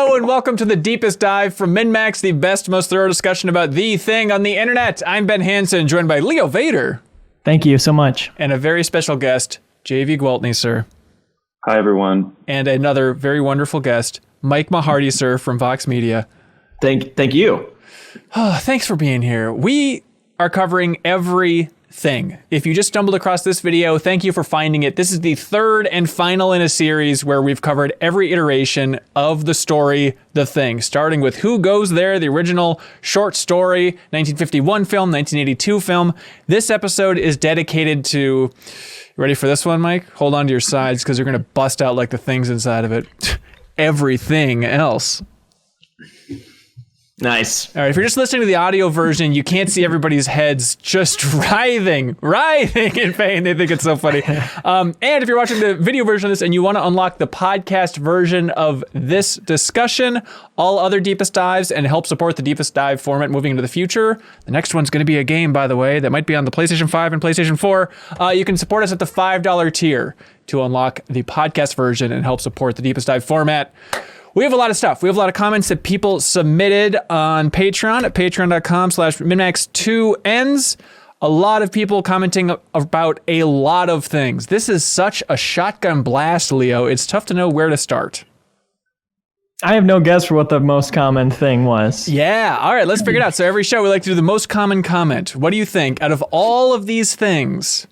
Hello and welcome to the deepest dive from MinnMax, the best, most thorough discussion about the thing on the internet. I'm Ben Hansen, joined by Leo Vader. Thank you so much. And a very special guest, J.V. Gwaltney, sir. Hi, everyone. And another very wonderful guest, Mike Mahardy, sir, from Vox Media. Thank you. Oh, thanks for being here. We are covering everything. If you just stumbled across this video, thank you for finding it. This is the third and final in a series where we've covered every iteration of the story, The Thing, starting with Who Goes There, the original short story, 1951 film, 1982 film. This episode is dedicated to, ready for this one, Mike? Hold on to your sides because you're going to bust out like the things inside of it. Everything else. Nice. All right, if you're just listening to the audio version, you can't see everybody's heads just writhing in pain. They think it's so funny. And if you're watching the video version of this and you want to unlock the podcast version of this discussion, all other Deepest Dives, and help support the Deepest Dive format moving into the future, the next one's going to be a game, by the way, that might be on the PlayStation 5 and PlayStation 4. You can support us at the $5 tier to unlock the podcast version and help support the Deepest Dive format. We have a lot of stuff. We have a lot of comments that people submitted on Patreon at patreon.com/MinnMax2ends. A lot of people commenting about a lot of things. This is such a shotgun blast, Leo. It's tough to know where to start. I have no guess for what the most common thing was. Yeah. All right, let's figure it out. So every show we like to do the most common comment. What do you think? Out of all of these things,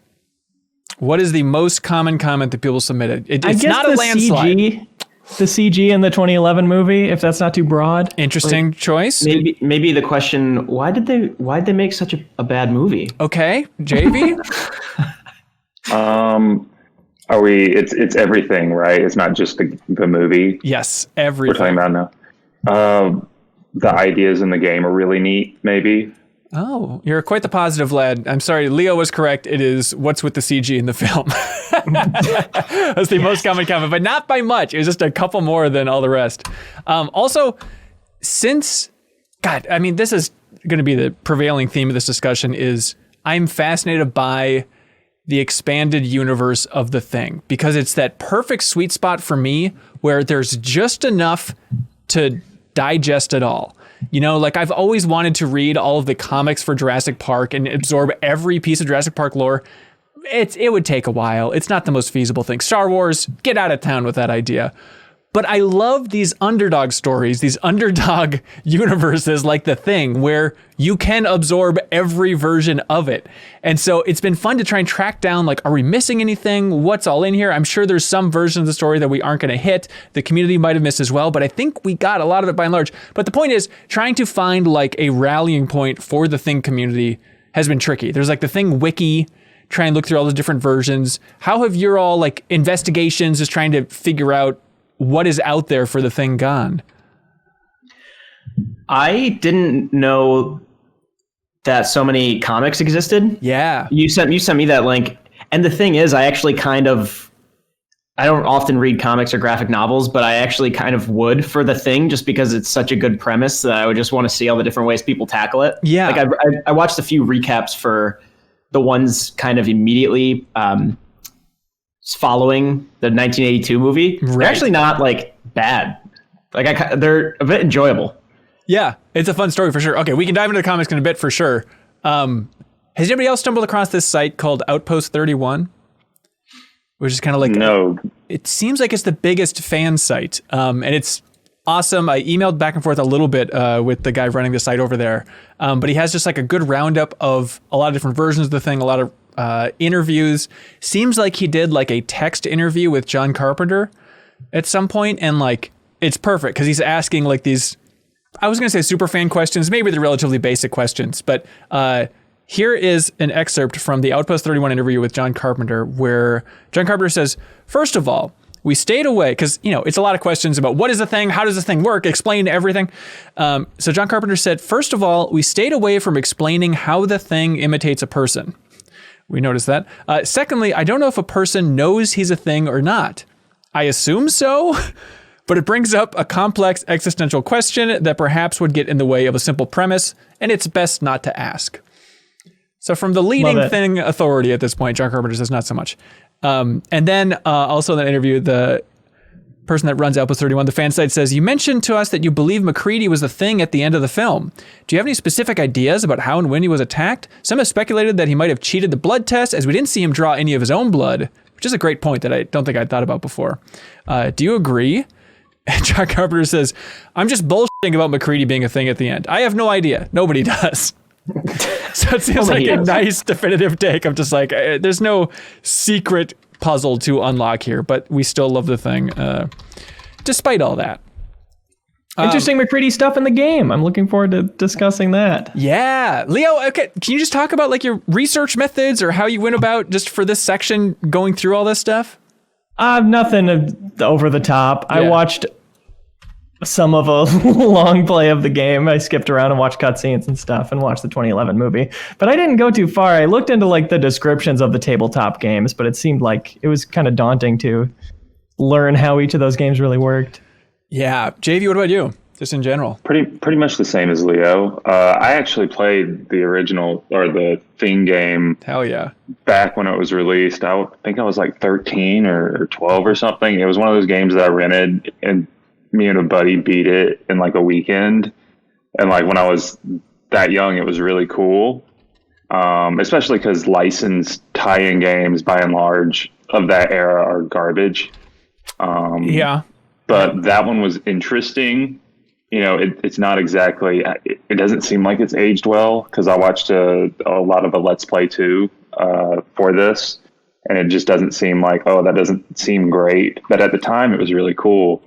what is the most common comment that people submitted? It's not a landslide. The CG in the 2011 movie, if that's not too broad. Interesting choice. Maybe the question, why'd they make such a bad movie? Okay, JV? It's everything, right? It's not just the movie. Yes, everything. We're talking about now. The ideas in the game are really neat, maybe. Oh, you're quite the positive lad. I'm sorry, Leo was correct. It is what's with the CG in the film. That's the most common comment, but not by much. It was just a couple more than all the rest. Also, this is going to be the prevailing theme of this discussion is I'm fascinated by the expanded universe of The Thing because it's that perfect sweet spot for me where there's just enough to digest it all. You know, like I've always wanted to read all of the comics for Jurassic Park and absorb every piece of Jurassic Park lore. It would take a while. It's not the most feasible thing. Star Wars, get out of town with that idea. But I love these underdog stories, these underdog universes like The Thing, where you can absorb every version of it. And so it's been fun to try and track down, like, are we missing anything? What's all in here? I'm sure there's some version of the story that we aren't going to hit. The community might have missed as well, but I think we got a lot of it by and large. But the point is, trying to find like a rallying point for the Thing community has been tricky. There's like the Thing wiki, try and look through all the different versions. How have your all like investigations just trying to figure out what is out there for the Thing gone? I didn't know that so many comics existed. Yeah. You sent me that link. And the thing is, I don't often read comics or graphic novels, but I actually kind of would for The Thing just because it's such a good premise that I would just want to see all the different ways people tackle it. Yeah. Like I watched a few recaps for the ones kind of immediately following the 1982 movie. Right. They're actually not like bad. Like they're a bit enjoyable. Yeah, it's a fun story for sure. Okay, we can dive into the comics in a bit for sure. Has anybody else stumbled across this site called Outpost 31? Which is kind of like... No. It seems like it's the biggest fan site. And it's awesome. I emailed back and forth a little bit with the guy running the site over there. But he has just like a good roundup of a lot of different versions of the Thing, a lot of interviews. Seems like he did like a text interview with John Carpenter at some point, and like it's perfect because he's asking like these, I was going to say super fan questions, maybe they're relatively basic questions, but here is an excerpt from the Outpost 31 interview with John Carpenter where John Carpenter says, first of all, we stayed away because, you know, it's a lot of questions about what is the Thing? How does this thing work? Explain everything. So John Carpenter said, first of all, we stayed away from explaining how the Thing imitates a person. We noticed that. Secondly, I don't know if a person knows he's a thing or not. I assume so, but it brings up a complex existential question that perhaps would get in the way of a simple premise, and it's best not to ask. So from the leading Thing authority at this point, John Carpenter says not so much. And then also in that interview, the person that runs Outpost 31, the fan site, says, you mentioned to us that you believe MacReady was the thing at the end of the film. Do you have any specific ideas about how and when he was attacked? Some have speculated that he might have cheated the blood test, as we didn't see him draw any of his own blood, which is a great point that I don't think I'd thought about before. Do you agree? And John Carpenter says, I'm just bullshitting about MacReady being a thing at the end. I have no idea. Nobody does. So it seems like a nice definitive take of just like, there's no secret puzzle to unlock here, but we still love the thing, despite all that. Interesting MacReady stuff in the game. I'm looking forward to discussing that. Yeah. Leo, okay, can you just talk about like your research methods or how you went about just for this section going through all this stuff? Nothing over the top. Yeah. I watched some of a long play of the game. I skipped around and watched cutscenes and stuff and watched the 2011 movie. But I didn't go too far. I looked into like the descriptions of the tabletop games, but it seemed like it was kind of daunting to learn how each of those games really worked. Yeah. JV, what about you? Just in general? Pretty much the same as Leo. I actually played the original or the theme game. Hell yeah! Back when it was released, I think I was like 13 or 12 or something. It was one of those games that I rented, and me and a buddy beat it in like a weekend. And like when I was that young, it was really cool. Especially because licensed tie-in games, by and large, of that era are garbage. Yeah. But that one was interesting. You know, it's not exactly, it doesn't seem like it's aged well, because I watched a lot of a Let's Play too for this, and it just doesn't seem like, oh, that doesn't seem great. But at the time, it was really cool.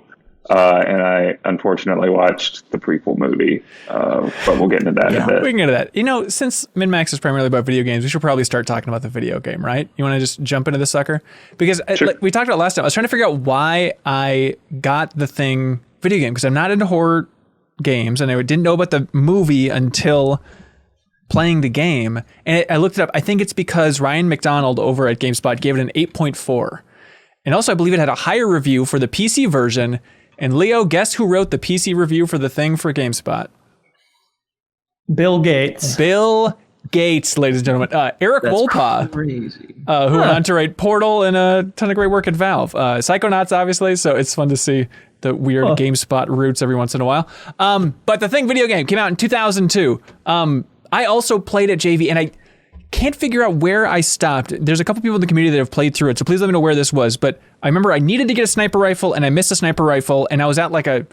And I unfortunately watched the prequel movie, but we'll get into that in a bit. We can get into that. You know, since MinnMax is primarily about video games, we should probably start talking about the video game, right? You want to just jump into this sucker? Because sure. Like we talked about last time, I was trying to figure out why I got the Thing video game, because I'm not into horror games, and I didn't know about the movie until playing the game. And I looked it up. I think it's because Ryan McDonald over at GameSpot gave it an 8.4. And also, I believe it had a higher review for the PC version. And Leo, guess who wrote the PC review for the Thing for GameSpot? Bill Gates. Bill Gates, ladies and gentlemen. Eric Wolpaw, who went on to write Portal and a ton of great work at Valve. Psychonauts, obviously, so it's fun to see the weird GameSpot roots every once in a while. But the Thing video game came out in 2002. I also played it, JV, and I can't figure out where I stopped. There's a couple people in the community that have played through it, so please let me know where this was. But I remember I needed to get a sniper rifle, and I missed a sniper rifle, and I was at like I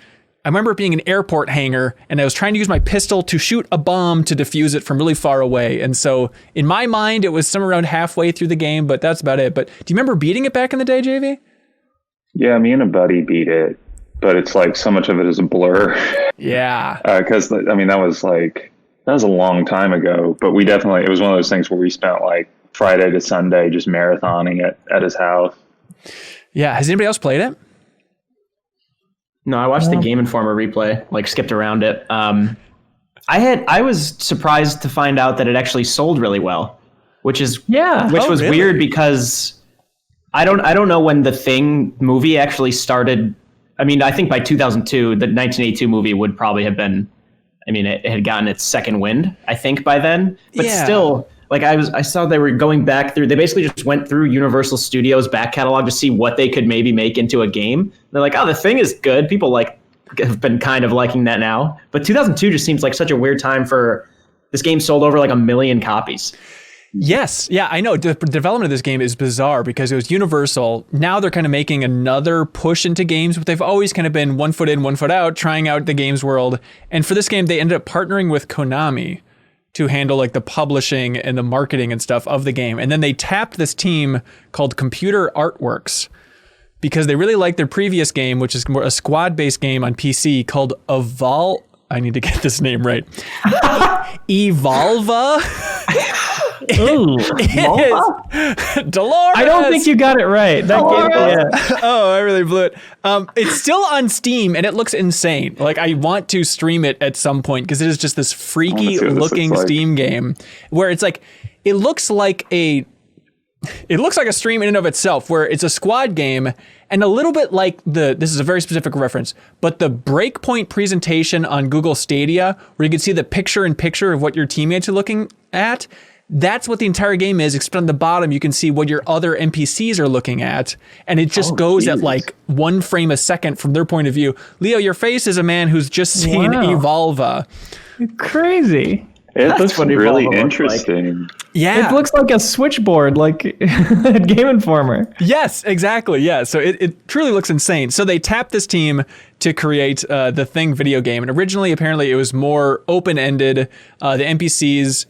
remember it being an airport hangar, and I was trying to use my pistol to shoot a bomb to defuse it from really far away. And so in my mind, it was somewhere around halfway through the game, but that's about it. But do you remember beating it back in the day, JV? Yeah, me and a buddy beat it, but it's like so much of it is a blur. Yeah. Because, I mean, that was a long time ago, but it was one of those things where we spent like Friday to Sunday just marathoning it at his house. Yeah. Has anybody else played it? No, I watched the Game Informer replay, like skipped around it. I was surprised to find out that it actually sold really well, which was really weird because I don't know when the Thing movie actually started. I mean, I think by 2002, the 1982 movie would probably have been, I mean, it had gotten its second wind, I think, by then. But still, like I saw they were going back through. They basically just went through Universal Studios' back catalog to see what they could maybe make into a game. They're like, oh, the Thing is good. People have been kind of liking that now. But 2002 just seems like such a weird time for this game. Sold over like 1 million copies. Yes. Yeah, I know. The development of this game is bizarre because it was Universal. Now they're kind of making another push into games, but they've always kind of been 1 foot in, 1 foot out, trying out the games world. And for this game, they ended up partnering with Konami to handle like the publishing and the marketing and stuff of the game. And then they tapped this team called Computer Artworks because they really liked their previous game, which is more a squad-based game on PC called I need to get this name right. Evolva. Dolores. I don't think you got it right. Oh, I really blew it. It's still on Steam and it looks insane. Like I want to stream it at some point because it is just this freaky looking Steam game where it's like it looks like a stream in and of itself where it's a squad game and a little bit like this is a very specific reference, but the Breakpoint presentation on Google Stadia where you can see the picture-in-picture of what your teammates are looking at. That's what the entire game is, except on the bottom you can see what your other NPCs are looking at, and it just goes at like 1 frame a second from their point of view. Leo, your face is a man who's just seen Evolva. Crazy. It looks really interesting. Like. Yeah. It looks like a switchboard, like at Game Informer. Yes, exactly. Yeah. So it truly looks insane. So they tapped this team to create the Thing video game. And originally, apparently, it was more open-ended. The NPCs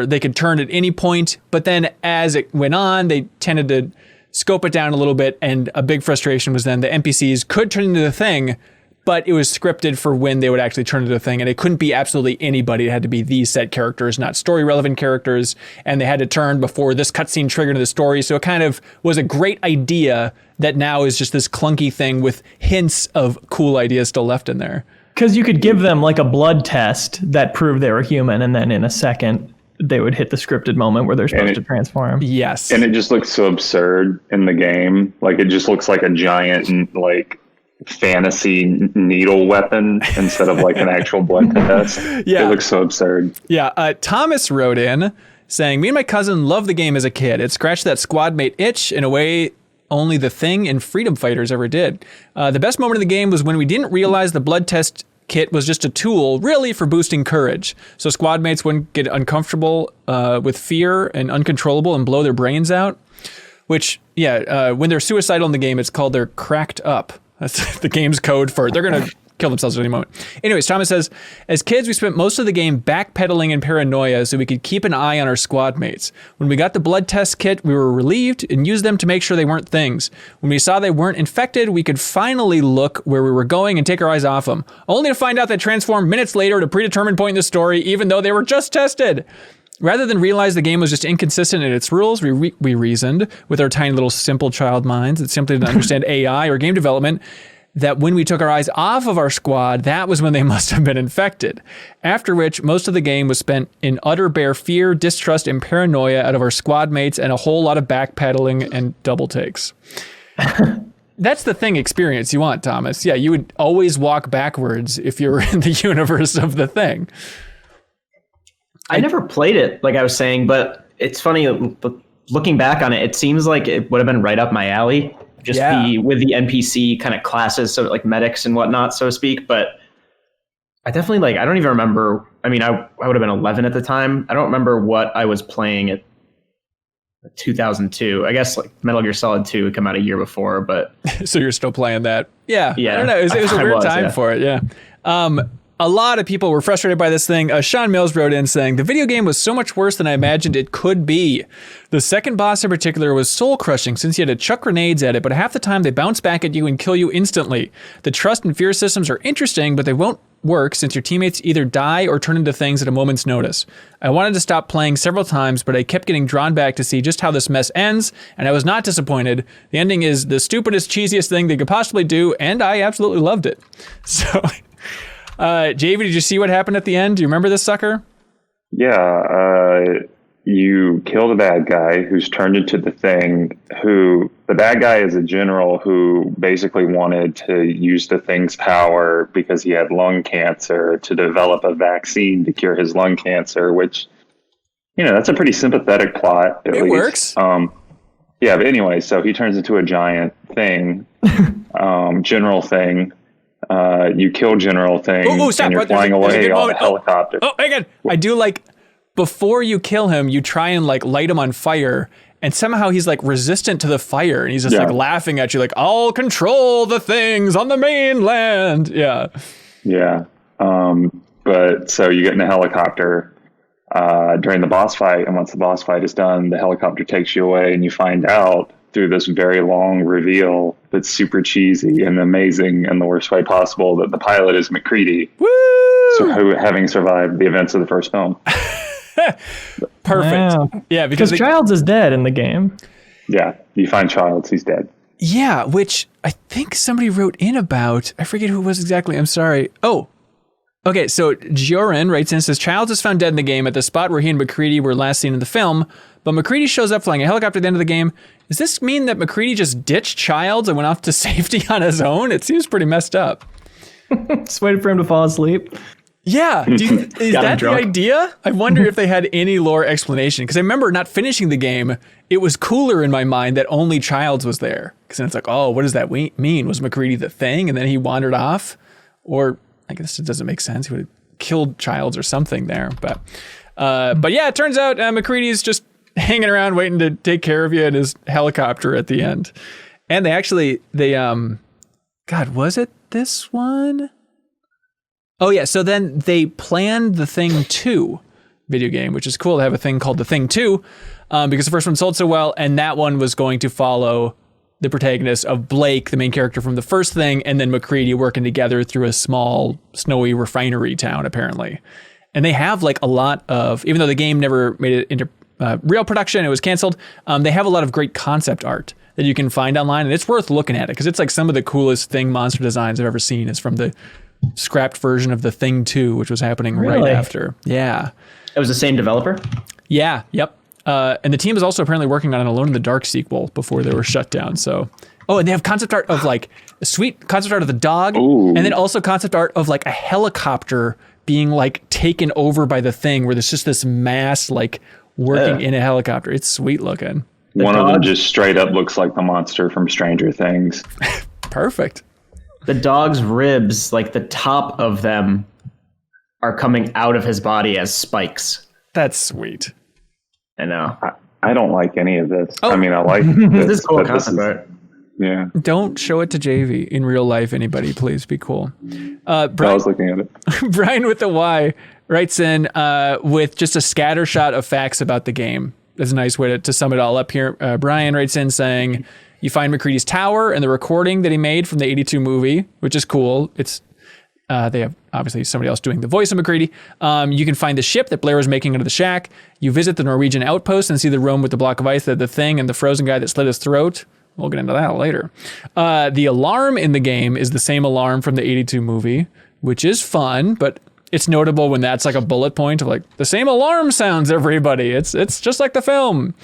they could turn at any point. But then as it went on, they tended to scope it down a little bit. And a big frustration was then the NPCs could turn into the Thing, but it was scripted for when they would actually turn into a Thing, and it couldn't be absolutely anybody. It had to be these set characters, not story-relevant characters, and they had to turn before this cutscene triggered the story, so it kind of was a great idea that now is just this clunky thing with hints of cool ideas still left in there. Because you could give them like a blood test that proved they were human, and then in a second, they would hit the scripted moment where they're supposed to transform. Yes. And it just looks so absurd in the game. Like, it just looks like a giant, like, fantasy needle weapon instead of like an actual blood test. Yeah. It looks so absurd. Yeah. Thomas wrote in saying, me and my cousin loved the game as a kid. It scratched that squad mate itch in a way only the Thing and Freedom Fighters ever did. The best moment of the game was when we didn't realize the blood test kit was just a tool really for boosting courage. So squad mates wouldn't get uncomfortable with fear and uncontrollable and blow their brains out, which, when they're suicidal in the game, it's called they're cracked up. That's the game's code for they're going to kill themselves at any moment. Anyways, Thomas says, as kids, we spent most of the game backpedaling in paranoia so we could keep an eye on our squad mates. When we got the blood test kit, we were relieved and used them to make sure they weren't things. When we saw they weren't infected, we could finally look where we were going and take our eyes off them, only to find out they transformed minutes later at a predetermined point in the story, even though they were just tested. Rather than realize the game was just inconsistent in its rules, we reasoned with our tiny little simple child minds that simply didn't understand AI or game development that when we took our eyes off of our squad, that was when they must have been infected. After which, most of the game was spent in utter bare fear, distrust, and paranoia out of our squad mates and a whole lot of backpedaling and double takes. That's the Thing experience you want, Thomas. Yeah, you would always walk backwards if you were in the universe of the Thing. I never played it, like I was saying, but it's funny, looking back on it, it seems like it would have been right up my alley. Be with the NPC kind of classes, so like medics and whatnot, so to speak. But I definitely I don't even remember. I mean, I would have been 11 at the time. I don't remember what I was playing at 2002. I guess like Metal Gear Solid 2 would come out a year before, but. So you're still playing that. Yeah. I don't know. It was a weird time for it. Yeah. A lot of people were frustrated by this thing. Sean Mills wrote in saying, the video game was so much worse than I imagined it could be. The second boss in particular was soul-crushing since you had to chuck grenades at it, but half the time they bounce back at you and kill you instantly. The trust and fear systems are interesting, but they won't work since your teammates either die or turn into things at a moment's notice. I wanted to stop playing several times, but I kept getting drawn back to see just how this mess ends, and I was not disappointed. The ending is the stupidest, cheesiest thing they could possibly do, and I absolutely loved it. So... JV, did you see what happened at the end? Do you remember this sucker? Yeah, you kill the bad guy who's turned into the Thing, the bad guy is a general who basically wanted to use the Thing's power because he had lung cancer to develop a vaccine to cure his lung cancer, which, that's a pretty sympathetic plot. At least. Works. Yeah, but anyway, so he turns into a giant Thing, General Thing. You kill General Thing, stop. And you're flying away on a helicopter. Again, I do before you kill him, you try and light him on fire, and somehow he's resistant to the fire, and he's just laughing at you I'll control the things on the mainland. Yeah. Yeah. But so you get in a helicopter during the boss fight, and once the boss fight is done, the helicopter takes you away, and you find out through this very long reveal that's super cheesy and amazing in the worst way possible that the pilot is McCready. Woo! Who having survived the events of the first film. Perfect. Wow. Yeah, because Childs is dead in the game. Yeah, you find Childs, he's dead. Yeah, which I think somebody wrote in about. I forget who it was exactly. I'm sorry. Oh, okay. So Joran writes in and says, Childs is found dead in the game at the spot where he and McCready were last seen in the film, but McCready shows up flying a helicopter at the end of the game. Does this mean that McCready just ditched Childs and went off to safety on his own? It seems pretty messed up. Just waited for him to fall asleep. Yeah. Is that the idea? I wonder if they had any lore explanation. Because I remember not finishing the game. It was cooler in my mind that only Childs was there. Because then it's like, oh, what does that mean? Was MacReady the thing? And then he wandered off? Or I guess it doesn't make sense. He would have killed Childs or something there. But yeah, it turns out MacReady's just hanging around waiting to take care of you in his helicopter at the end. And God, was it this one? Oh, yeah. So then they planned the Thing 2 video game, which is cool to have a thing called the Thing 2 because the first one sold so well. And that one was going to follow the protagonist of Blake, the main character from the first Thing, and then MacReady working together through a small, snowy refinery town, apparently. And they have like a lot of, even though the game never made it into real production, it was canceled, they have a lot of great concept art that you can find online. And it's worth looking at it because it's like some of the coolest Thing monster designs I've ever seen is from the scrapped version of the Thing 2, which was happening right after. Yeah. It was the same developer? Yeah. Yep. And the team is also apparently working on an Alone in the Dark sequel before they were shut down. So, and they have concept art of like a sweet concept art of the dog. Ooh. And then also concept art of like a helicopter being like taken over by the Thing where there's just this mass like working in a helicopter. It's sweet looking. One of them just straight up looks like the monster from Stranger Things. Perfect. The dog's ribs, like the top of them, are coming out of his body as spikes. That's sweet. I know. I don't like any of this. I mean, I like this. This is cool concept art. Yeah. Don't show it to JV in real life, anybody. Please be cool. Brian, I was looking at it. Bryan with the Y writes in with just a scattershot of facts about the game. That's a nice way to sum it all up here. Bryan writes in saying, you find MacReady's tower and the recording that he made from the 82 movie, which is cool. It's they have obviously somebody else doing the voice of MacReady. You can find the ship that Blair was making under the shack. You visit the Norwegian outpost and see the room with the block of ice, the Thing, and the frozen guy that slit his throat. We'll get into that later. The alarm in the game is the same alarm from the 82 movie, which is fun, but it's notable when that's like a bullet point of like, the same alarm sounds, everybody. It's just like the film.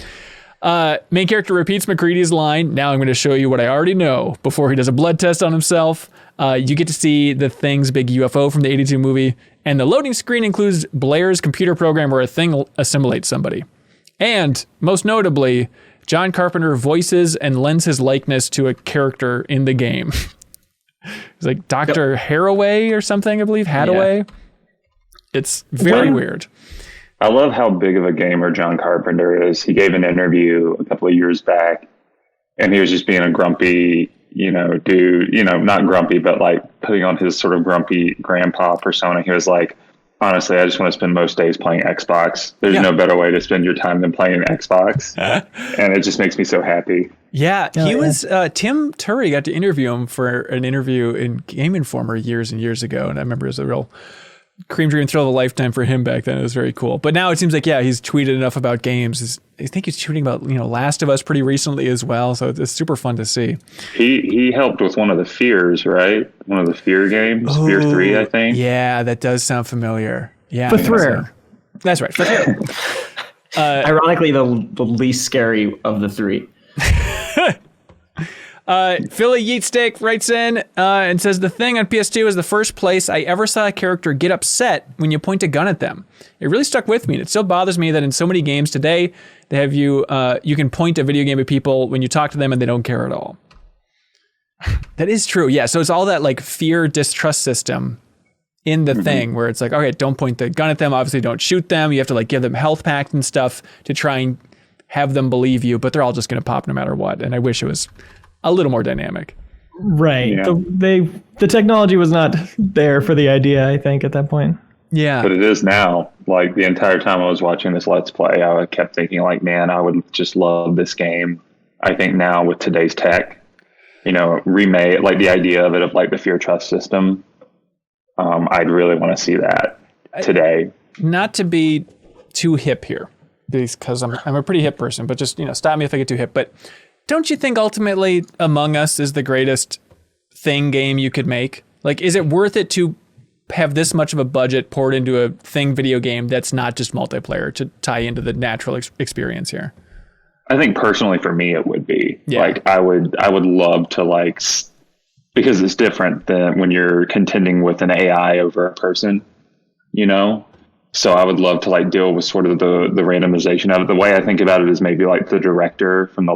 Main character repeats MacReady's line, now I'm going to show you what I already know, before he does a blood test on himself. You get to see the Thing's big UFO from the 82 movie, and the loading screen includes Blair's computer program where a Thing assimilates somebody. And most notably, John Carpenter voices and lends his likeness to a character in the game. It's like Dr. Haraway or something, I believe. Hadaway. Yeah. It's very weird. I love how big of a gamer John Carpenter is. He gave an interview a couple of years back, and he was just being a grumpy, dude, not grumpy, but like putting on his sort of grumpy grandpa persona. He was like, honestly, I just want to spend most days playing Xbox. There's no better way to spend your time than playing Xbox. And it just makes me so happy. Yeah, he was, Tim Turry got to interview him for an interview in Game Informer years and years ago. And I remember it was a real cream dream thrill of a lifetime for him back then. It was very cool. But now it seems like, he's tweeted enough about games. I think he's tweeting about, Last of Us pretty recently as well. So it's super fun to see. He helped with one of the Fears, right? One of the Fear games, Fear 3, I think. Yeah, that does sound familiar. Yeah. Fear. That's right. Fear. Ironically, the least scary of the three. Philly Yeatsteak writes in and says, the Thing on PS2 is the first place I ever saw a character get upset when you point a gun at them. It really stuck with me, and it still bothers me that in so many games today, they have you can point a video game at people when you talk to them and they don't care at all. That is true. Yeah, so it's all that like fear distrust system in the Thing where it's like, okay, don't point the gun at them. Obviously, don't shoot them. You have to like give them health packs and stuff to try and have them believe you, but they're all just going to pop no matter what. And I wish it was a little more dynamic. Right. Yeah. The technology was not there for the idea, I think, at that point. Yeah. But it is now. Like the entire time I was watching this Let's Play, I kept thinking like, man, I would just love this game. I think now with today's tech, remake, like the idea of it, of like the fear trust system, I'd really want to see that today. Not to be too hip here, because I'm a pretty hip person, but just, stop me if I get too hip. But don't you think ultimately Among Us is the greatest Thing game you could make? Like, is it worth it to have this much of a budget poured into a Thing video game that's not just multiplayer to tie into the natural experience here? I think personally for me, it would be. Yeah. Like, I would love to because it's different than when you're contending with an AI over a person. you know? So I would love to like deal with sort of the randomization of it. The way I think about it is maybe like the director from the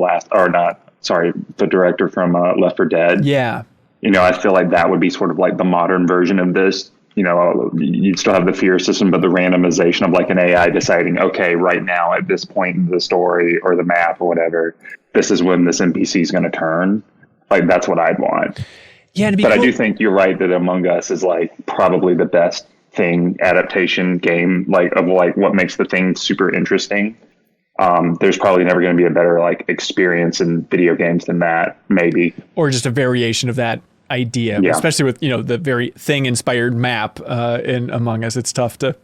director from Left 4 Dead. Yeah. You know, I feel like that would be sort of like the modern version of this. You know, you'd still have the fear system, but the randomization of like an AI deciding, okay, right now at this point in the story or the map or whatever, this is when this NPC is going to turn. Like, that's what I'd want. Yeah, but cool. I do think you're right that Among Us is like probably the best thing adaptation game, like of like what makes the thing super interesting. There's probably never going to be a better like experience in video games than that, maybe, or just a variation of that idea. Yeah. Especially with, you know, the very thing inspired map in Among Us. It's tough to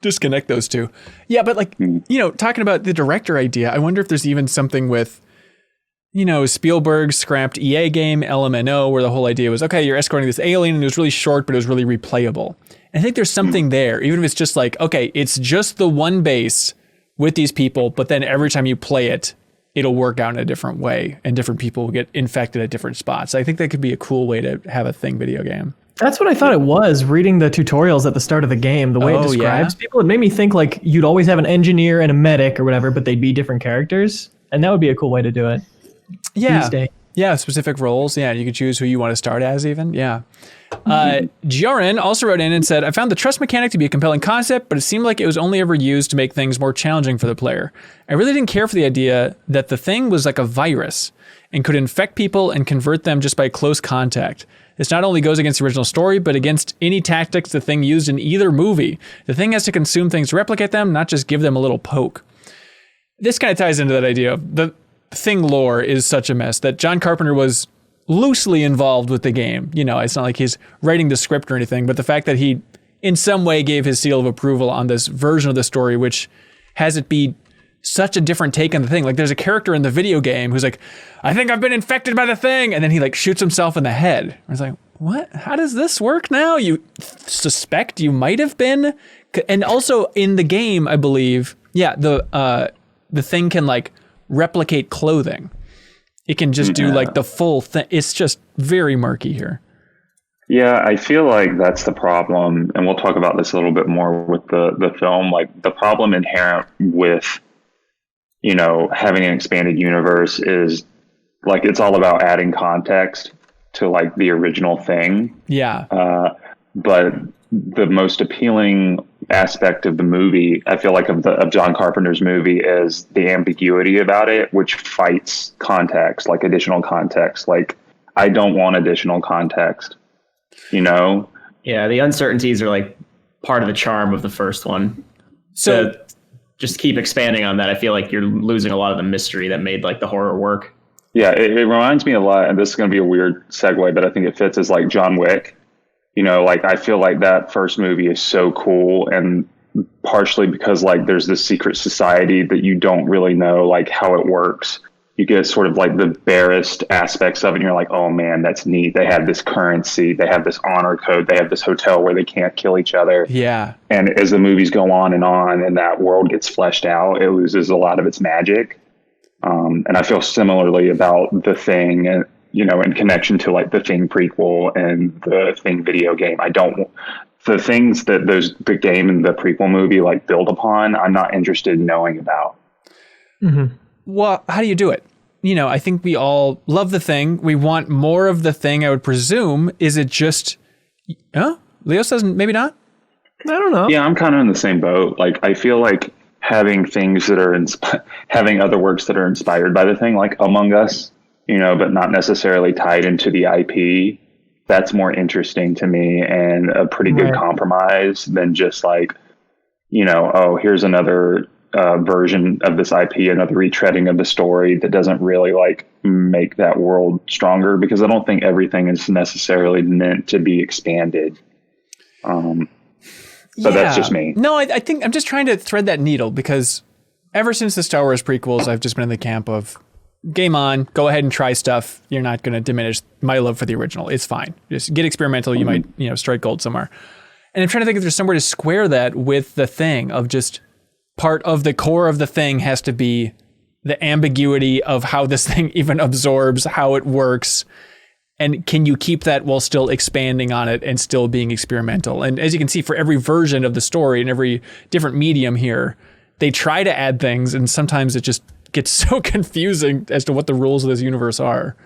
disconnect those two. Yeah, but like you know, talking about the director idea, I wonder if there's even something with, you know, Spielberg's scrapped EA game LMNO, where the whole idea was, okay, you're escorting this alien and it was really short, but it was really replayable. And I think there's something there, even if it's just like, okay, it's just the one base with these people, but then every time you play it, it'll work out in a different way and different people will get infected at different spots. I think that could be a cool way to have a thing video game. That's what I thought it was, reading the tutorials at the start of the game, the way it describes people. It made me think like you'd always have an engineer and a medic or whatever, but they'd be different characters. And that would be a cool way to do it. Yeah. Yeah, specific roles. Yeah, you could choose who you want to start as even. Yeah. Joran also wrote in and said, I found the trust mechanic to be a compelling concept, but it seemed like it was only ever used to make things more challenging for the player. I really didn't care for the idea that the thing was like a virus and could infect people and convert them just by close contact. This not only goes against the original story, but against any tactics the thing used in either movie. The thing has to consume things to replicate them, not just give them a little poke. This kind of ties into that idea of the thing lore is such a mess that John Carpenter was loosely involved with the game. You know, it's not like he's writing the script or anything, but the fact that he in some way gave his seal of approval on this version of the story, which has it be such a different take on the thing. Like there's a character in the video game who's like, I think I've been infected by the thing. And then he like shoots himself in the head. I was like, what? How does this work now? You suspect you might have been. And also in the game, I believe, the thing can like replicate clothing. It can just do like the full thing. It's just very murky here. Yeah, I feel like that's the problem. And we'll talk about this a little bit more with the film. Like the problem inherent with, you know, having an expanded universe is like, it's all about adding context to like the original thing. Yeah. But the most appealing aspect of the movie, I feel like of John Carpenter's movie, is the ambiguity about it, which fights context, like additional context. Like I don't want additional context, you know? Yeah. The uncertainties are like part of the charm of the first one. So just keep expanding on that. I feel like you're losing a lot of the mystery that made like the horror work. Yeah. It reminds me a lot, and this is going to be a weird segue, but I think it fits, as like John Wick. You know, like I feel like that first movie is so cool, and partially because like there's this secret society that you don't really know like how it works. You get sort of like the barest aspects of it, and you're like, oh man, that's neat. They have this currency, they have this honor code, they have this hotel where they can't kill each other. Yeah. And as the movies go on and that world gets fleshed out, it loses a lot of its magic. And I feel similarly about The Thing, and you know, in connection to like the Thing prequel and the Thing video game. The things that the game and the prequel movie like build upon, I'm not interested in knowing about. Mm-hmm. Well, how do you do it? You know, I think we all love The Thing. We want more of The Thing, I would presume. Is it just, Leo says maybe not? I don't know. Yeah, I'm kind of in the same boat. Like, I feel like having things that are having other works that are inspired by The Thing, like Among Us, you know, but not necessarily tied into the IP, that's more interesting to me and a pretty good compromise than just like, you know, oh, here's another version of this IP, another retreading of the story that doesn't really like make that world stronger, because I don't think everything is necessarily meant to be expanded. So that's just me. No, I think I'm just trying to thread that needle, because ever since the Star Wars prequels, I've just been in the camp of game on, go ahead and try stuff. You're not going to diminish my love for the original. It's fine. Just get experimental. You might, strike gold somewhere. And I'm trying to think if there's somewhere to square that with The Thing, of just part of the core of The Thing has to be the ambiguity of how this thing even absorbs, how it works. And can you keep that while still expanding on it and still being experimental? And as you can see, for every version of the story and every different medium here, they try to add things, and sometimes it just gets so confusing as to what the rules of this universe are.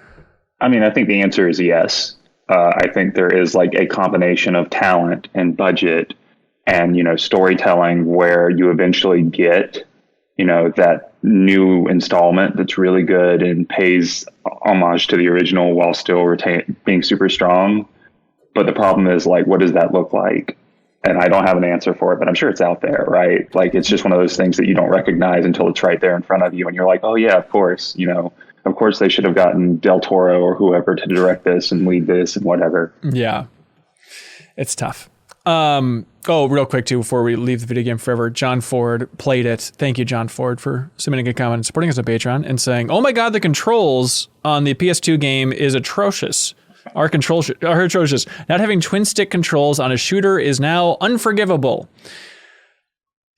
I mean, I think the answer is yes. I think there is like a combination of talent and budget and, you know, storytelling where you eventually get, you know, that new installment that's really good and pays homage to the original while still being super strong. But the problem is, like, what does that look like? And I don't have an answer for it, but I'm sure it's out there, right? Like, it's just one of those things that you don't recognize until it's right there in front of you. And you're like, oh yeah, of course, you know, of course they should have gotten Del Toro or whoever to direct this and lead this and whatever. Yeah, it's tough. Real quick too, before we leave the video game forever, John Ford played it. Thank you, John Ford, for submitting a comment and supporting us on Patreon and saying, oh my God, the controls on the PS2 game is atrocious. Our controls are atrocious. Not having twin stick controls on a shooter is now unforgivable.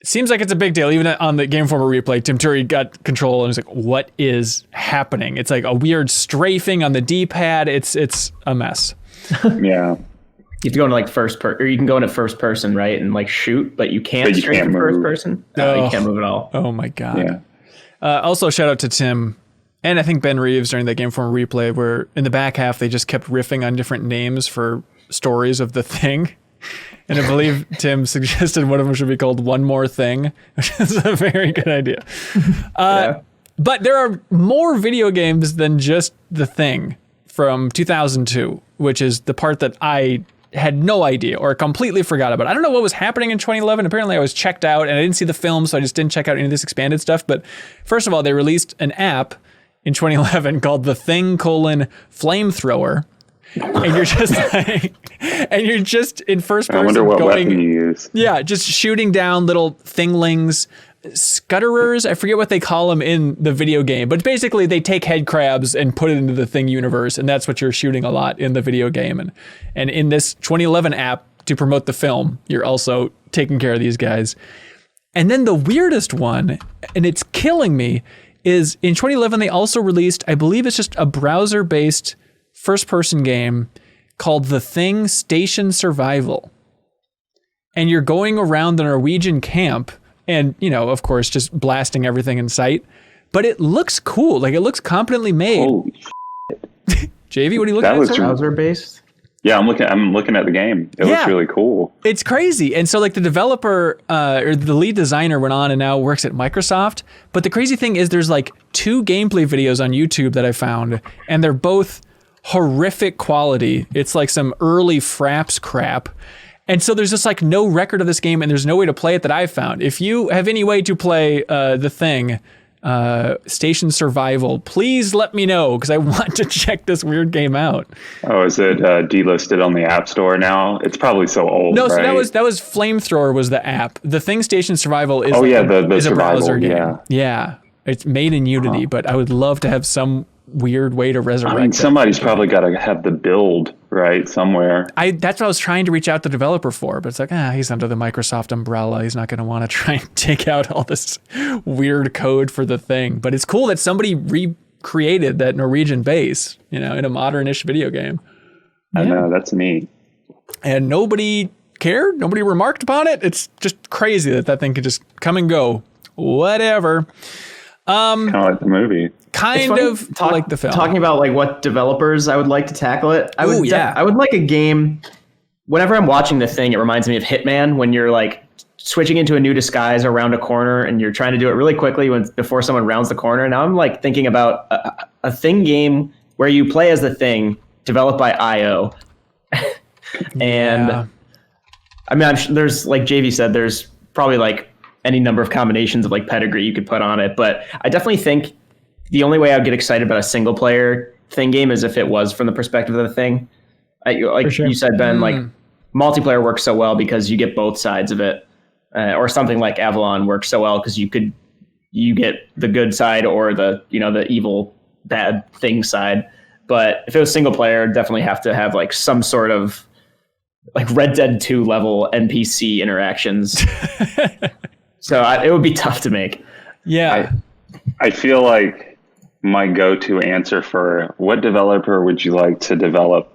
It seems like it's a big deal. Even on the Game Informer replay, Tim Turi got control and was like, what is happening? It's like a weird strafing on the D-pad. It's a mess. Yeah. You have to go into like or you can go into first person, right, and like shoot, but you can't strafe in first person. No, you can't move at all. Oh my God. Yeah. Also, shout out to Tim and I think Ben Reeves during that Game Informer replay, where in the back half they just kept riffing on different names for stories of the Thing. And I believe Tim suggested one of them should be called One More Thing, which is a very good idea. But there are more video games than just The Thing from 2002, which is the part that I had no idea or completely forgot about. I don't know what was happening in 2011. Apparently I was checked out and I didn't see the film, so I just didn't check out any of this expanded stuff. But first of all, they released an app in 2011 called The Thing: Flamethrower. And you're just like, and you're just in first person. I wonder what weapon you use. Yeah, just shooting down little thinglings, scutterers. I forget what they call them in the video game, but basically they take head crabs and put it into the Thing universe, and that's what you're shooting a lot in the video game. And in this 2011 app to promote the film, you're also taking care of these guys. And then the weirdest one, and it's killing me, is in 2011 they also released, I believe it's just a browser-based first-person game called The Thing Station Survival. And you're going around the Norwegian camp and, you know, of course, just blasting everything in sight. But it looks cool. Like, it looks competently made. Holy shit. JV, what are you looking at? That looks browser-based? Yeah, I'm looking at the game. It looks really cool. It's crazy. And so, like, the developer or the lead designer went on and now works at Microsoft. But the crazy thing is there's like 2 gameplay videos on YouTube that I found, and they're both horrific quality. It's like some early Fraps crap. And so there's just like no record of this game, and there's no way to play it that I've found. If you have any way to play The Thing, Station Survival, please let me know, because I want to check this weird game out. Oh, is it delisted on the App Store now? It's probably so old. No, right? so that was Flamethrower was the app. The Thing Station Survival is the a browser game. Yeah. Yeah, it's made in Unity, but I would love to have some weird way to resurrect it. I mean, somebody's probably got to have the build right somewhere. That's what I was trying to reach out to the developer for, but it's like, he's under the Microsoft umbrella. He's not going to want to try and take out all this weird code for The Thing. But it's cool that somebody recreated that Norwegian base, you know, in a modern-ish video game. I know, that's neat. And nobody cared. Nobody remarked upon it. It's just crazy that thing could just come and go. Whatever. Kind of like the movie. Like the film. Talking about like what developers I would like to tackle it. I would like a game. Whenever I'm watching The Thing, it reminds me of Hitman, when you're like switching into a new disguise around a corner and you're trying to do it really quickly before someone rounds the corner. Now I'm like thinking about a Thing game where you play as the Thing, developed by IO. And I mean, I'm sure there's, like JV said, there's probably like any number of combinations of like pedigree you could put on it, but I definitely think the only way I would get excited about a single player Thing game is if it was from the perspective of the Thing. You said, Ben, like multiplayer works so well because you get both sides of it, or something like Avalon works so well because you get the good side or the evil bad Thing side. But if it was single player, definitely have to have like some sort of like Red Dead 2 level NPC interactions. So it would be tough to make. Yeah. I feel like my go-to answer for what developer would you like to develop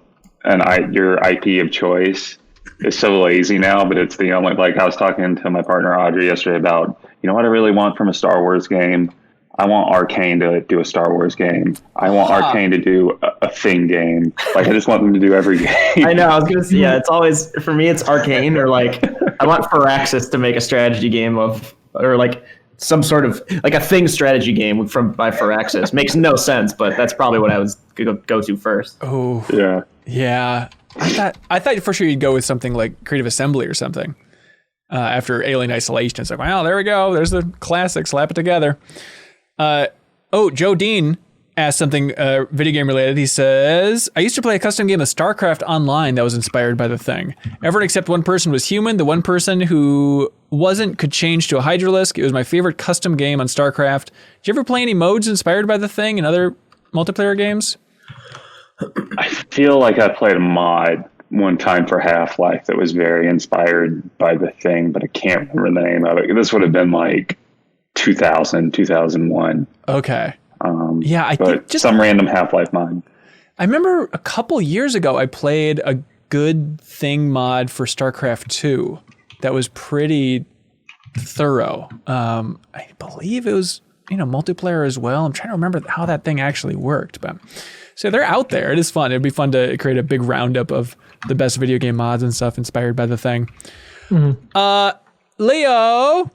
your IP of choice is so lazy now, but it's the only, like I was talking to my partner Audrey yesterday about, you know what I really want from a Star Wars game? I want Arcane to do a Star Wars game. I want Arcane to do a Thing game. Like, I just want them to do every game. I know. I was going to say, yeah, it's always, for me, it's Arcane, or like, I want Firaxis to make a strategy game or like some sort of, like a Thing strategy game by Firaxis. Makes no sense, but that's probably what I was going to go to first. Oh, yeah. Yeah. I thought for sure you'd go with something like Creative Assembly or something. After Alien Isolation, it's like, wow, there we go. There's the classic. Slap it together. Joe Dean asked something video game related. He says, I used to play a custom game of StarCraft Online that was inspired by The Thing. Everyone except one person was human. The one person who wasn't could change to a Hydralisk. It was my favorite custom game on StarCraft. Did you ever play any modes inspired by The Thing and other multiplayer games? I feel like I played a mod one time for Half-Life that was very inspired by The Thing, but I can't remember the name of it. This would have been like 2001. Okay. I think just some random Half-Life mod. I remember a couple years ago I played a good Thing mod for StarCraft 2 that was pretty thorough. I believe it was, multiplayer as well. I'm trying to remember how that thing actually worked, but so they're out there. It is fun. It'd be fun to create a big roundup of the best video game mods and stuff inspired by The Thing. Mm-hmm. Leo.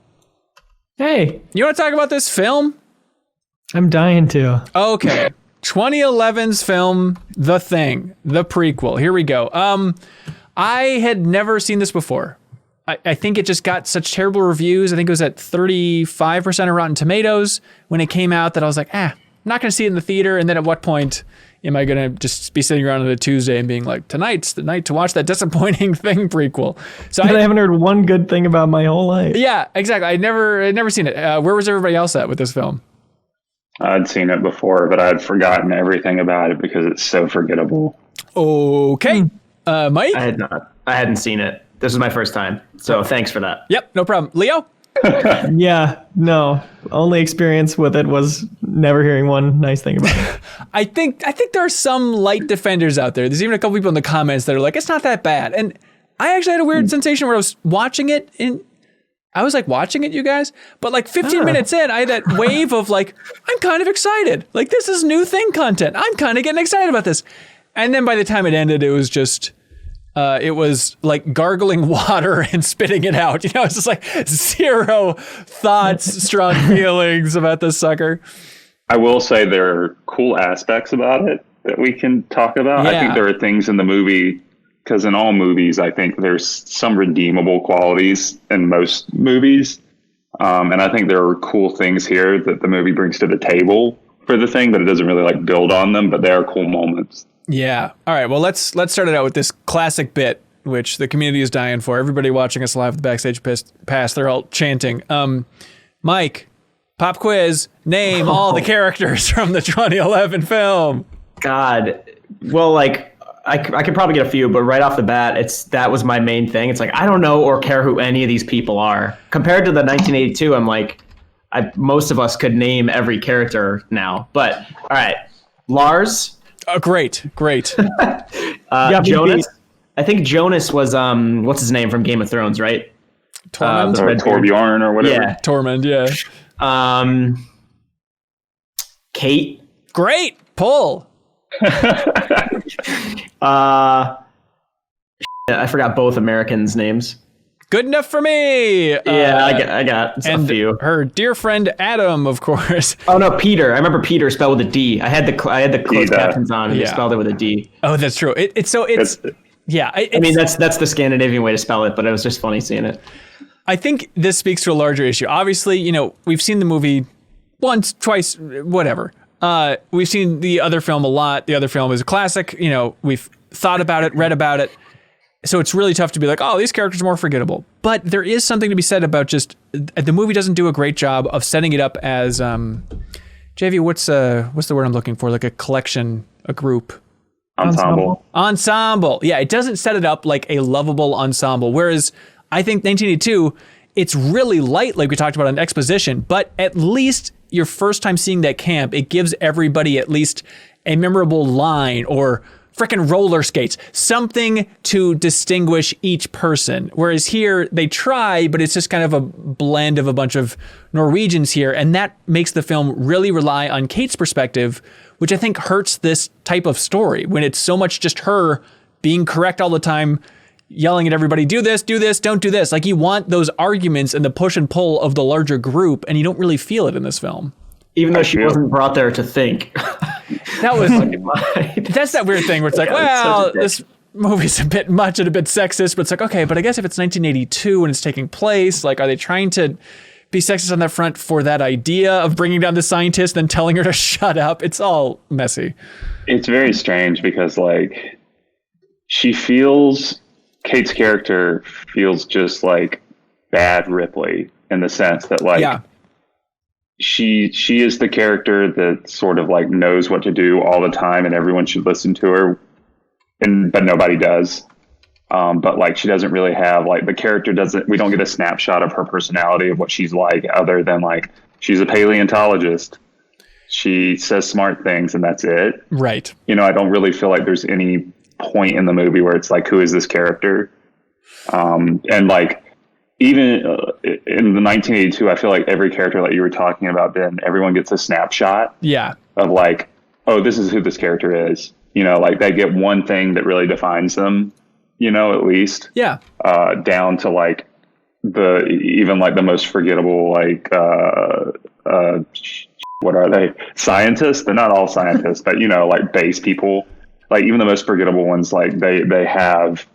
Hey. You want to talk about this film? I'm dying to. Okay. 2011's film, The Thing, the prequel. Here we go. I had never seen this before. I think it just got such terrible reviews. I think it was at 35% of Rotten Tomatoes when it came out that I was like, I'm not going to see it in the theater. And then at what point am I going to just be sitting around on a Tuesday and being like, tonight's the night to watch that disappointing Thing prequel? So I haven't heard one good thing about my whole life. Yeah, exactly. I'd never seen it. Where was everybody else at with this film? I'd seen it before, but I'd forgotten everything about it because it's so forgettable. Okay. Mike? I had not. I hadn't seen it. This is my first time. So thanks for that. Yep, no problem. Leo? Yeah, no. Only experience with it was never hearing one nice thing about it. I think there are some light defenders out there. There's even a couple people in the comments that are like, it's not that bad. And I actually had a weird sensation where I was watching it I was like watching it, you guys, but like 15 minutes in, I had that wave of like, I'm kind of excited. Like, this is new Thing content. I'm kind of getting excited about this. And then by the time it ended, it was just, it was like gargling water and spitting it out. It's just like zero thoughts, strong feelings about this sucker. I will say there are cool aspects about it that we can talk about. Yeah. I think there are things in the movie, because in all movies, I think there's some redeemable qualities in most movies. And I think there are cool things here that the movie brings to the table for The Thing, but it doesn't really like build on them, but they are cool moments. Yeah. All right. Well, let's start it out with this classic bit, which the community is dying for. Everybody watching us live with the Backstage Pass, they're all chanting. Mike, pop quiz, name all the characters from the 2011 film. God. Well, like, I could probably get a few, but right off the bat, that was my main thing. It's like, I don't know or care who any of these people are. Compared to the 1982, I'm like, most of us could name every character now. But, all right. Lars. Oh, great. Jonas. I think Jonas was, what's his name from Game of Thrones, right? Tormund? Or Torbjorn or whatever. Yeah. Tormund, yeah. Kate. Great. Pull. I forgot both Americans' names. Good enough for me. Yeah, I got a few. Her dear friend Adam, of course. Oh no, Peter. I remember Peter spelled with a D. I had the closed captions on, and he spelled it with a D. Oh, that's true. It's yeah. I mean, that's the Scandinavian way to spell it, but it was just funny seeing it. I think this speaks to a larger issue. Obviously, we've seen the movie once, twice, whatever. We've seen the other film a lot. The other film is a classic. We've thought about it, read about it. So it's really tough to be like, oh, these characters are more forgettable. But there is something to be said about just the movie doesn't do a great job of setting it up as JV. What's the word I'm looking for? Like a collection, a group. Ensemble. Yeah, it doesn't set it up like a lovable ensemble. Whereas I think 1982 it's really light, like we talked about on exposition, but at least your first time seeing that camp, it gives everybody at least a memorable line or frickin' roller skates, something to distinguish each person. Whereas here they try, but it's just kind of a blend of a bunch of Norwegians here. And that makes the film really rely on Kate's perspective, which I think hurts this type of story when it's so much just her being correct all the time, yelling at everybody, do this, don't do this. Like, you want those arguments and the push and pull of the larger group, and you don't really feel it in this film. Even though she wasn't brought there to think. That was that's that weird thing where it's like, well, this movie's a bit much and a bit sexist, but it's like, okay, but I guess if it's 1982 and it's taking place, like, are they trying to be sexist on that front for that idea of bringing down the scientist and then telling her to shut up? It's all messy. It's very strange because, like, Kate's character feels just like bad Ripley in the sense that, like, she is the character that sort of like knows what to do all the time and everyone should listen to her, but nobody does. But like, she doesn't really have, like, the character we don't get a snapshot of her personality of what she's like, other than like, she's a paleontologist. She says smart things and that's it. Right. You know, I don't really feel like there's any point in the movie where it's like, who is this character? And like, even in the 1982, I feel like every character that you were talking about, Ben, everyone gets a snapshot of like, oh, this is who this character is. You know, like, they get one thing that really defines them, you know, at least. Yeah. Down to like even like the most forgettable, like, what are they? Scientists? They're not all scientists, but, you know, like base people. Like, even the most forgettable ones, like they have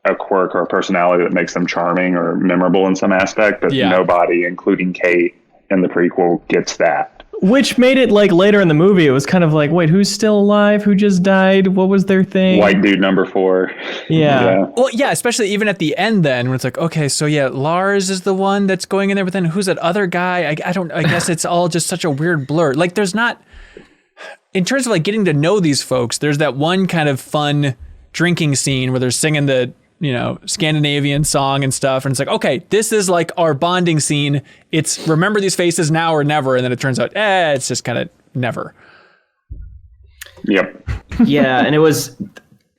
a quirk or a personality that makes them charming or memorable in some aspect, but nobody, including Kate in the prequel, gets that. Which made it like later in the movie, it was kind of like, wait, who's still alive? Who just died? What was their thing? White dude number 4. Yeah. Well, yeah, especially even at the end then, when it's like, okay, so yeah, Lars is the one that's going in there, but then who's that other guy? I guess it's all just such a weird blur. Like, there's not, in terms of like getting to know these folks, there's that one kind of fun drinking scene where they're singing the, you know, Scandinavian song and stuff. And it's like, okay, this is like our bonding scene. It's remember these faces now or never. And then it turns out, it's just kind of never. Yep. Yeah. And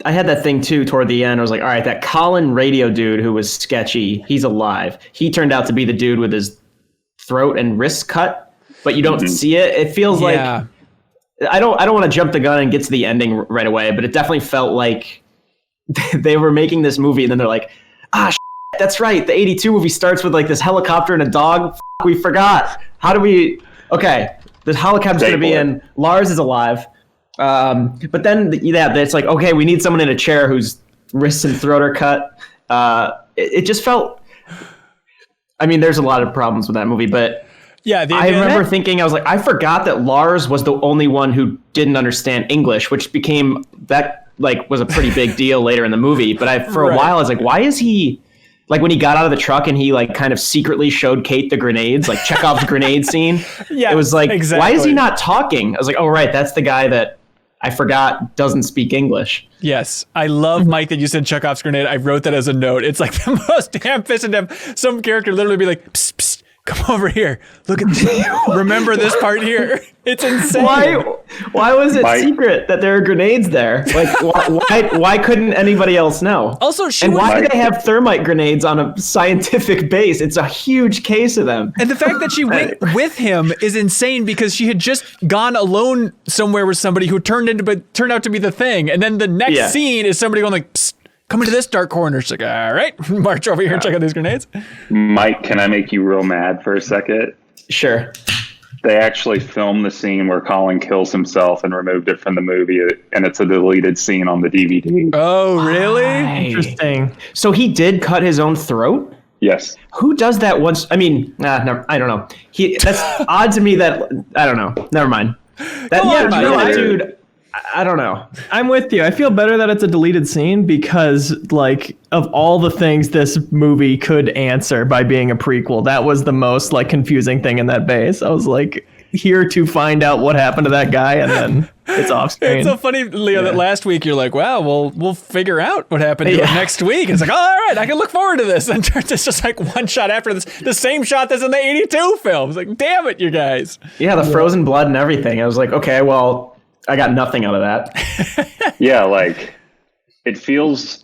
I had that thing too toward the end. I was like, all right, that Colin radio dude who was sketchy, he's alive. He turned out to be the dude with his throat and wrist cut, but you don't see it. It feels like, I don't want to jump the gun and get to the ending right away, but it definitely felt like they were making this movie and then they're like, that's right, the 82 movie starts with like this helicopter and a dog. We forgot. How do we? Okay, the helicopter's going to be in. Lars is alive. But then, it's like, okay, we need someone in a chair whose wrists and throat are cut. It just felt, I mean, there's a lot of problems with that movie, but I remember thinking, I was like, I forgot that Lars was the only one who didn't understand English, which became was a pretty big deal later in the movie. But for a while, I was like, why is he, like, when he got out of the truck and he like kind of secretly showed Kate the grenades, like Chekhov's grenade scene. It was like, why is he not talking? I was like, oh, right, that's the guy that I forgot doesn't speak English. Yes. I love, Mike, that you said Chekhov's grenade. I wrote that as a note. It's like the most ham-fisted to have some character literally be like, psst, psst, come over here. Look at this. Remember this part here. It's insane. Why was it secret that there are grenades there? Like, why couldn't anybody else know? Also, why do they have thermite grenades on a scientific base? It's a huge case of them. And the fact that she went with him is insane because she had just gone alone somewhere with somebody who turned out to be the thing. And then the next scene is somebody going like, psst, come into this dark corner. She's like, all right, march over here and check out these grenades. Mike, can I make you real mad for a second? Sure. They actually filmed the scene where Colin kills himself and removed it from the movie, and it's a deleted scene on the DVD. Oh, really? Interesting. So he did cut his own throat? Yes. Who does that once? I mean, no, I don't know. That's odd to me that, I don't know. Never mind. Dude, I don't know. I'm with you. I feel better that it's a deleted scene because, like, of all the things this movie could answer by being a prequel, that was the most like confusing thing in that base. I was like, here to find out what happened to that guy, and then it's off screen. It's so funny, Leo, that last week you're like, wow, we'll figure out what happened to him next week. It's like, oh, all right, I can look forward to this. And it's just like one shot after this, the same shot that's in the 82 film. It's like, damn it, you guys. Yeah, the frozen blood and everything. I was like, okay, well, I got nothing out of that. Yeah, like, it feels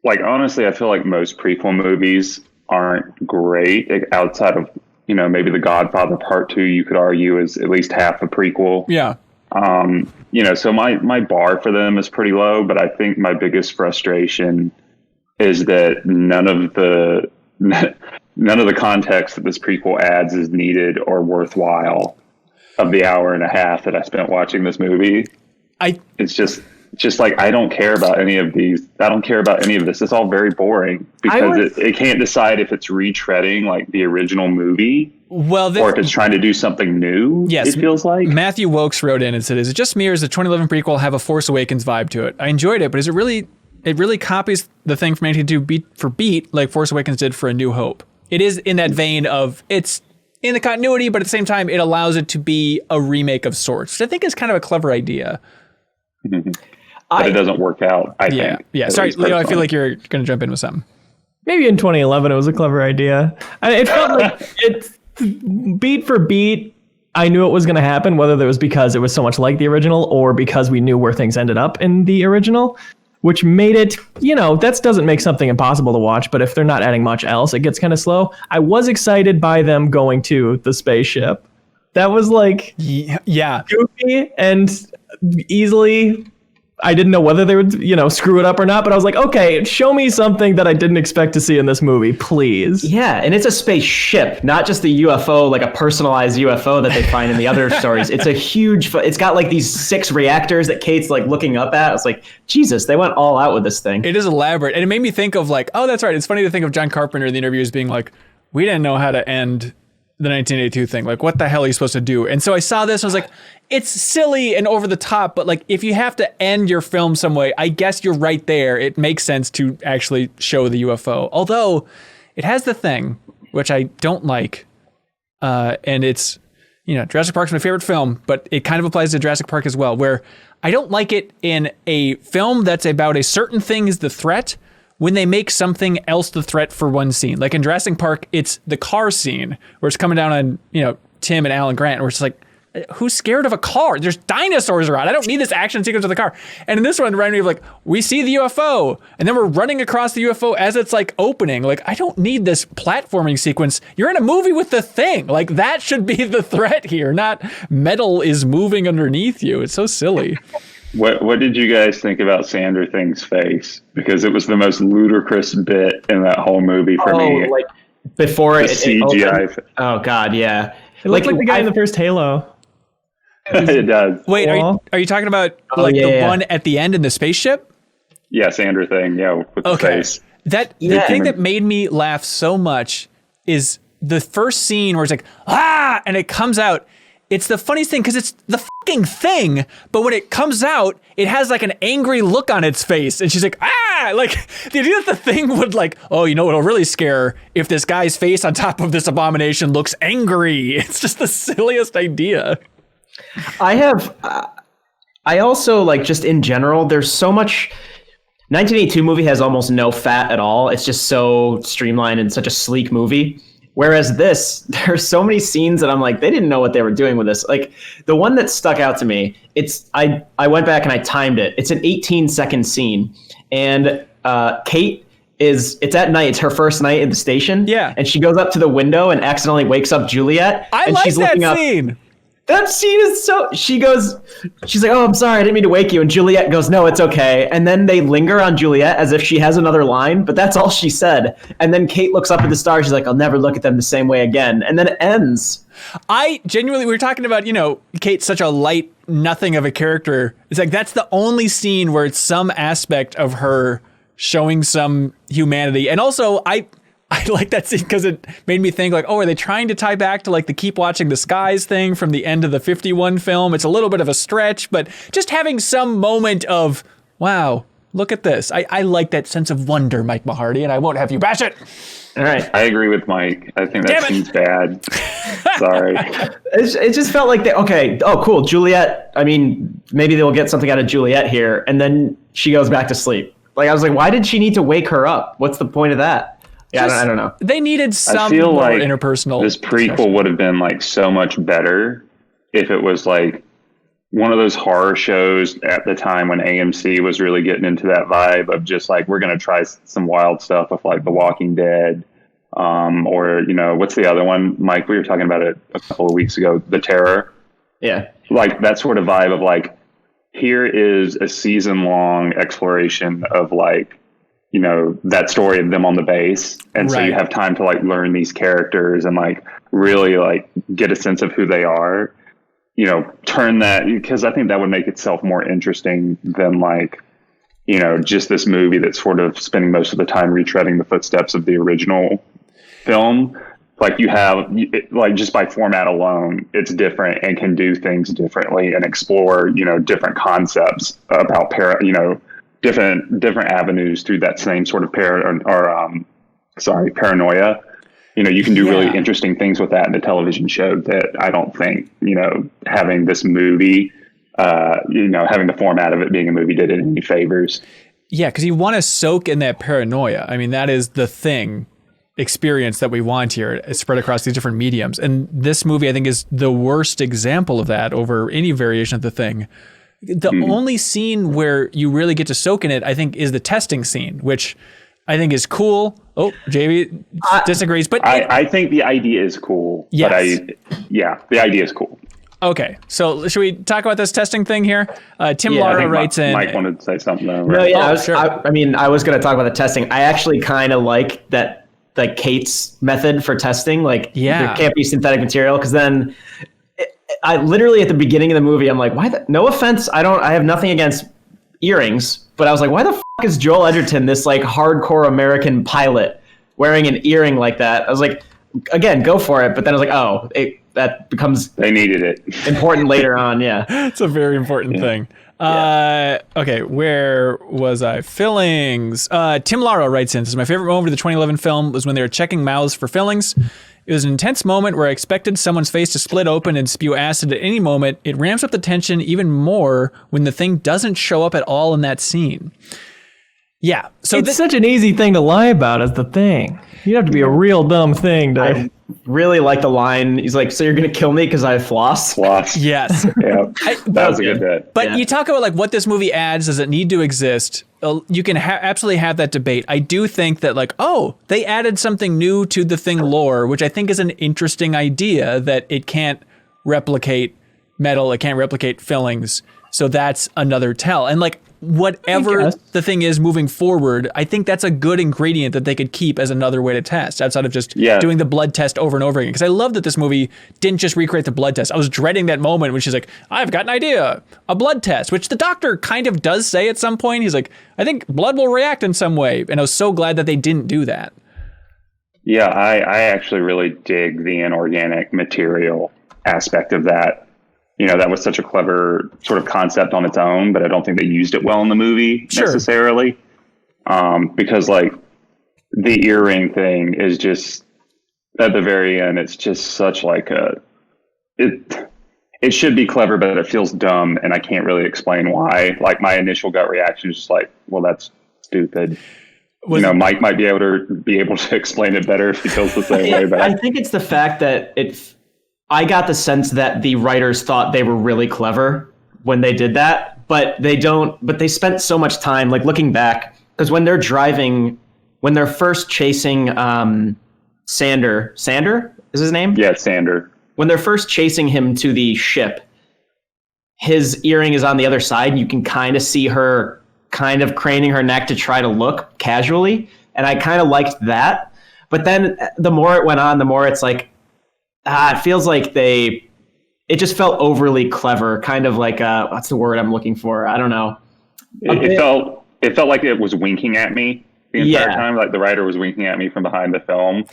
like, honestly, I feel like most prequel movies aren't great outside of, maybe The Godfather Part 2, you could argue, is at least half a prequel. Yeah. So my bar for them is pretty low, but I think my biggest frustration is that none of the context that this prequel adds is needed or worthwhile of the hour and a half that I spent watching this movie. It's just like, I don't care about any of these. I don't care about any of this. It's all very boring because it can't decide if it's retreading like the original movie. Well, or if it's trying to do something new. Yes, it feels like. Matthew Wokes wrote in and said, "Is it just me, or does the 2011 prequel have a Force Awakens vibe to it? I enjoyed it, but is it really? It really copies the thing from 1982 beat for beat, like Force Awakens did for A New Hope. It is in that vein of it's in the continuity, but at the same time, it allows it to be a remake of sorts, which I think is kind of a clever idea." But it doesn't work out, I think. Yeah. Sorry, Leo, I feel like you're going to jump in with something. Maybe in 2011 it was a clever idea. It felt like it's beat for beat. I knew it was going to happen, whether it was because it was so much like the original or because we knew where things ended up in the original, which made it, that doesn't make something impossible to watch, but if they're not adding much else, it gets kind of slow. I was excited by them going to the spaceship. That was like goofy and easily... I didn't know whether they would, screw it up or not, but I was like, okay, show me something that I didn't expect to see in this movie, please. Yeah, and it's a spaceship, not just a UFO, like a personalized UFO that they find in the other stories. It's a huge, it's got like these 6 reactors that Kate's like looking up at. It's like, Jesus, they went all out with this thing. It is elaborate. And it made me think of like, oh, that's right. It's funny to think of John Carpenter in the interviews being like, we didn't know how to end the 1982 thing. Like, what the hell are you supposed to do? And so I saw this, and I was like, it's silly and over the top, but like, if you have to end your film some way, I guess you're right there. It makes sense to actually show the UFO. Although it has the thing, which I don't like, and it's, Jurassic Park's my favorite film, but it kind of applies to Jurassic Park as well, where I don't like it in a film that's about a certain thing is the threat, when they make something else the threat for one scene. Like in Jurassic Park, it's the car scene where it's coming down on, Tim and Alan Grant, where it's like, who's scared of a car? There's dinosaurs around. I don't need this action sequence of the car. And in this one, it reminded me of like, we see the UFO, and then we're running across the UFO as it's like opening. Like, I don't need this platforming sequence. You're in a movie with the thing. Like, that should be the threat here, not metal is moving underneath you. It's so silly. What did you guys think about Sandra Thing's face? Because it was the most ludicrous bit in that whole movie for me. Like before the CGI. Oh God, yeah. It looked like the guy in the first Halo. It does. Wait, are you talking about the one at the end in the spaceship? Yeah, Sandra Thing. Yeah, with the face. The thing that made me laugh so much is the first scene where it's like, and it comes out. It's the funniest thing because it's the fucking thing, but when it comes out, it has like an angry look on its face, and she's like, like the idea that the thing would like, it'll really scare her if this guy's face on top of this abomination looks angry. It's just the silliest idea. I also like, just in general, there's so much. 1982 movie has almost no fat at all. It's just so streamlined and such a sleek movie. Whereas there's so many scenes that I'm like, they didn't know what they were doing with this. Like the one that stuck out to me, I went back and I timed it. It's an 18-second scene, and Kate it's at night. It's her first night at the station. Yeah, and she goes up to the window and accidentally wakes up Juliet. I like that scene. That scene is so... she's like, oh, I'm sorry, I didn't mean to wake you. And Juliet goes, no, it's okay. And then they linger on Juliet as if she has another line, but that's all she said. And then Kate looks up at the stars. She's like, I'll never look at them the same way again. And then it ends. I genuinely, we were talking about, Kate's such a light nothing of a character. It's like, that's the only scene where it's some aspect of her showing some humanity. And also, I like that scene because it made me think like, are they trying to tie back to like the keep watching the skies thing from the end of the 51 film? It's a little bit of a stretch, but just having some moment of, wow, look at this. I like that sense of wonder, Mike Mahardy, and I won't have you bash it. All right. I agree with Mike. I think that seems bad. Sorry. It just felt like oh, cool. Juliet. I mean, maybe they'll get something out of Juliet here. And then she goes back to sleep. Like, I was like, why did she need to wake her up? What's the point of that? Yeah, I don't know. They needed some I feel more like interpersonal. This prequel would have been like so much better if it was like one of those horror shows at the time when AMC was really getting into that vibe of just like, we're going to try some wild stuff with like The Walking Dead. Or, what's the other one? Mike, we were talking about it a couple of weeks ago, The Terror. Yeah. Like that sort of vibe of like, here is a season-long exploration of like, that story of them on the base. And so you have time to like learn these characters and like really like get a sense of who they are, turn that, because I think that would make itself more interesting than like, just this movie that's sort of spending most of the time retreading the footsteps of the original film. Like you have, like just by format alone, it's different and can do things differently and explore, different concepts about different avenues through that same sort of paranoia. You can do really interesting things with that in the television show that I don't think, having this movie, having the format of it being a movie did it any favors. Yeah, because you want to soak in that paranoia. I mean, that is the experience that we want here, spread across these different mediums. And this movie, I think, is the worst example of that over any variation of the thing. The only scene where you really get to soak in it, I think, is the testing scene, which I think is cool. Oh, JB disagrees, but I think the idea is cool. Yes. But the idea is cool. Okay, so should we talk about this testing thing here? Tim Lara writes in. Mike wanted to say something though. Right? No, yeah, I was going to talk about the testing. I actually kind of like that, like Kate's method for testing. Like, there can't be synthetic material, because then I literally at the beginning of the movie, I'm like, why? No offense, I have nothing against earrings, but I was like, why the is Joel Edgerton, this like hardcore American pilot, wearing an earring like that? I was like, again, go for it. But then I was like, that becomes they needed it important later on. Yeah, it's a very important thing. Okay, where was I? Fillings. Tim Lara writes in, this is my favorite moment of the 2011 film was when they were checking mouths for fillings. It was an intense moment where I expected someone's face to split open and spew acid at any moment. It ramps up the tension even more when the thing doesn't show up at all in that scene. Yeah. So it's such an easy thing to lie about is the thing. You have to be a real dumb thing to... I really like the line. He's like, so you're going to kill me because I have floss? Floss. Yes. Yeah. That was a good bit. But you talk about like what this movie adds, does it need to exist? You can absolutely have that debate. I do think that like, they added something new to the Thing lore, which I think is an interesting idea, that it can't replicate metal, it can't replicate fillings. So that's another tell. And like, whatever the thing is moving forward, I think that's a good ingredient that they could keep as another way to test outside of just doing the blood test over and over again. Because I love that this movie didn't just recreate the blood test. I was dreading that moment when she's like, I've got an idea, a blood test, which the doctor kind of does say at some point. He's like, I think blood will react in some way. And I was so glad that they didn't do that. Yeah, I actually really dig the inorganic material aspect of that. That was such a clever sort of concept on its own, but I don't think they used it well in the movie necessarily. Because like the earring thing is just at the very end, it's just such like it should be clever, but it feels dumb. And I can't really explain why. Like my initial gut reaction is just like, well, that's stupid. Mike might be able to explain it better if he feels the same way. But I think it's the fact that I got the sense that the writers thought they were really clever when they did that, but they spent so much time, like looking back, because when they're first chasing Sander is his name? Yeah, Sander. When they're first chasing him to the ship, his earring is on the other side, and you can kind of see her kind of craning her neck to try to look casually, and I kind of liked that. But then the more it went on, the more it's like, it feels like it just felt overly clever, kind of like what's the word I'm looking for? I don't know. It felt like it was winking at me the entire time, like the writer was winking at me from behind the film.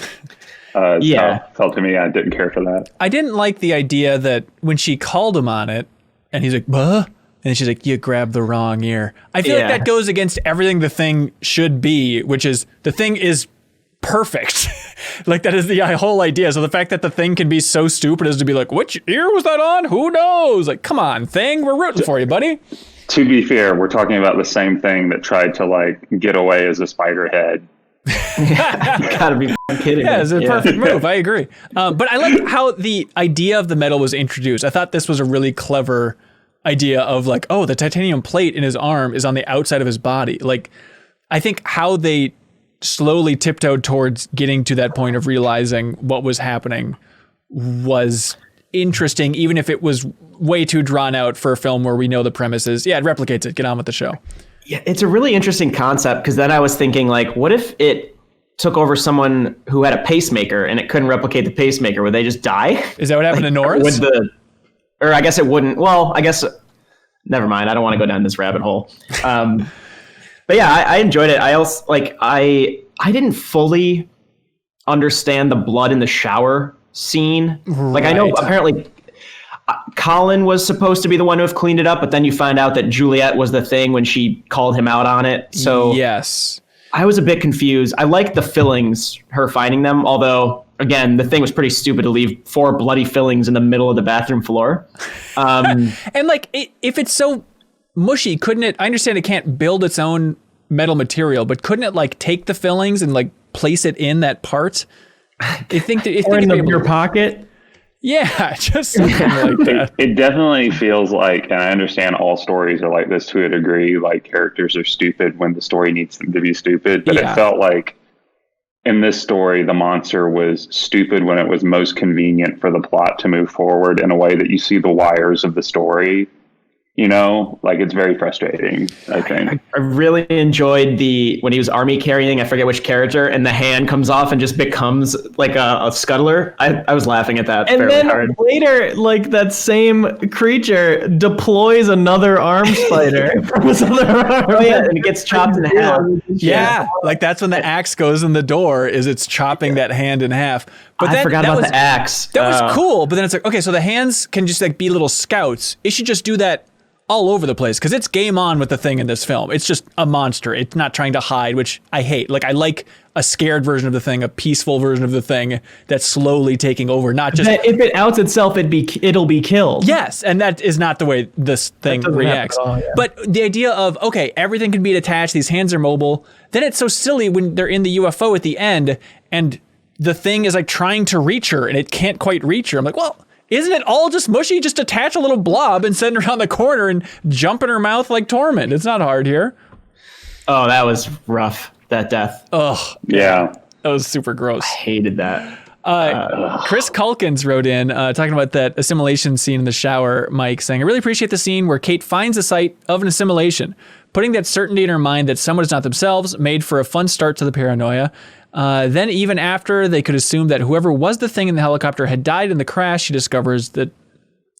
Felt to me, I didn't care for that. I didn't like the idea that when she called him on it, and he's like, "Buh," then she's like, you grabbed the wrong ear. I feel like that goes against everything the thing should be, which is the thing is perfect. Like that is the whole idea. So the fact that the thing can be so stupid as to be like, which ear was that on? Who knows? Like, come on, thing, we're rooting for you, buddy. To be fair, we're talking about the same thing that tried to like get away as a spider head. You gotta be kidding. Yeah, it's a perfect move. I agree. But I like how the idea of the medal was introduced. I thought this was a really clever idea of like, oh, the titanium plate in his arm is on the outside of his body. Like, I think how they slowly tiptoed towards getting to that point of realizing what was happening was interesting, even if it was way too drawn out for a film where we know the premise is, it replicates it. Get on with the show. Yeah, it's a really interesting concept because then I was thinking like, what if it took over someone who had a pacemaker and it couldn't replicate the pacemaker? Would they just die? Is that what happened to Norris? Or I guess it wouldn't. Well, I guess, never mind. I don't want to go down this rabbit hole. But yeah, I enjoyed it. I also I didn't fully understand the blood in the shower scene. Right. Like I know apparently Colin was supposed to be the one who have cleaned it up, but then you find out that Juliet was the thing when she called him out on it. So yes, I was a bit confused. I liked the fillings, her finding them, although again, the thing was pretty stupid to leave 4 bloody fillings in the middle of the bathroom floor. And like, if it's so mushy, couldn't it? I understand it can't build its own metal material, but couldn't it like take the fillings and like place it in that part? I think that or in your pocket. Yeah, just something like that. It definitely feels like, and I understand all stories are like this to a degree, like characters are stupid when the story needs them to be stupid, but it felt like in this story, the monster was stupid when it was most convenient for the plot to move forward in a way that you see the wires of the story. You know, like it's very frustrating, I think. I really enjoyed when he was army carrying, I forget which character, and the hand comes off and just becomes like a scuttler. I was laughing at that fairly hard. And then later, like that same creature deploys another arm spider from his other arm. Oh yeah, and it gets chopped in half. Yeah, like that's when the axe goes in the door, is it's chopping that hand in half. But I forgot about the axe. That was cool, but then it's like, okay, so the hands can just like be little scouts. It should just do that all over the place, because it's game on with the thing in this film. It's just a monster. It's not trying to hide, which I hate. Like, I like a scared version of the thing, a peaceful version of the thing that's slowly taking over, not just... That if it outs itself, it'll be killed. Yes, and that is not the way this thing reacts. But the idea of, okay, everything can be detached, these hands are mobile, then it's so silly when they're in the UFO at the end, and the thing is like trying to reach her, and it can't quite reach her. I'm like, well... Isn't it all just mushy? Just attach a little blob and send her around the corner and jump in her mouth like Torment. It's not hard here. Oh, that was rough, that death. Ugh. Yeah. That was super gross. I hated that. Chris Culkins wrote in talking about that assimilation scene in the shower, Mike, saying, I really appreciate the scene where Kate finds the site of an assimilation, putting that certainty in her mind that someone is not themselves, made for a fun start to the paranoia. Then even after they could assume that whoever was the thing in the helicopter had died in the crash, she discovers that,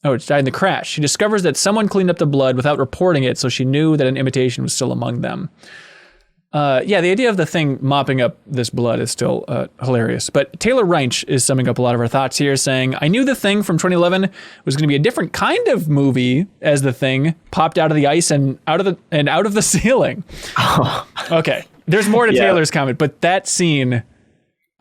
it's died in the crash. She discovers that someone cleaned up the blood without reporting it, so she knew that an imitation was still among them. The idea of the thing mopping up this blood is still hilarious. But Taylor Reinsch is summing up a lot of our thoughts here, saying, I knew the thing from 2011 was going to be a different kind of movie as the thing popped out of the ice and out of the ceiling. Oh. Okay. There's more to Taylor's comment, but that scene,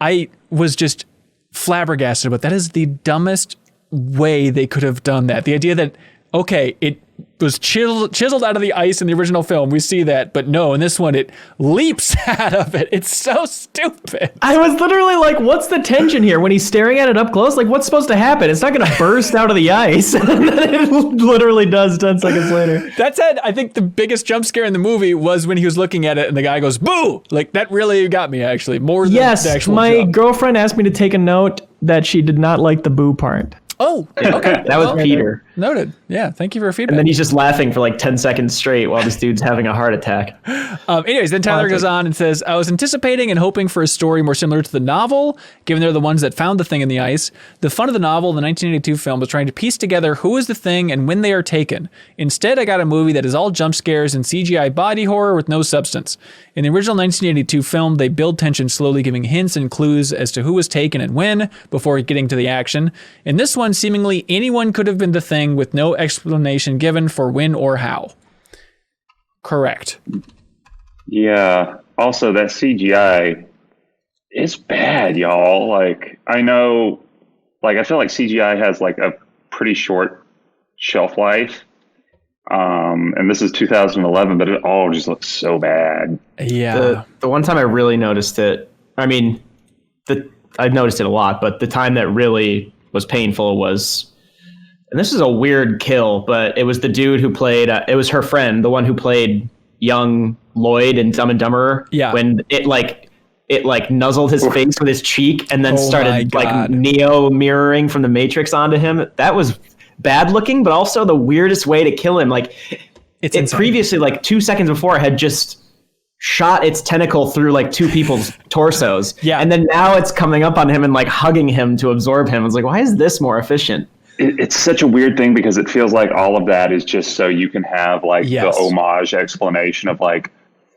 I was just flabbergasted about. That is the dumbest way they could have done that. The idea that, okay, it was chiseled out of the ice in the original film. We see that, but no, in this one, it leaps out of it. It's so stupid. I was literally like, what's the tension here? When he's staring at it up close, like, what's supposed to happen? It's not going to burst out of the ice. And then it literally does 10 seconds later. That said, I think the biggest jump scare in the movie was when he was looking at it and the guy goes, boo! Like, that really got me, actually, more than the actual my jump. girlfriend asked me to take a note that she did not like the boo part. Oh, okay. That was Peter. Noted. Yeah, thank you for your feedback. And then he's just laughing for like 10 seconds straight while this dude's having a heart attack. Anyways, then Tyler goes on and says, I was anticipating and hoping for a story more similar to the novel, given they're the ones that found the thing in the ice. The fun of the novel, the 1982 film, was trying to piece together who is the thing and when they are taken. Instead, I got a movie that is all jump scares and CGI body horror with no substance. In the original 1982 film, they build tension slowly, giving hints and clues as to who was taken and when, before getting to the action. In this one, seemingly anyone could have been the thing, thing with no explanation given for when or how. Correct. Yeah. Also, that CGI is bad, y'all. Like, I know, like, I feel like CGI has like a pretty short shelf life. And this is 2011, but it all just looks so bad. Yeah. The one time I really noticed it, I mean, I've noticed it a lot, but the time that really was painful was, and this is a weird kill, but it was the dude who played, it was her friend, the one who played young Lloyd in Dumb and Dumber. Yeah. When it nuzzled his face with his cheek and then started like Neo mirroring from the Matrix onto him. That was bad looking, but also the weirdest way to kill him. Like it previously, like 2 seconds before, had just shot its tentacle through like two people's torsos. Yeah. And then now it's coming up on him and like hugging him to absorb him. I was like, why is this more efficient? It's such a weird thing because it feels like all of that is just so you can have like the homage explanation of like,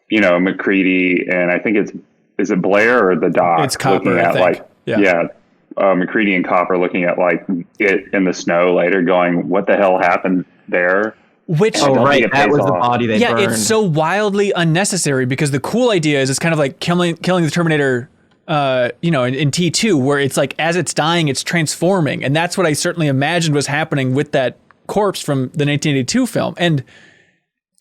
you know, McCready and I think is it Blair or the Doc? It's Copper, looking at I think. like McCready and Copper looking at like it in the snow later, going, "What the hell happened there?" Which that was the body they burned. It's so wildly unnecessary because the cool idea is it's kind of like killing the Terminator. In T2, where it's like as it's dying, it's transforming, and that's what I certainly imagined was happening with that corpse from the 1982 film. And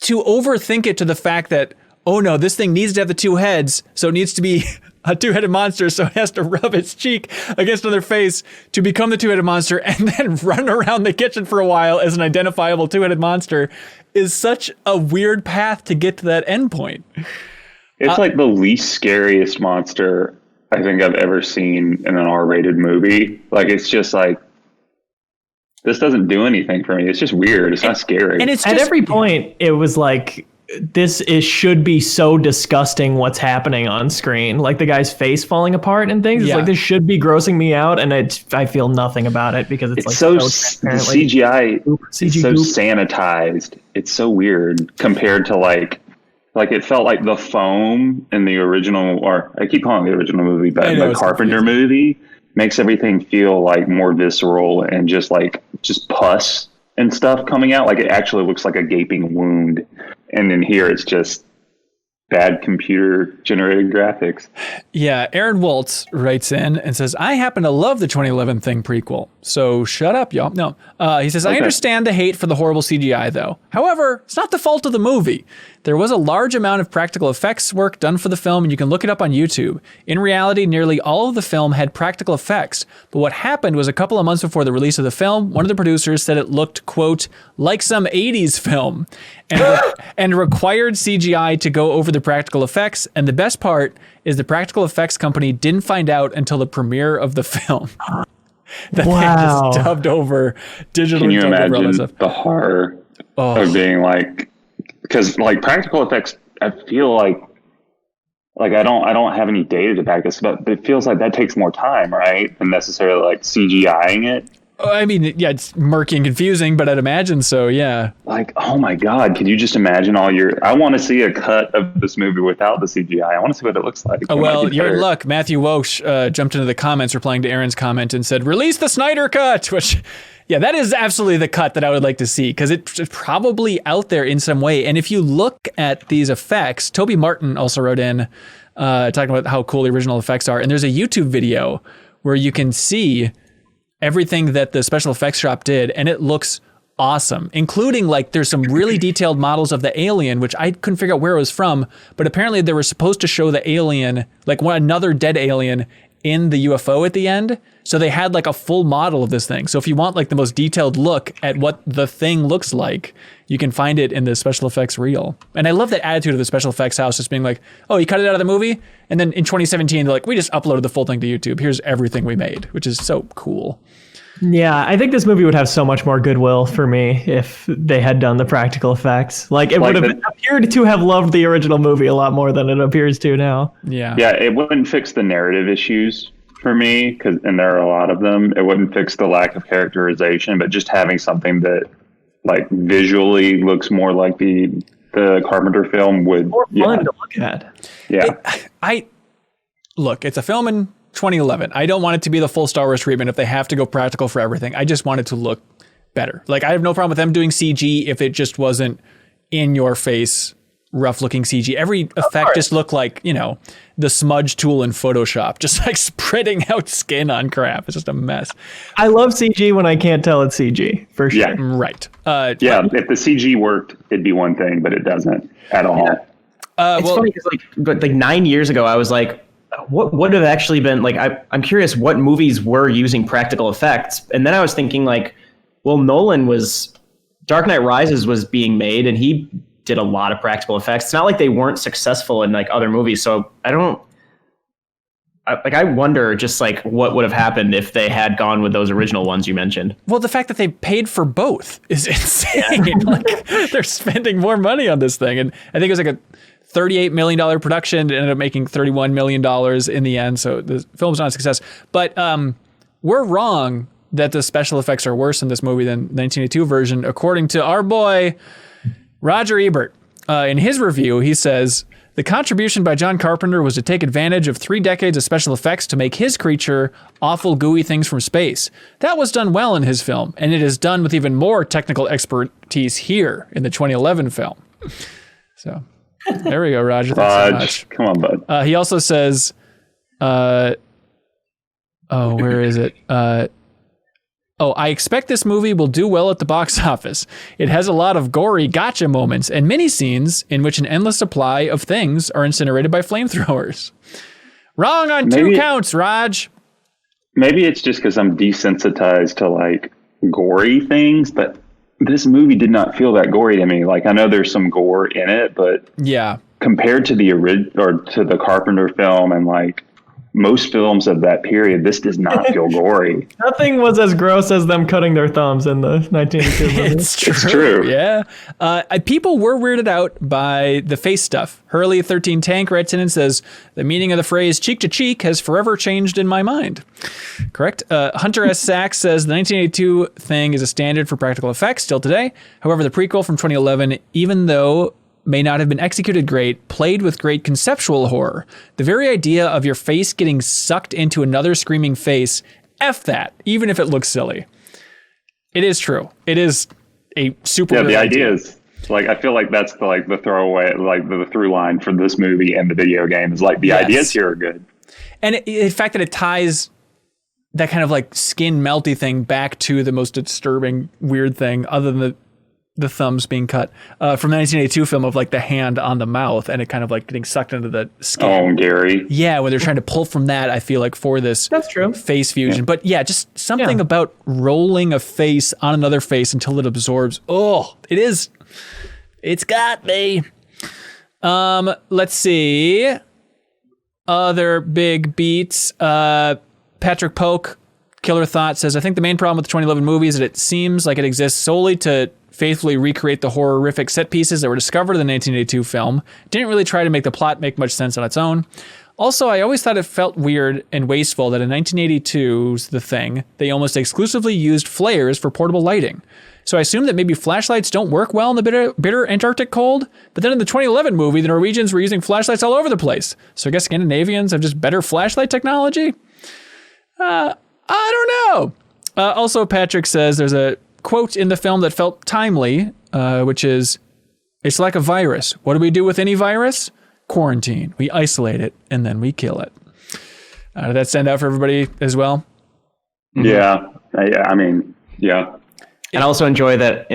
to overthink it to the fact that, oh no, this thing needs to have the two heads, so it needs to be a two-headed monster, so it has to rub its cheek against another face to become the two-headed monster and then run around the kitchen for a while as an identifiable two-headed monster is such a weird path to get to that endpoint. It's like the least scariest monster I think I've ever seen in an R-rated movie. Like, it's just like, this doesn't do anything for me. It's just weird. It's not scary. And it's at every point, it was like, should be so disgusting what's happening on screen. Like the guy's face falling apart and things. It's like, this should be grossing me out. And I feel nothing about it because it's like the CGI is so sanitized. It's so weird compared to like it felt like the foam in the original, or I keep calling it the original movie, but the Carpenter movie makes everything feel like more visceral and just pus and stuff coming out. Like it actually looks like a gaping wound. And in here, it's just bad computer generated graphics. Yeah, Aaron Waltz writes in and says, I happen to love the 2011 Thing prequel. So shut up, y'all. No. He says, I understand the hate for the horrible CGI, though. However, it's not the fault of the movie. There was a large amount of practical effects work done for the film, and you can look it up on YouTube. In reality, nearly all of the film had practical effects. But what happened was a couple of months before the release of the film, one of the producers said it looked, quote, like some 80s film, and required CGI to go over the practical effects. And the best part is the practical effects company didn't find out until the premiere of the film. That they just dubbed over digitally. Can you imagine the horror of being like, because like practical effects, I feel like I don't have any data to back this, but it feels like that takes more time, right? Than necessarily like CGIing it. I mean, yeah, it's murky and confusing, but I'd imagine so, yeah. Like, oh my God, could you just imagine I want to see a cut of this movie without the CGI. I want to see what it looks like. Oh, well, you're in luck. Matthew Walsh jumped into the comments replying to Aaron's comment and said, release the Snyder Cut, which, yeah, that is absolutely the cut that I would like to see because it's probably out there in some way. And if you look at these effects, Toby Martin also wrote in talking about how cool the original effects are. And there's a YouTube video where you can see everything that the special effects shop did, and it looks awesome, including like there's some really detailed models of the alien, which I couldn't figure out where it was from, but apparently they were supposed to show the alien, like another dead alien in the UFO at the end. So they had like a full model of this thing. So if you want like the most detailed look at what the thing looks like, you can find it in the special effects reel. And I love that attitude of the special effects house, just being like, oh, you cut it out of the movie? And then in 2017, they're like, we just uploaded the full thing to YouTube. Here's everything we made, which is so cool. Yeah, I think this movie would have so much more goodwill for me if they had done the practical effects. Like it would have appeared to have loved the original movie a lot more than it appears to now. Yeah. Yeah, it wouldn't fix the narrative issues for me, and there are a lot of them. It wouldn't fix the lack of characterization, but just having something that like visually looks more like the Carpenter film would more fun to look at. Yeah. Look, it's a film in 2011. I don't want it to be the full Star Wars treatment if they have to go practical for everything. I just want it to look better. Like, I have no problem with them doing CG if it just wasn't in your face, rough looking CG. Every effect just looked like, you know, the smudge tool in Photoshop, just like spreading out skin on crap. It's just a mess. I love CG when I can't tell it's CG, for sure. Yeah. Right. If the CG worked, it'd be one thing, but it doesn't at all. Yeah. It's funny because like 9 years ago, I was like, what would have actually been like? I'm curious what movies were using practical effects, and then I was thinking like, well, Dark Knight Rises was being made, and he did a lot of practical effects. It's not like they weren't successful in like other movies. So I wonder just like what would have happened if they had gone with those original ones you mentioned. Well, the fact that they paid for both is insane. Like, they're spending more money on this thing. And I think it was like a $38 million production. It ended up making $31 million in the end. So the film's not a success. But we're wrong that the special effects are worse in this movie than the 1982 version. According to our boy, Roger Ebert, in his review, he says, the contribution by John Carpenter was to take advantage of 3 decades of special effects to make his creature awful gooey things from space. That was done well in his film, and it is done with even more technical expertise here in the 2011 film. So there we go, Roger. Thanks so much. Come on, bud. He also says, where is it? I expect this movie will do well at the box office. It has a lot of gory gotcha moments and mini scenes in which an endless supply of things are incinerated by flamethrowers. Wrong on 2 counts, Raj. Maybe it's just because I'm desensitized to like gory things, but this movie did not feel that gory to me. Like, I know there's some gore in it, but yeah, compared to the original or to the Carpenter film and like most films of that period, this does not feel gory. Nothing was as gross as them cutting their thumbs in the 1982 movie. It's true. It's true. Yeah. People were weirded out by the face stuff. Hurley 13 Tank writes in and says, the meaning of the phrase cheek to cheek has forever changed in my mind. Correct. Hunter S. Sachs says the 1982 thing is a standard for practical effects still today. However, the prequel from 2011, even though may not have been executed great, played with great conceptual horror. The very idea of your face getting sucked into another screaming face, F that, even if it looks silly. It is true. It is a super the idea. idea is, like, I feel like that's the throwaway, like the through line for this movie and the video game is like the ideas here are good. And the fact that it ties that kind of like skin melty thing back to the most disturbing, weird thing other than the thumbs being cut from the 1982 film of like the hand on the mouth and it kind of like getting sucked into the skin. Oh, Gary. Yeah, when they're trying to pull from that, I feel like for this That's true. face fusion. Yeah. But yeah, just something about rolling a face on another face until it absorbs. Oh, it's got me. Let's see. Other big beats. Patrick Polk, Killer Thought, says, I think the main problem with the 2011 movie is that it seems like it exists solely to faithfully recreate the horrific set pieces that were discovered in the 1982 film. Didn't really try to make the plot make much sense on its own. Also, I always thought it felt weird and wasteful that in 1982's The Thing, they almost exclusively used flares for portable lighting. So I assume that maybe flashlights don't work well in the bitter Antarctic cold. But then in the 2011 movie, the Norwegians were using flashlights all over the place. So I guess Scandinavians have just better flashlight technology? I don't know. Also, Patrick says there's a quote in the film that felt timely, which is, it's like a virus. What do we do with any virus? Quarantine. We isolate it and then we kill it. Did that stand out for everybody as well? Yeah. I mean, yeah. And I also enjoy that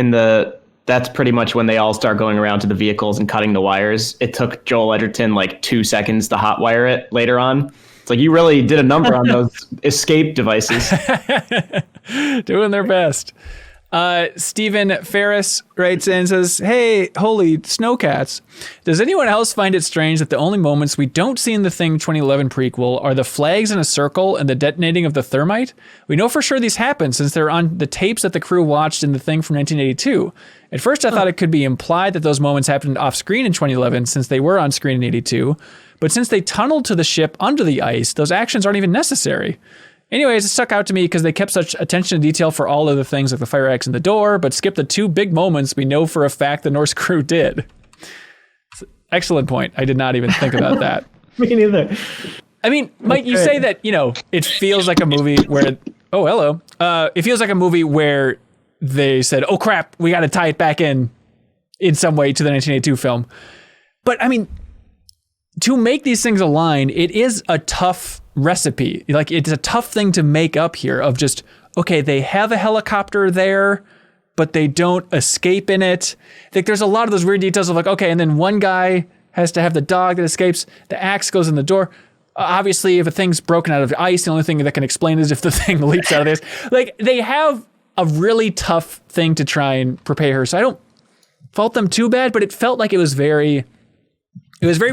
that's pretty much when they all start going around to the vehicles and cutting the wires. It took Joel Edgerton like 2 seconds to hotwire it later on. It's like, you really did a number on those escape devices. Doing their best. Stephen Ferris writes in and says, hey, holy snowcats. Does anyone else find it strange that the only moments we don't see in the Thing 2011 prequel are the flags in a circle and the detonating of the thermite? We know for sure these happened since they're on the tapes that the crew watched in the Thing from 1982. At first, I thought it could be implied that those moments happened off screen in 2011 since they were on screen in 82. But since they tunneled to the ship under the ice, those actions aren't even necessary. Anyways, it stuck out to me because they kept such attention to detail for all other things like the fire axe in the door, but skipped the 2 big moments we know for a fact the Norse crew did. Excellent point. I did not even think about that. Me neither. I mean, Mike, you say that, it feels like a movie where... Oh, hello. It feels like a movie where they said, oh crap, we got to tie it back in some way to the 1982 film. But I mean, to make these things align, it is a tough recipe. Like, it's a tough thing to make up here of just, okay, they have a helicopter there, but they don't escape in it. Like, there's a lot of those weird details of like, okay, and then one guy has to have the dog that escapes. The axe goes in the door. Obviously, if a thing's broken out of the ice, the only thing that can explain is if the thing leaps out of this. Like, they have a really tough thing to try and prepare her. So I don't fault them too bad, but it felt like it was very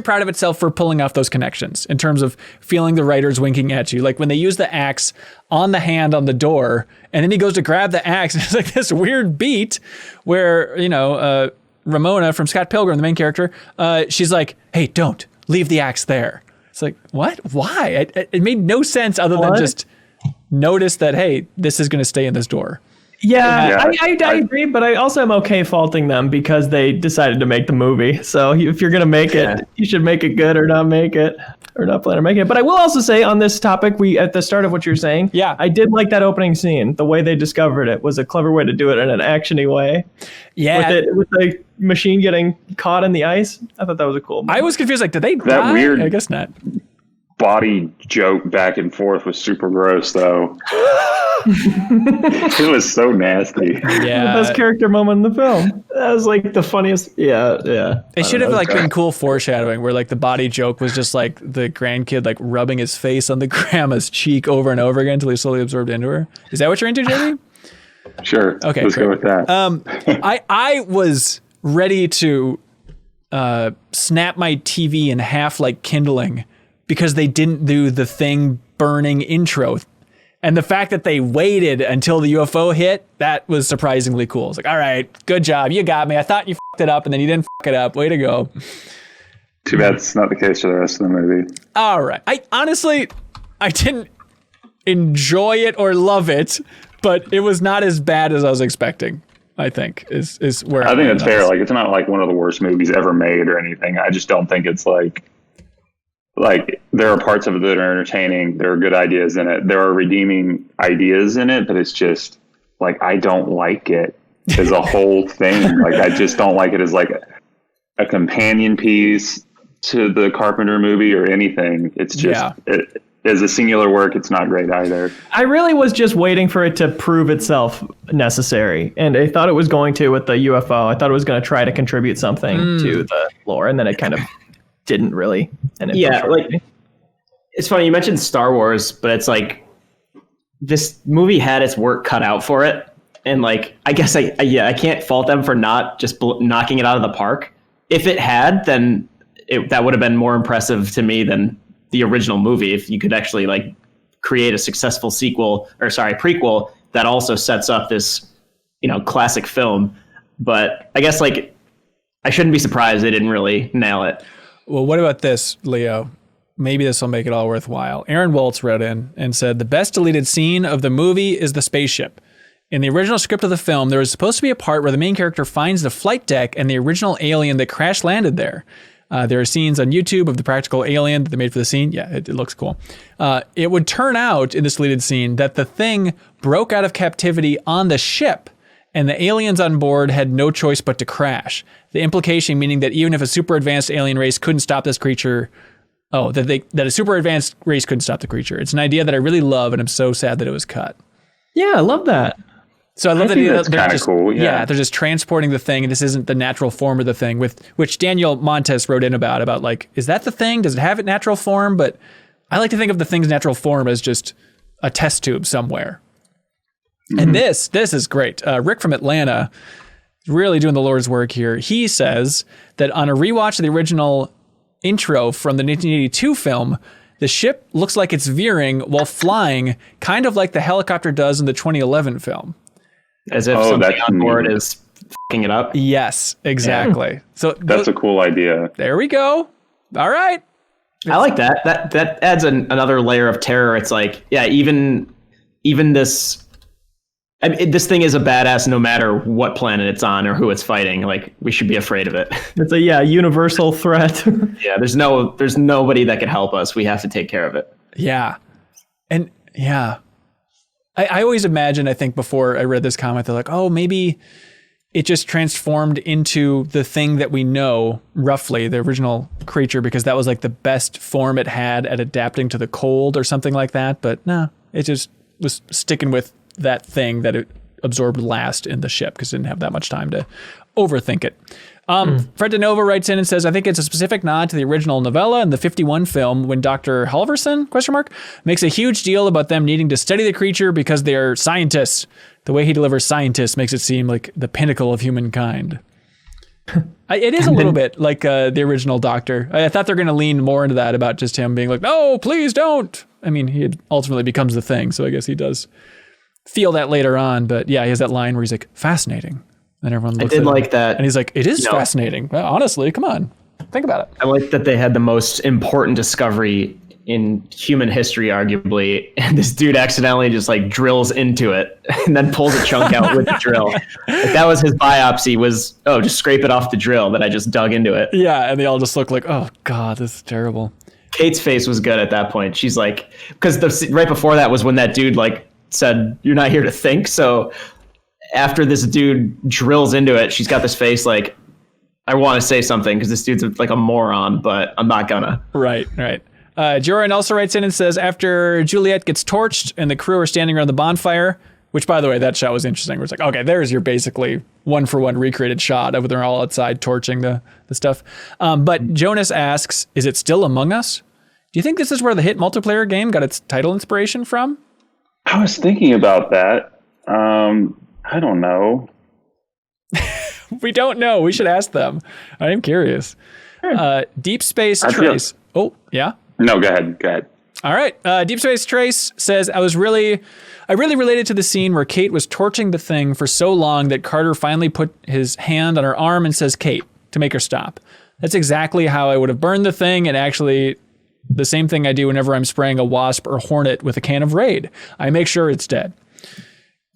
proud of itself for pulling off those connections in terms of feeling the writers winking at you. Like when they use the axe on the hand on the door, and then he goes to grab the axe, and it's like this weird beat where, Ramona from Scott Pilgrim, the main character, she's like, hey, don't leave the axe there. It's like, what? Why? It made no sense other than just notice that, hey, this is going to stay in this door. Yeah, I agree, but I also am okay faulting them because they decided to make the movie. So if you're going to make it, you should make it good or not make it, or not plan to make it. But I will also say on this topic, at the start of what you're saying, I did like that opening scene. The way they discovered it was a clever way to do it in an action-y way. Yeah. With the machine getting caught in the ice. I thought that was a cool moment. I was confused, like, did they die? That weird, I guess not. Body joke back and forth was super gross, though. It was so nasty. Yeah, the best character moment in the film. That was like the funniest. Yeah. It should have been cool foreshadowing, where like the body joke was just like the grandkid like rubbing his face on the grandma's cheek over and over again until he slowly absorbed into her. Is that what you're into, Jamie? Sure. Okay, let's go with that. I was ready to snap my TV in half like kindling because they didn't do the thing burning intro. And the fact that they waited until the UFO hit, that was surprisingly cool. It's like, all right, good job. You got me. I thought you fucked it up, and then you didn't fuck it up. Way to go. Too bad it's not the case for the rest of the movie. All right. I didn't enjoy it or love it, but it was not as bad as I was expecting, I think, is where I think that's fair. Like, it's not like one of the worst movies ever made or anything. I just don't think it's like there are parts of it that are entertaining. There are good ideas in it. There are redeeming ideas in it, but it's just like, I don't like it as a whole thing. Like, I just don't like it as like a companion piece to the Carpenter movie or anything. It's just, as a singular work, it's not great either. I really was just waiting for it to prove itself necessary. And I thought it was going to with the UFO. I thought it was going to try to contribute something to the lore. And then it kind of didn't really. And it's funny you mentioned Star Wars, but it's like this movie had its work cut out for it, and like I guess I can't fault them for not just knocking it out of the park. If it had, then that would have been more impressive to me than the original movie. If you could actually like create a successful prequel that also sets up this classic film. But I guess like I shouldn't be surprised they didn't really nail it. Well, what about this, Leo? Maybe this will make it all worthwhile. Aaron Waltz wrote in and said, the best deleted scene of the movie is the spaceship. In the original script of the film, there was supposed to be a part where the main character finds the flight deck and the original alien that crash landed there. There are scenes on YouTube of the practical alien that they made for the scene. Yeah, it looks cool. It would turn out in this deleted scene that the thing broke out of captivity on the ship, and the aliens on board had no choice but to crash. The implication meaning that even if a super advanced alien race couldn't stop this creature, that a super advanced race couldn't stop the creature. It's an idea that I really love, and I'm so sad that it was cut. Yeah, I love that. So I love that that's kind of cool. Yeah, they're just transporting the thing, and this isn't the natural form of the thing, with which Daniel Montes wrote in about like, is that the thing? Does it have a natural form? But I like to think of the thing's natural form as just a test tube somewhere. Mm-hmm. And this is great. Rick from Atlanta, really doing the Lord's work here. He says that on a rewatch of the original intro from the 1982 film, the ship looks like it's veering while flying, kind of like the helicopter does in the 2011 film. As if something on board is f***ing it up. Yes, exactly. Yeah. So that's a cool idea. There we go. All right. I like that. That adds another layer of terror. It's like, yeah, even this. I mean, this thing is a badass no matter what planet it's on or who it's fighting. Like, we should be afraid of it. It's a universal threat. Yeah, there's nobody that can help us. We have to take care of it. Yeah. And yeah. I always imagined, I think before I read this comment, they're like, oh, maybe it just transformed into the thing that we know, roughly, the original creature, because that was like the best form it had at adapting to the cold or something like that. But no, it just was sticking with that thing that it absorbed last in the ship because it didn't have that much time to overthink it. Fred DeNova writes in and says, I think it's a specific nod to the original novella and the 51 film when Dr. Halverson, makes a huge deal about them needing to study the creature because they are scientists. The way he delivers scientists makes it seem like the pinnacle of humankind. It is a little bit like the original Doctor. I thought they're going to lean more into that about just him being like, no, please don't. I mean, he ultimately becomes the thing, so I guess he does feel that later on. But yeah, he has that line where he's like, fascinating. And everyone looks at him. Like that. And he's like, it is fascinating. Well, honestly, come on. Think about it. I like that they had the most important discovery in human history, arguably. And this dude accidentally just like drills into it and then pulls a chunk out with the drill. Like that was his biopsy was, just scrape it off the drill that I just dug into it. Yeah. And they all just look like, oh God, this is terrible. Kate's face was good at that point. She's like, because right before that was when that dude like said, you're not here to think. So after this dude drills into it, she's got this face like, I want to say something because this dude's like a moron, but I'm not gonna. Right. Joran also writes in and says, after Juliet gets torched and the crew are standing around the bonfire, which, by the way, that shot was interesting. Where it's like, okay, there's your basically one-for-one recreated shot of they're all outside torching the stuff. But Jonas asks, is it still Among Us? Do you think this is where the hit multiplayer game got its title inspiration from? I was thinking about that. I don't know. We don't know. We should ask them. I am curious. Deep Space Trace. Oh, yeah? No, go ahead. All right. Deep Space Trace says, I really related to the scene where Kate was torching the thing for so long that Carter finally put his hand on her arm and says, Kate, to make her stop. That's exactly how I would have burned the thing, and actually the same thing I do whenever I'm spraying a wasp or hornet with a can of Raid. I make sure it's dead.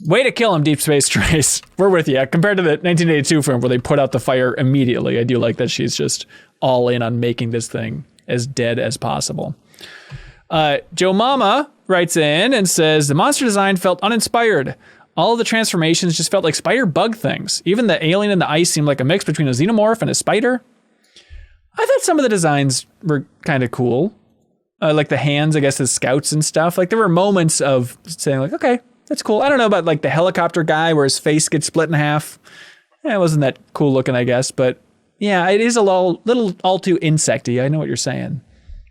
Way to kill him, Deep Space Trace. We're with you. Compared to the 1982 film where they put out the fire immediately, I do like that she's just all in on making this thing as dead as possible. Joe Mama writes in and says, the monster design felt uninspired. All of the transformations just felt like spider bug things. Even the alien in the ice seemed like a mix between a xenomorph and a spider. I thought some of the designs were kind of cool. Like the hands, I guess, as scouts and stuff. Like there were moments of saying like, okay, that's cool. I don't know about like the helicopter guy where his face gets split in half. It wasn't that cool looking, I guess. But yeah, it is a little all too insecty. I know what you're saying.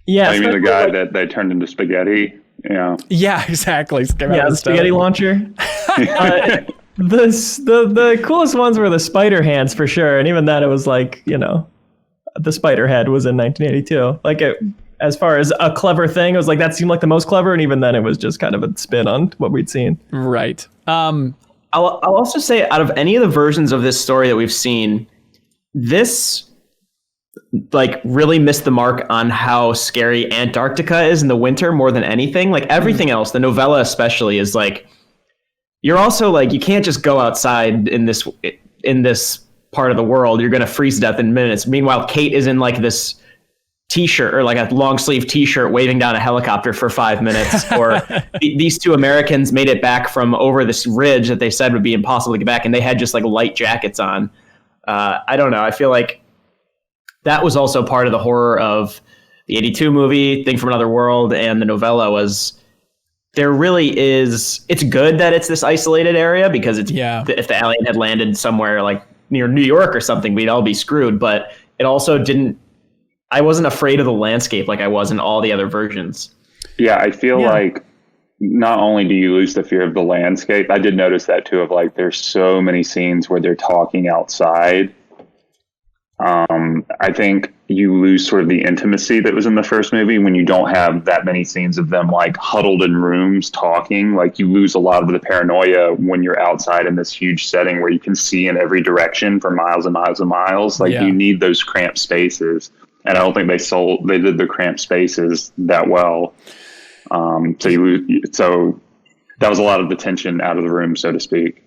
Yeah. You mean the guy that they turned into spaghetti? Yeah. Yeah, exactly. The spaghetti launcher. The coolest ones were the spider hands for sure. And even then it was like, the spider head was in 1982. Like as far as a clever thing, it was like that seemed like the most clever, and even then it was just kind of a spin on what we'd seen. Right. I'll also say, out of any of the versions of this story that we've seen, this like really missed the mark on how scary Antarctica is in the winter more than anything. Like everything else, the novella especially, is like you're also like you can't just go outside in this part of the world. You're gonna freeze to death in minutes. Meanwhile, Kate is in like this t-shirt or like a long sleeve t-shirt waving down a helicopter for 5 minutes, or these two Americans made it back from over this ridge that they said would be impossible to get back, and they had just like light jackets on. I don't know. I feel like that was also part of the horror of the 82 movie, Thing from Another World, and the novella was there really is. It's good that it's this isolated area because if the alien had landed somewhere like near New York or something, we'd all be screwed. But it also didn't. I wasn't afraid of the landscape like I was in all the other versions. Yeah, I feel like not only do you lose the fear of the landscape, I did notice that too, of like there's so many scenes where they're talking outside. I think you lose sort of the intimacy that was in the first movie when you don't have that many scenes of them like huddled in rooms talking. Like you lose a lot of the paranoia when you're outside in this huge setting where you can see in every direction for miles and miles and miles. Like you need those cramped spaces. And I don't think they did the cramped spaces that well. So that was a lot of the tension out of the room, so to speak.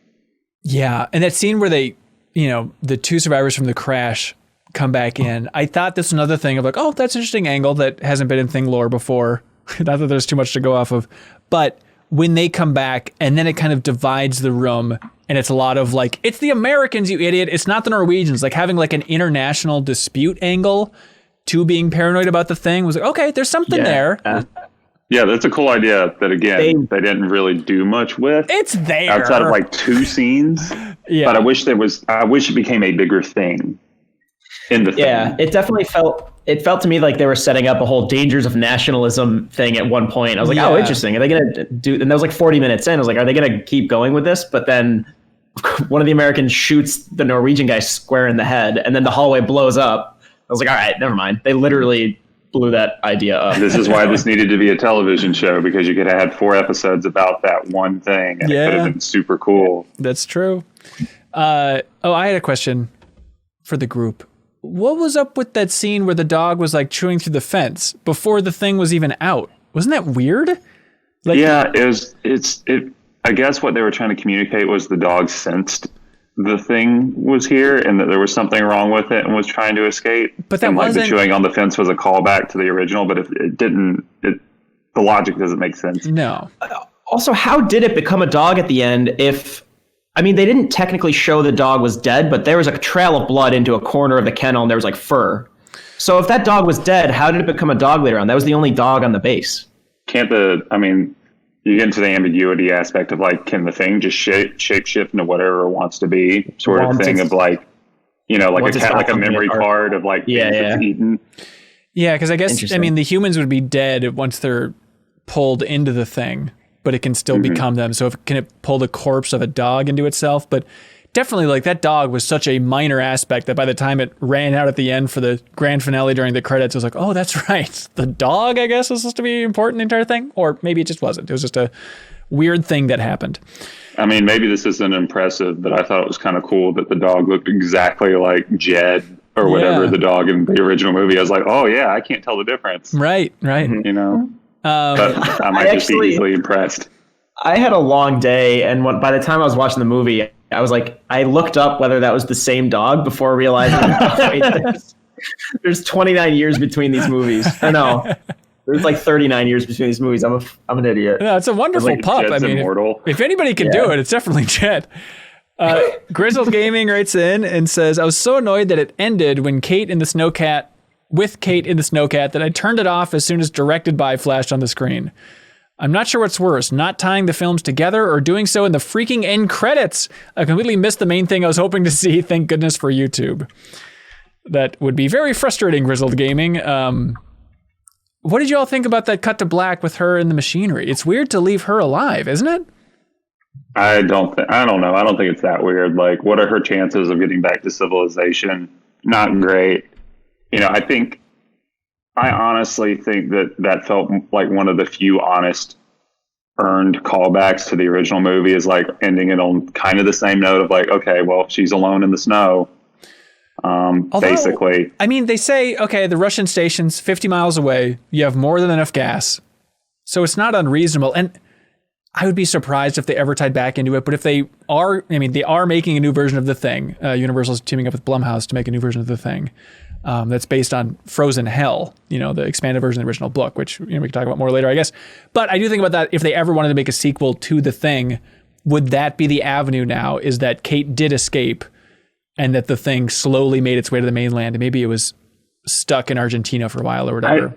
Yeah. And that scene where they, the two survivors from the crash come back in. I thought this was another thing of like, oh, that's an interesting angle that hasn't been in Thing lore before. Not that there's too much to go off of. But when they come back, and then it kind of divides the room, and it's a lot of like, it's the Americans, you idiot. It's not the Norwegians. Like having like an international dispute angle to being paranoid about the thing was like, okay, there's something there. Yeah, that's a cool idea that, again, they didn't really do much with. It's there. Outside of like 2 scenes. Yeah. But I wish it became a bigger thing in the thing. Yeah, it definitely felt to me like they were setting up a whole dangers of nationalism thing at one point. I was like, oh, interesting. Are they going to do, and that was like 40 minutes in. I was like, are they going to keep going with this? But then one of the Americans shoots the Norwegian guy square in the head, and then the hallway blows up. I was like, all right, never mind. They literally blew that idea up. This is why this needed to be a television show, because you could have had 4 episodes about that one thing, and it could have been super cool. That's true. I had a question for the group. What was up with that scene where the dog was like chewing through the fence before the thing was even out? Wasn't that weird? Like, yeah, I guess what they were trying to communicate was the dog sensed the thing was here and that there was something wrong with it and was trying to escape. But that wasn't... the chewing on the fence was a callback to the original, but if it didn't, the logic doesn't make sense. No. Also, how did it become a dog at the end they didn't technically show the dog was dead, but there was a trail of blood into a corner of the kennel and there was like fur. So if that dog was dead, how did it become a dog later on? That was the only dog on the base. You get into the ambiguity aspect of like, can the thing just shape shift into whatever it wants to be, sort of thing of like, like a cat, like a memory card of like things it's eaten. Yeah, because I guess the humans would be dead once they're pulled into the thing, but it can still become them. So can it pull the corpse of a dog into itself? But definitely, like, that dog was such a minor aspect that by the time it ran out at the end for the grand finale during the credits, it was like, oh, that's right. The dog, I guess, was supposed to be important in the entire thing. Or maybe it just wasn't. It was just a weird thing that happened. Maybe this isn't impressive, but I thought it was kind of cool that the dog looked exactly like Jed or whatever the dog in the original movie. I was like, oh, yeah, I can't tell the difference. Right. But I might just be easily impressed. I had a long day, and by the time I was watching the movie, I was like, I looked up whether that was the same dog before realizing there's 29 years between these movies. Or no, there's like 39 years between these movies. I'm an idiot. No, it's a wonderful pup. Jed's immortal. If anybody can do it, it's definitely Jed. Grizzled Gaming writes in and says, I was so annoyed that it ended with Kate in the Snowcat that I turned it off as soon as Directed By flashed on the screen. I'm not sure what's worse, not tying the films together or doing so in the freaking end credits. I completely missed the main thing I was hoping to see. Thank goodness for YouTube. That would be very frustrating, Grizzled Gaming. What did you all think about that cut to black with her in the machinery? It's weird to leave her alive, isn't it? I don't know. I don't think it's that weird. Like, what are her chances of getting back to civilization? Not great. I honestly think that felt like one of the few honest earned callbacks to the original movie, is like ending it on kind of the same note of like, okay, well, she's alone in the snow. Basically. They say, okay, the Russian station's 50 miles away. You have more than enough gas. So it's not unreasonable. And I would be surprised if they ever tied back into it. But if they are, they are making a new version of The Thing. Universal's teaming up with Blumhouse to make a new version of The Thing. That's based on Frozen Hell, the expanded version of the original book, which we can talk about more later, I guess. But I do think about that. If they ever wanted to make a sequel to The Thing, would that be the avenue now? Is that Kate did escape and that The Thing slowly made its way to the mainland and maybe it was stuck in Argentina for a while or whatever?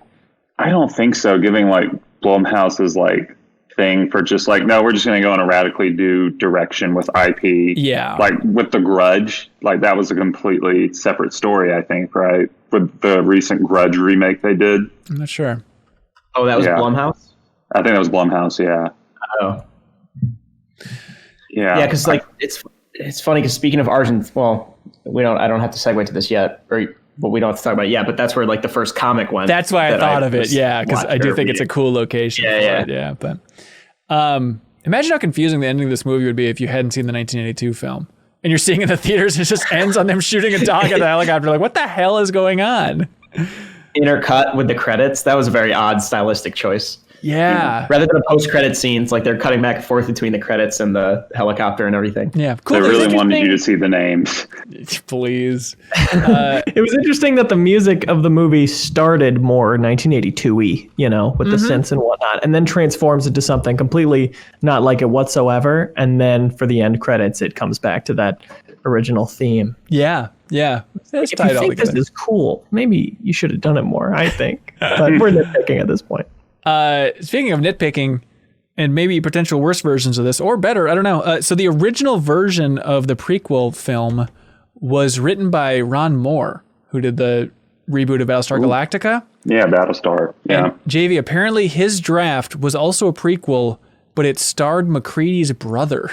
I don't think so. Giving like Blumhouse's like thing for just like, no, we're just going to go in a radically new direction with IP. Yeah. Like with The Grudge, like that was a completely separate story, I think, right? With the recent Grudge remake they did. I'm not sure. Oh, that was Blumhouse? I think that was Blumhouse, yeah. Oh. Yeah. Yeah, because like it's funny because speaking of Argent, well, I don't have to segue to this yet, but we don't have to talk about it yet, but that's where like the first comic went. That's why I thought of it. Yeah. Because I do think it's a cool location. Yeah. But imagine how confusing the ending of this movie would be if you hadn't seen the 1982 film and you're seeing it in the theaters and it just ends on them shooting a dog at the helicopter. Like, what the hell is going on? Intercut with the credits. That was a very odd stylistic choice. Yeah. Rather than post-credit scenes, like they're cutting back and forth between the credits and the helicopter and everything. Yeah, cool. They really wanted you to see the names. Please. It was interesting that the music of the movie started more 1982-y, with the synths and whatnot, and then transforms into something completely not like it whatsoever. And then for the end credits, it comes back to that original theme. Yeah. If you think this is cool, maybe you should have done it more, I think. But we're nitpicking at this point. Speaking of nitpicking and maybe potential worse versions of this, or better, I don't know. So the original version of the prequel film was written by Ron Moore, who did the reboot of Battlestar Galactica. Yeah, Battlestar. Yeah. And JV, apparently his draft was also a prequel, but it starred McCready's brother.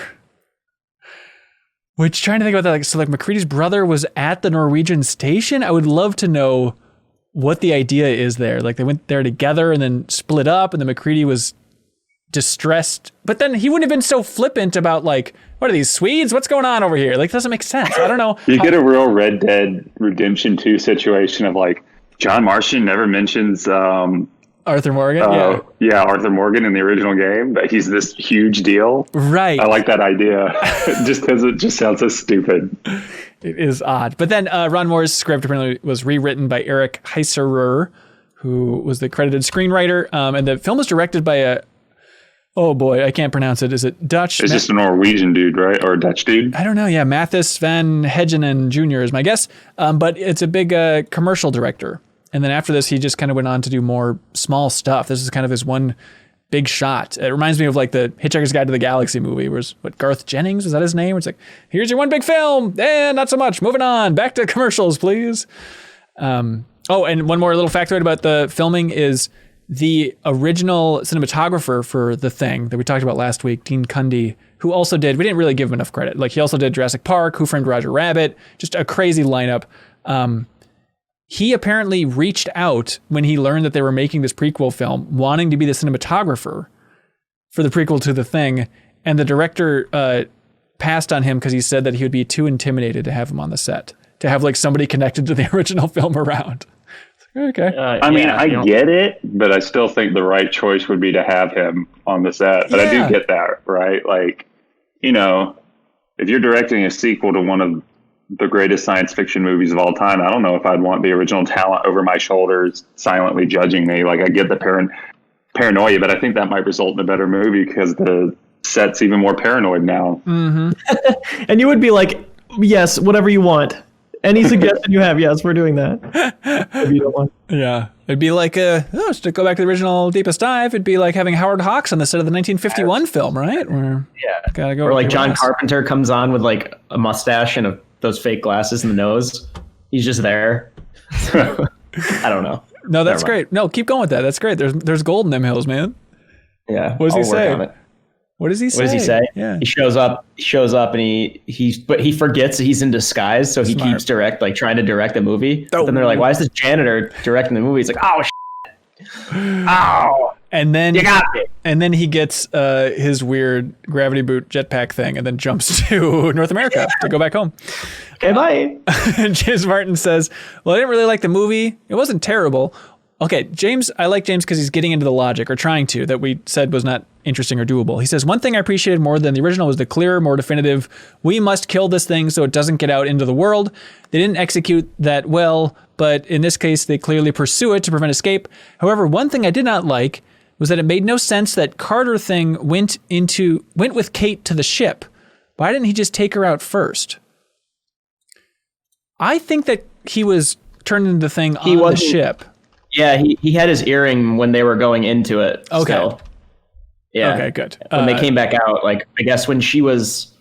Which, trying to think about that, so McCready's brother was at the Norwegian station? I would love to know what the idea is there. Like, they went there together and then split up, and then McCready was distressed. But then he wouldn't have been so flippant about, what are these, Swedes? What's going on over here? It doesn't make sense. I don't know. You get a real Red Dead Redemption 2 situation of, John Marston never mentions... Arthur Morgan? Arthur Morgan in the original game, but he's this huge deal. Right. I like that idea, just because it just sounds so stupid. It is odd. But then Ron Moore's script apparently was rewritten by Eric Heiserer, who was the credited screenwriter. And the film was directed by I can't pronounce it. Is it Dutch? It's just a Norwegian dude, right? Or a Dutch dude? I don't know. Yeah, Mathis van Hegenen Jr. is my guess. But it's a big commercial director. And then after this, he just kind of went on to do more small stuff. This is kind of his one big shot. It reminds me of the Hitchhiker's Guide to the Galaxy movie, where Garth Jennings, is that his name? Where it's here's your one big film. Not so much. Moving on. Back to commercials, please. And one more little factoid about the filming is the original cinematographer for The Thing that we talked about last week, Dean Cundy, who also we didn't really give him enough credit. He also did Jurassic Park, Who Framed Roger Rabbit, just a crazy lineup. He apparently reached out when he learned that they were making this prequel film, wanting to be the cinematographer for the prequel to The Thing. And the director passed on him because he said that he would be too intimidated to have him on the set, to have somebody connected to the original film around. Okay. I get it, but I still think the right choice would be to have him on the set. But I do get that, right? If you're directing a sequel to one of the greatest science fiction movies of all time, I don't know if I'd want the original talent over my shoulders silently judging me. I get the paranoia, but I think that might result in a better movie because the set's even more paranoid now. Mm-hmm. And you would be yes, whatever you want. Any suggestion you have, yes, we're doing that. If you don't want. Yeah. It'd be just to go back to the original Deepest Dive, it'd be like having Howard Hawks on the set of the 1951 film, right? Gotta go. Or John Carpenter comes on with a mustache and those fake glasses in the nose. He's just there. I don't know. No, that's great. No, keep going with that. That's great. There's gold in them hills, man. Yeah. What does he say? What does he say? Yeah. He shows up and he forgets that he's in disguise, so he keeps trying to direct the movie. Oh. Then they're like, why is this janitor directing the movie? He's like, oh shit. Oh. And then you got it. And then he gets his weird gravity boot jetpack thing and then jumps to North America to go back home. Okay, bye. James Martin says, well, I didn't really like the movie. It wasn't terrible. Okay, I like James because he's getting into the logic, or trying to, that we said was not interesting or doable. He says, one thing I appreciated more than the original was the clearer, more definitive, we must kill this thing so it doesn't get out into the world. They didn't execute that well, but in this case, they clearly pursue it to prevent escape. However, one thing I did not like was that it made no sense that Carter thing went with Kate to the ship. Why didn't he just take her out first? I think that he was turned into the thing on the ship. Yeah, he had his earring when they were going into it. Okay. Still. Yeah. Okay, good. When they came back out, I guess when she was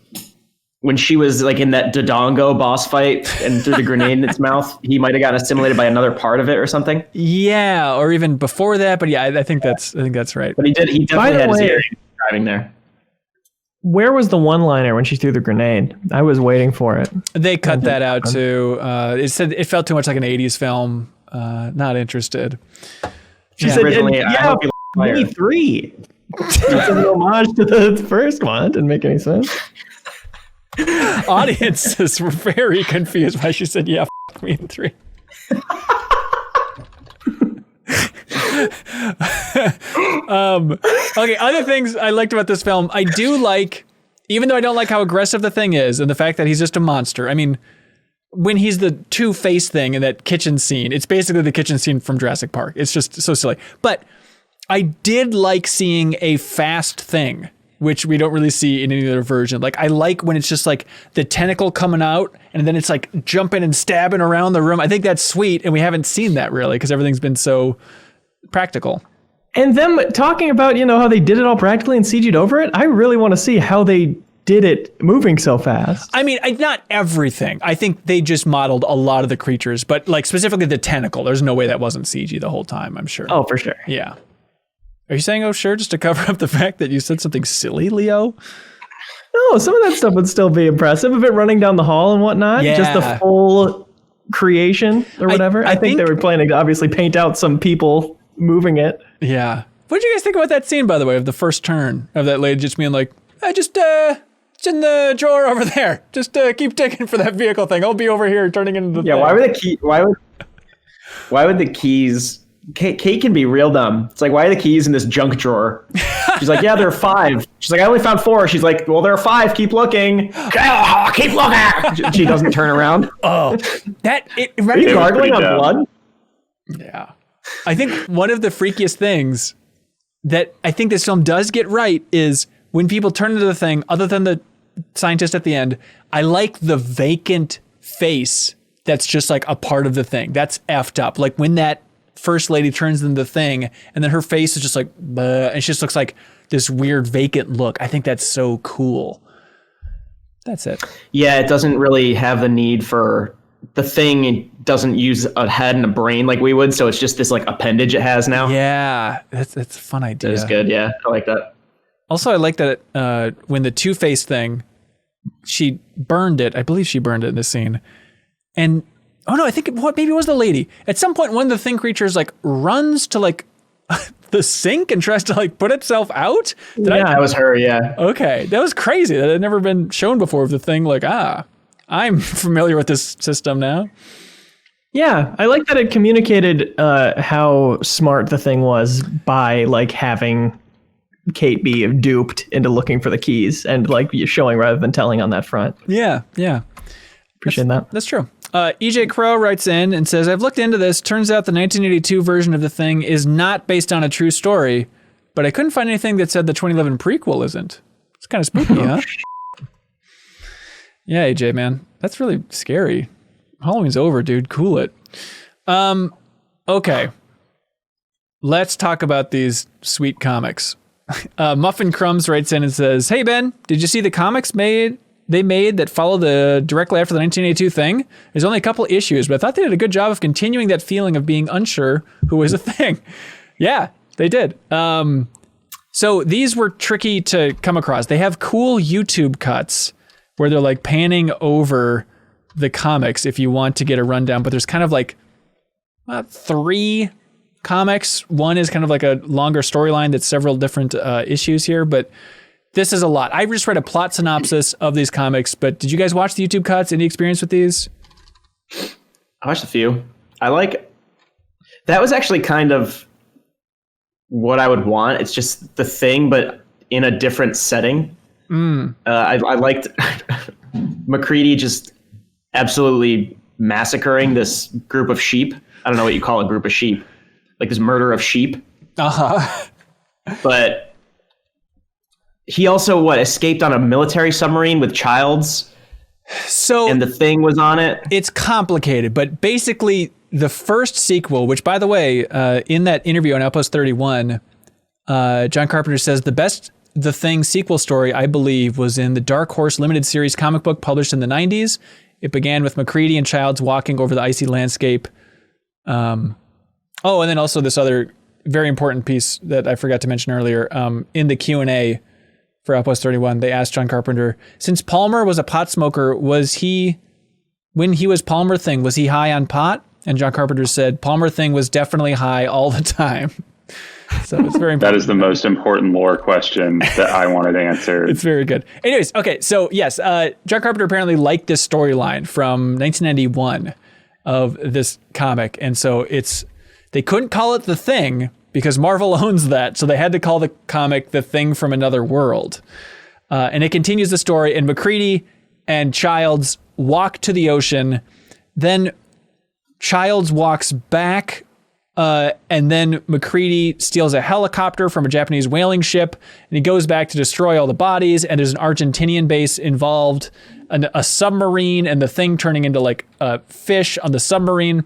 in that Dodongo boss fight and threw the grenade in its mouth, he might have gotten assimilated by another part of it or something. Yeah, or even before that. But yeah, I think that's right. But he definitely had his earring driving there. Where was the one-liner when she threw the grenade? I was waiting for it. They cut that out too. It said it felt too much like an 80s film. Not interested. She said, maybe 3. It's an homage to the first one. Didn't make any sense. Audiences were very confused why she said, yeah, me and 3. Okay, other things I liked about this film. I do like, even though I don't like how aggressive the thing is and the fact that he's just a monster. I mean, when he's the two-face thing in that kitchen scene, it's basically the kitchen scene from Jurassic Park. It's just so silly. But I did like seeing a fast thing, which we don't really see in any other version. Like, I like when it's just like the tentacle coming out and then it's like jumping and stabbing around the room. I think that's sweet, and we haven't seen that really because everything's been so practical. And them talking about, how they did it all practically and CG'd over it, I really want to see how they did it moving so fast. I mean, not everything. I think they just modeled a lot of the creatures, but like specifically the tentacle, there's no way that wasn't CG the whole time, I'm sure. Oh, for sure. Yeah. Are you saying, oh, sure, just to cover up the fact that you said something silly, Leo? No, some of that stuff would still be impressive. Of it running down the hall and whatnot. Yeah. Just the full creation or whatever. I think they were planning to obviously paint out some people moving it. Yeah. What did you guys think about that scene, by the way, of the first turn of that lady just being like, it's in the drawer over there. Just keep digging for that vehicle thing. I'll be over here turning into the thing. Why would the keys... Kate can be real dumb. It's like, why are the keys in this junk drawer? She's like, yeah, there are 5. She's like, I only found 4. She's like, well, there are 5. Keep looking. Keep looking. She doesn't turn around. Oh, are you gargling on blood? Yeah. I think one of the freakiest things that I think this film does get right is when people turn into the thing, other than the scientist at the end, I like the vacant face that's just like a part of the thing. That's effed up. Like when that first lady turns into the thing and then her face is just like, and she just looks like this weird vacant look. I think that's so cool. That's it. Yeah, it doesn't really have the need for the thing. It doesn't use a head and a brain like we would. So it's just this like appendage it has now. Yeah, that's a fun idea. That is good. Yeah, I like that. Also, I like that when the Two-Face thing, she burned it. I believe she burned it in this scene. And oh no, I think maybe it was the lady. At some point, one of the thing creatures like runs to like the sink and tries to like put itself out. That was her. Yeah. Okay, that was crazy. That had never been shown before. Of the thing like I'm familiar with this system now. Yeah, I like that it communicated how smart the thing was by like having Kate be duped into looking for the keys and like showing rather than telling on that front. Yeah. Appreciate that. That's true. EJ Crow writes in and says, I've looked into this. Turns out the 1982 version of the thing is not based on a true story, but I couldn't find anything that said the 2011 prequel isn't. It's kind of spooky, huh? Yeah, EJ, man. That's really scary. Halloween's over, dude. Cool it. Okay. Let's talk about these sweet comics. Muffin Crumbs writes in and says, hey, Ben, did you see the comics they made that follow directly after the 1982 thing? There's only a couple issues, but I thought they did a good job of continuing that feeling of being unsure who was a thing. Yeah, they did. So these were tricky to come across. They have cool YouTube cuts where they're like panning over the comics if you want to get a rundown, but there's kind of like 3 comics. One is kind of like a longer storyline that's several different issues here, but this is a lot. I just read a plot synopsis of these comics, but did you guys watch the YouTube cuts? Any experience with these? I watched a few. That was actually kind of what I would want. It's just the thing, but in a different setting. I liked McCready just absolutely massacring this group of sheep. I don't know what you call a group of sheep. Like this murder of sheep. Uh-huh. But he also escaped on a military submarine with Childs. So and the thing was on it. It's complicated, but basically the first sequel, which by the way, in that interview on Outpost 31, John Carpenter says the Thing sequel story, I believe, was in the Dark Horse limited series comic book published in the 90s. It began with McCready and Childs walking over the icy landscape. And then also this other very important piece that I forgot to mention earlier. In the Q&A for Outpost 31, they asked John Carpenter, since Palmer was a pot smoker, when he was Palmer Thing, was he high on pot? And John Carpenter said, Palmer Thing was definitely high all the time. So it's very important. That is the most important lore question that I wanted answered. It's very good. Anyways, okay, so yes, John Carpenter apparently liked this storyline from 1991 of this comic. And so they couldn't call it The Thing, because Marvel owns that. So they had to call the comic The Thing from Another World. And it continues the story, and MacReady and Childs walk to the ocean. Then Childs walks back, and then MacReady steals a helicopter from a Japanese whaling ship, and he goes back to destroy all the bodies, and there's an Argentinian base involved, a submarine, and the Thing turning into like a fish on the submarine.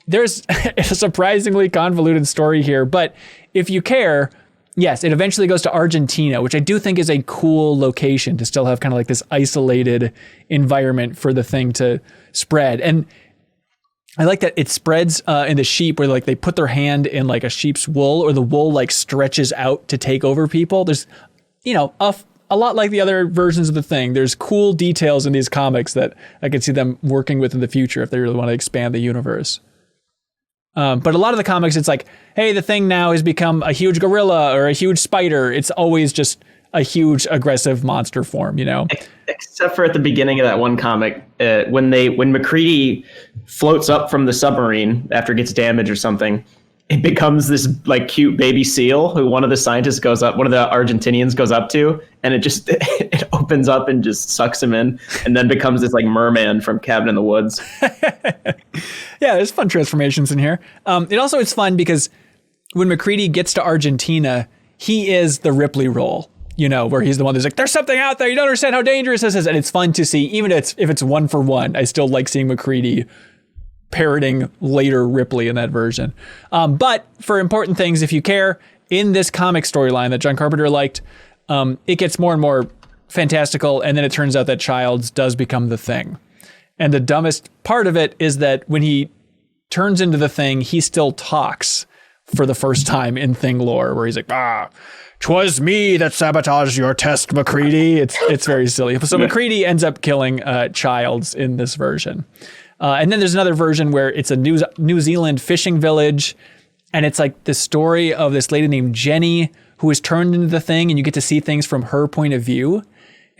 There's a surprisingly convoluted story here, but if you care, yes, it eventually goes to Argentina, which I do think is a cool location to still have kind of like this isolated environment for the Thing to spread. And I like that it spreads in the sheep where like they put their hand in like a sheep's wool, or the wool like stretches out to take over people. There's, a lot like the other versions of the Thing. There's cool details in these comics that I could see them working with in the future if they really want to expand the universe. But a lot of the comics, it's like, hey, the Thing now has become a huge gorilla or a huge spider. It's always just a huge aggressive monster form, Except for at the beginning of that one comic, when MacReady floats up from the submarine after it gets damaged or something, it becomes this like cute baby seal who one of the Argentinians goes up to, and it opens up and just sucks him in, and then becomes this like merman from Cabin in the Woods. Yeah, there's fun transformations in here. It's fun because when MacReady gets to Argentina, he is the Ripley role, where he's the one that's like, there's something out there, you don't understand how dangerous this is. And it's fun to see, even if it's 1-for-1, I still like seeing MacReady parroting later Ripley in that version. But for important things, if you care, in this comic storyline that John Carpenter liked, it gets more and more fantastical, and then it turns out that Childs does become the Thing. And the dumbest part of it is that when he turns into the Thing, he still talks for the first time in Thing lore, where he's like, 'twas me that sabotaged your test, MacReady. It's very silly. So MacReady ends up killing Childs in this version. And then there's another version where it's a New Zealand fishing village, and it's like the story of this lady named Jenny who is turned into the Thing, and you get to see things from her point of view.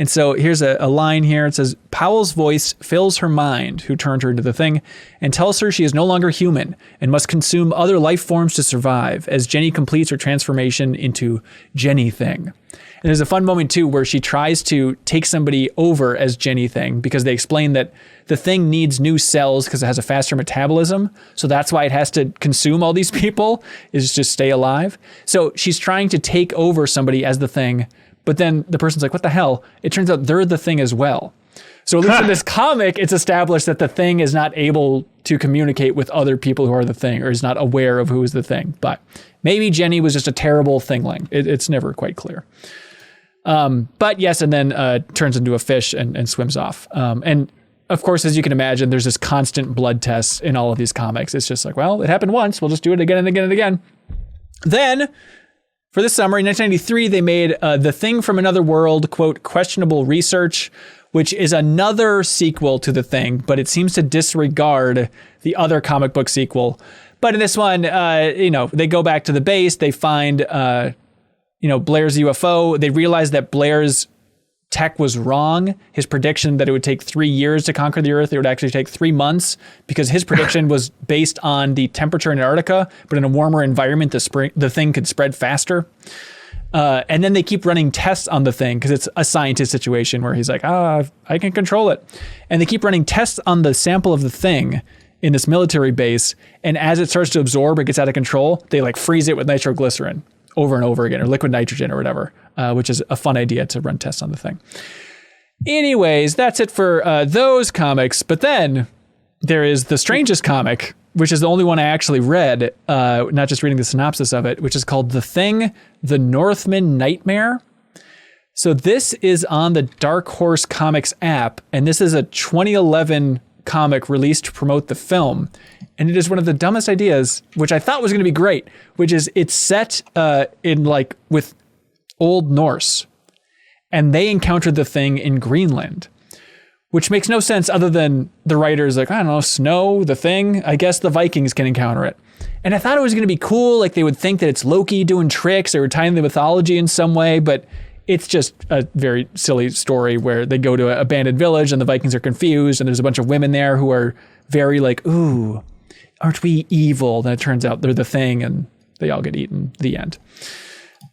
And so here's a line here. It says, Powell's voice fills her mind, who turned her into the Thing, and tells her she is no longer human and must consume other life forms to survive, as Jenny completes her transformation into Jenny Thing. And there's a fun moment too where she tries to take somebody over as Jenny Thing, because they explain that the Thing needs new cells because it has a faster metabolism. So that's why it has to consume all these people, is just stay alive. So she's trying to take over somebody as the Thing, but then the person's like, what the hell? It turns out they're the Thing as well. So at least in this comic, it's established that the Thing is not able to communicate with other people who are the Thing, or is not aware of who is the Thing. But maybe Jenny was just a terrible Thingling. It's never quite clear. But yes, and then turns into a fish and swims off. And of course, as you can imagine, there's this constant blood test in all of these comics. It's just like, well, it happened once. We'll just do it again and again and again. Then, for this summer, in 1993, they made The Thing from Another World, quote, questionable research, which is another sequel to The Thing, but it seems to disregard the other comic book sequel. But in this one, they go back to the base. They find, Blair's UFO. They realize that Blair's tech was wrong. His prediction that it would take 3 years to conquer the Earth, it would actually take 3 months, because his prediction was based on the temperature in Antarctica, but in a warmer environment, the Thing could spread faster. And then they keep running tests on the Thing, because it's a scientist situation where he's like, I can control it. And they keep running tests on the sample of the Thing in this military base. And as it starts to absorb, it gets out of control, they like freeze it with nitroglycerin over and over again, or liquid nitrogen or whatever, which is a fun idea to run tests on the Thing. Anyways, that's it for those comics. But then there is the strangest comic, which is the only one I actually read, not just reading the synopsis of it, which is called The Thing, The Northman Nightmare. So this is on the Dark Horse Comics app, and this is a 2011 comic released to promote the film. And it is one of the dumbest ideas, which I thought was going to be great, which is it's set with Old Norse, and they encountered the Thing in Greenland, which makes no sense other than the writer's like, I don't know, snow, the Thing, I guess the Vikings can encounter it. And I thought it was going to be cool, like they would think that it's Loki doing tricks, they were tying the mythology in some way, but it's just a very silly story where they go to an abandoned village and the Vikings are confused, and there's a bunch of women there who are very like, ooh, aren't we evil? Then it turns out they're the Thing, and they all get eaten. The end.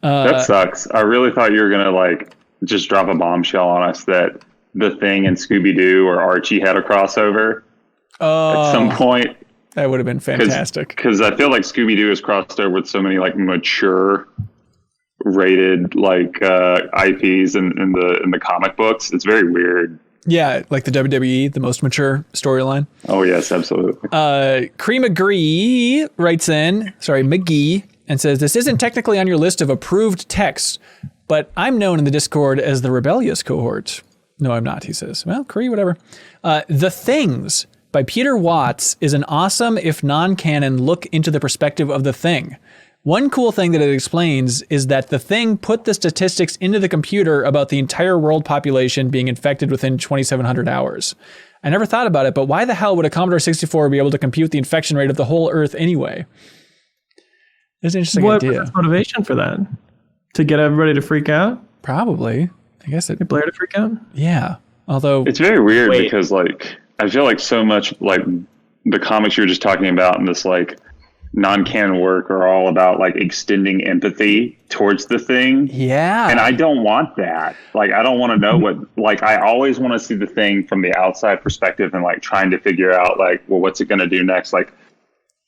That sucks. I really thought you were going to like just drop a bombshell on us that the Thing and Scooby-Doo or Archie had a crossover at some point. That would have been fantastic. Because I feel like Scooby-Doo has crossed over with so many like mature rated like IPs in the comic books. It's very weird. Yeah, like the WWE, the most mature storyline. Oh yes, absolutely. Cree McGee writes in, McGee, and says, this isn't technically on your list of approved texts, but I'm known in the Discord as the rebellious cohort. No, I'm not, he says. Well, Cree, whatever. The Things by Peter Watts is an awesome, if non-canon, look into the perspective of the Thing. One cool thing that it explains is that the Thing put the statistics into the computer about the entire world population being infected within 2,700 hours. I never thought about it, but why the hell would a Commodore 64 be able to compute the infection rate of the whole Earth anyway? It's an interesting idea. What was its motivation for that? To get everybody to freak out? Probably. I guess it. Get Blair to freak out? Yeah. Although it's very weird because like I feel like so much like the comics you were just talking about and this like non-canon work are all about like extending empathy towards the Thing. Yeah. And I don't want that. Like, I don't want to know what, like, I always want to see the Thing from the outside perspective and like trying to figure out like, well, what's it going to do next? Like,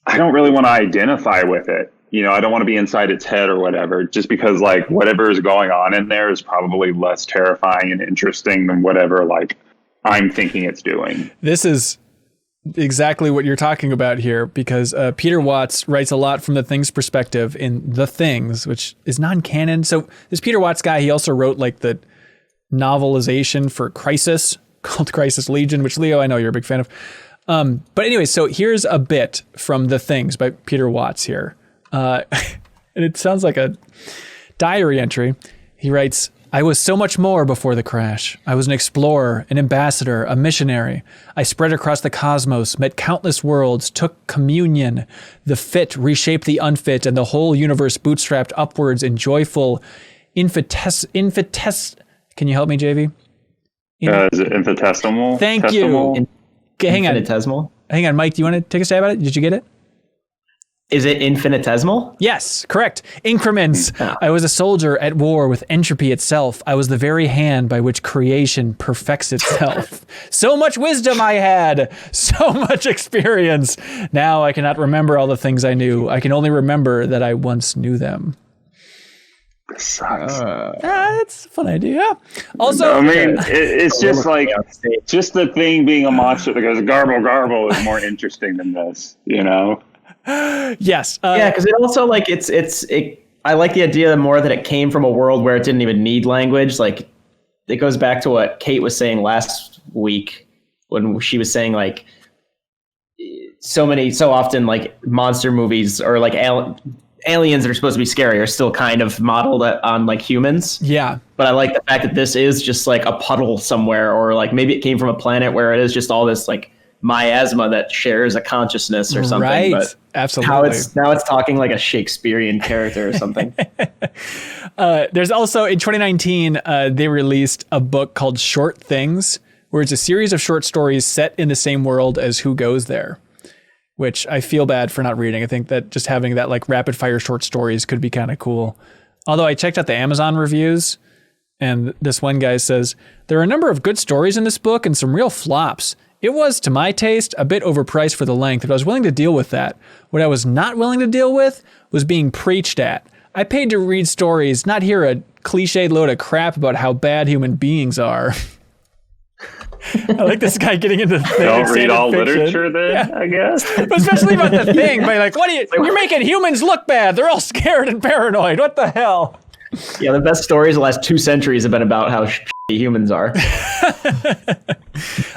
I don't really want to identify with it. You know, I don't want to be inside its head or whatever, just because like whatever is going on in there is probably less terrifying and interesting than whatever like I'm thinking it's doing. This is exactly what you're talking about here, because Peter Watts writes a lot from the Thing's perspective in The Things, which is non-canon. So this Peter Watts guy, he also wrote like the novelization for Crisis called Crisis Legion, which Leo, I know you're a big fan of. But anyway, so here's a bit from The Things by Peter Watts here. And it sounds like a diary entry. He writes, I was so much more before the crash. I was an explorer, an ambassador, a missionary. I spread across the cosmos, met countless worlds, took communion. The fit reshaped the unfit, and the whole universe bootstrapped upwards in joyful Can you help me, JV? Is it infinitesimal? Thank you. Hang on. Infinitesimal? Hang on, Mike, do you want to take a stab at it? Did you get it? Is it infinitesimal? Yes, correct. Increments. Oh. I was a soldier at war with entropy itself. I was the very hand by which creation perfects itself. So much wisdom I had, so much experience. Now I cannot remember all the things I knew. I can only remember that I once knew them. This sucks. That's a fun idea. Also, I mean, it's just like, just the Thing being a monster that goes garble, garble is more interesting than this, you know? Yes. Yeah, because it also like I like the idea more that it came from a world where it didn't even need language. Like it goes back to what Kate was saying last week when she was saying like so often like monster movies or like aliens that are supposed to be scary are still kind of modeled on like humans. Yeah. But I like the fact that this is just like a puddle somewhere, or like maybe it came from a planet where it is just all this like miasma that shares a consciousness or something. Right. But absolutely. Now it's talking like a Shakespearean character or something. There's also in 2019 they released a book called Short Things, where it's a series of short stories set in the same world as Who Goes There, which I feel bad for not reading. I think that just having that like rapid fire short stories could be kind of cool. Although I checked out the Amazon reviews, and this one guy says, there are a number of good stories in this book and some real flops. It was, to my taste, a bit overpriced for the length, but I was willing to deal with that. What I was not willing to deal with was being preached at. I paid to read stories, not hear a cliched load of crap about how bad human beings are. I like this guy getting into Don't read all fiction. literature then, yeah. I guess. But especially about the Thing, by like, you're making humans look bad. They're all scared and paranoid. What the hell? Yeah, the best stories the last 2 centuries have been about how humans are.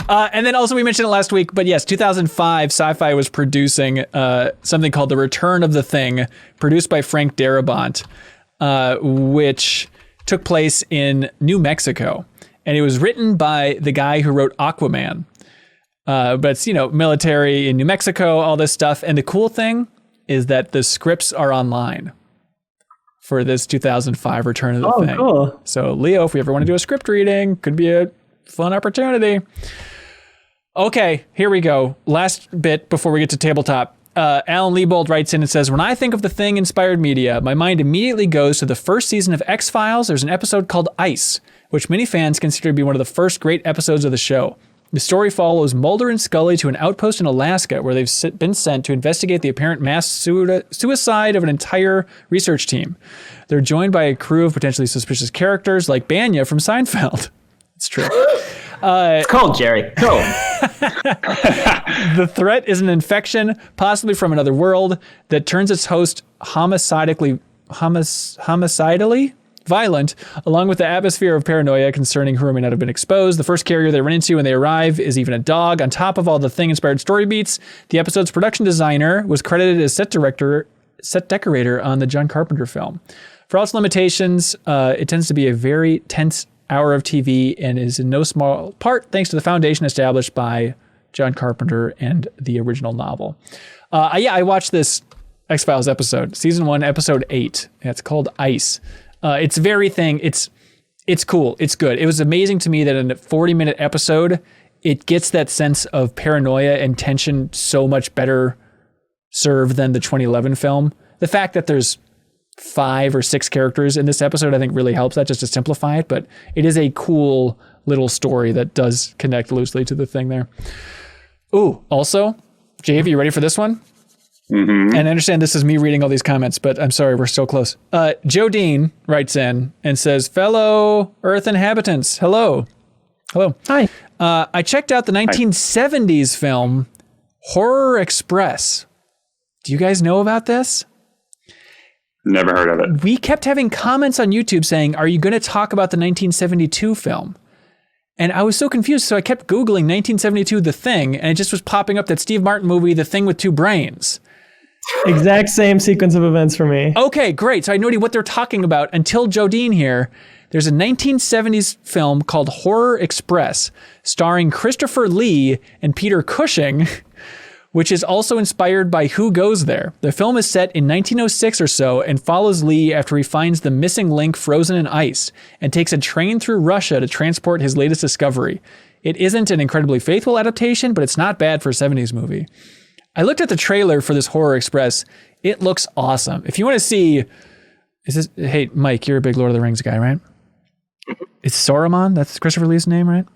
And then also we mentioned it last week, but yes, 2005, Sci-Fi was producing something called The Return of the Thing, produced by Frank Darabont, which took place in New Mexico. And it was written by the guy who wrote Aquaman. But it's, military in New Mexico, all this stuff. And the cool thing is that the scripts are online for this 2005 Return of the Thing. Oh, cool. So Leo, if we ever want to do a script reading, could be a fun opportunity. Okay, here we go. Last bit before we get to tabletop. Alan Liebold writes in and says, when I think of the Thing inspired media, my mind immediately goes to the first season of X-Files. There's an episode called Ice, which many fans consider to be one of the first great episodes of the show. The story follows Mulder and Scully to an outpost in Alaska where they've been sent to investigate the apparent mass suicide of an entire research team. They're joined by a crew of potentially suspicious characters like Banya from Seinfeld. It's true. It's cold, Jerry. Cold. The threat is an infection, possibly from another world, that turns its host homicidally violent, along with the atmosphere of paranoia concerning who may not have been exposed. The first carrier they run into when they arrive is even a dog. On top of all the Thing-inspired story beats, the episode's production designer was credited as set decorator on the John Carpenter film. For all its limitations, it tends to be a very tense hour of TV and is in no small part thanks to the foundation established by John Carpenter and the original novel. I watched this X-Files episode, season 1, episode 8. It's called Ice. It's very Thing. It's cool. It's good. It was amazing to me that in a 40-minute episode, it gets that sense of paranoia and tension so much better served than the 2011 film. The fact that there's 5 or 6 characters in this episode, I think really helps that, just to simplify it. But it is a cool little story that does connect loosely to the Thing there. Ooh, also, Jave, you ready for this one? Mm-hmm. And I understand this is me reading all these comments, but I'm sorry, we're so close. Joe Dean writes in and says, fellow Earth inhabitants, hello. Hello. Hi. I checked out the 1970s film Horror Express. Do you guys know about this? Never heard of it. We kept having comments on YouTube saying, are you going to talk about the 1972 film? And I was so confused, so I kept Googling 1972 The Thing, and it just was popping up that Steve Martin movie, The Thing with Two Brains. Exact same sequence of events for me. Okay, great. So I know what they're talking about until Jodine here. There's a 1970s film called Horror Express, starring Christopher Lee and Peter Cushing, which is also inspired by Who Goes There. The film is set in 1906 or so and follows Lee after he finds the missing link frozen in ice and takes a train through Russia to transport his latest discovery. It isn't an incredibly faithful adaptation, but it's not bad for a 70s movie. I looked at the trailer for this Horror Express. It looks awesome. If you want to see, hey, Mike, you're a big Lord of the Rings guy, right? It's Saruman. That's Christopher Lee's name, right?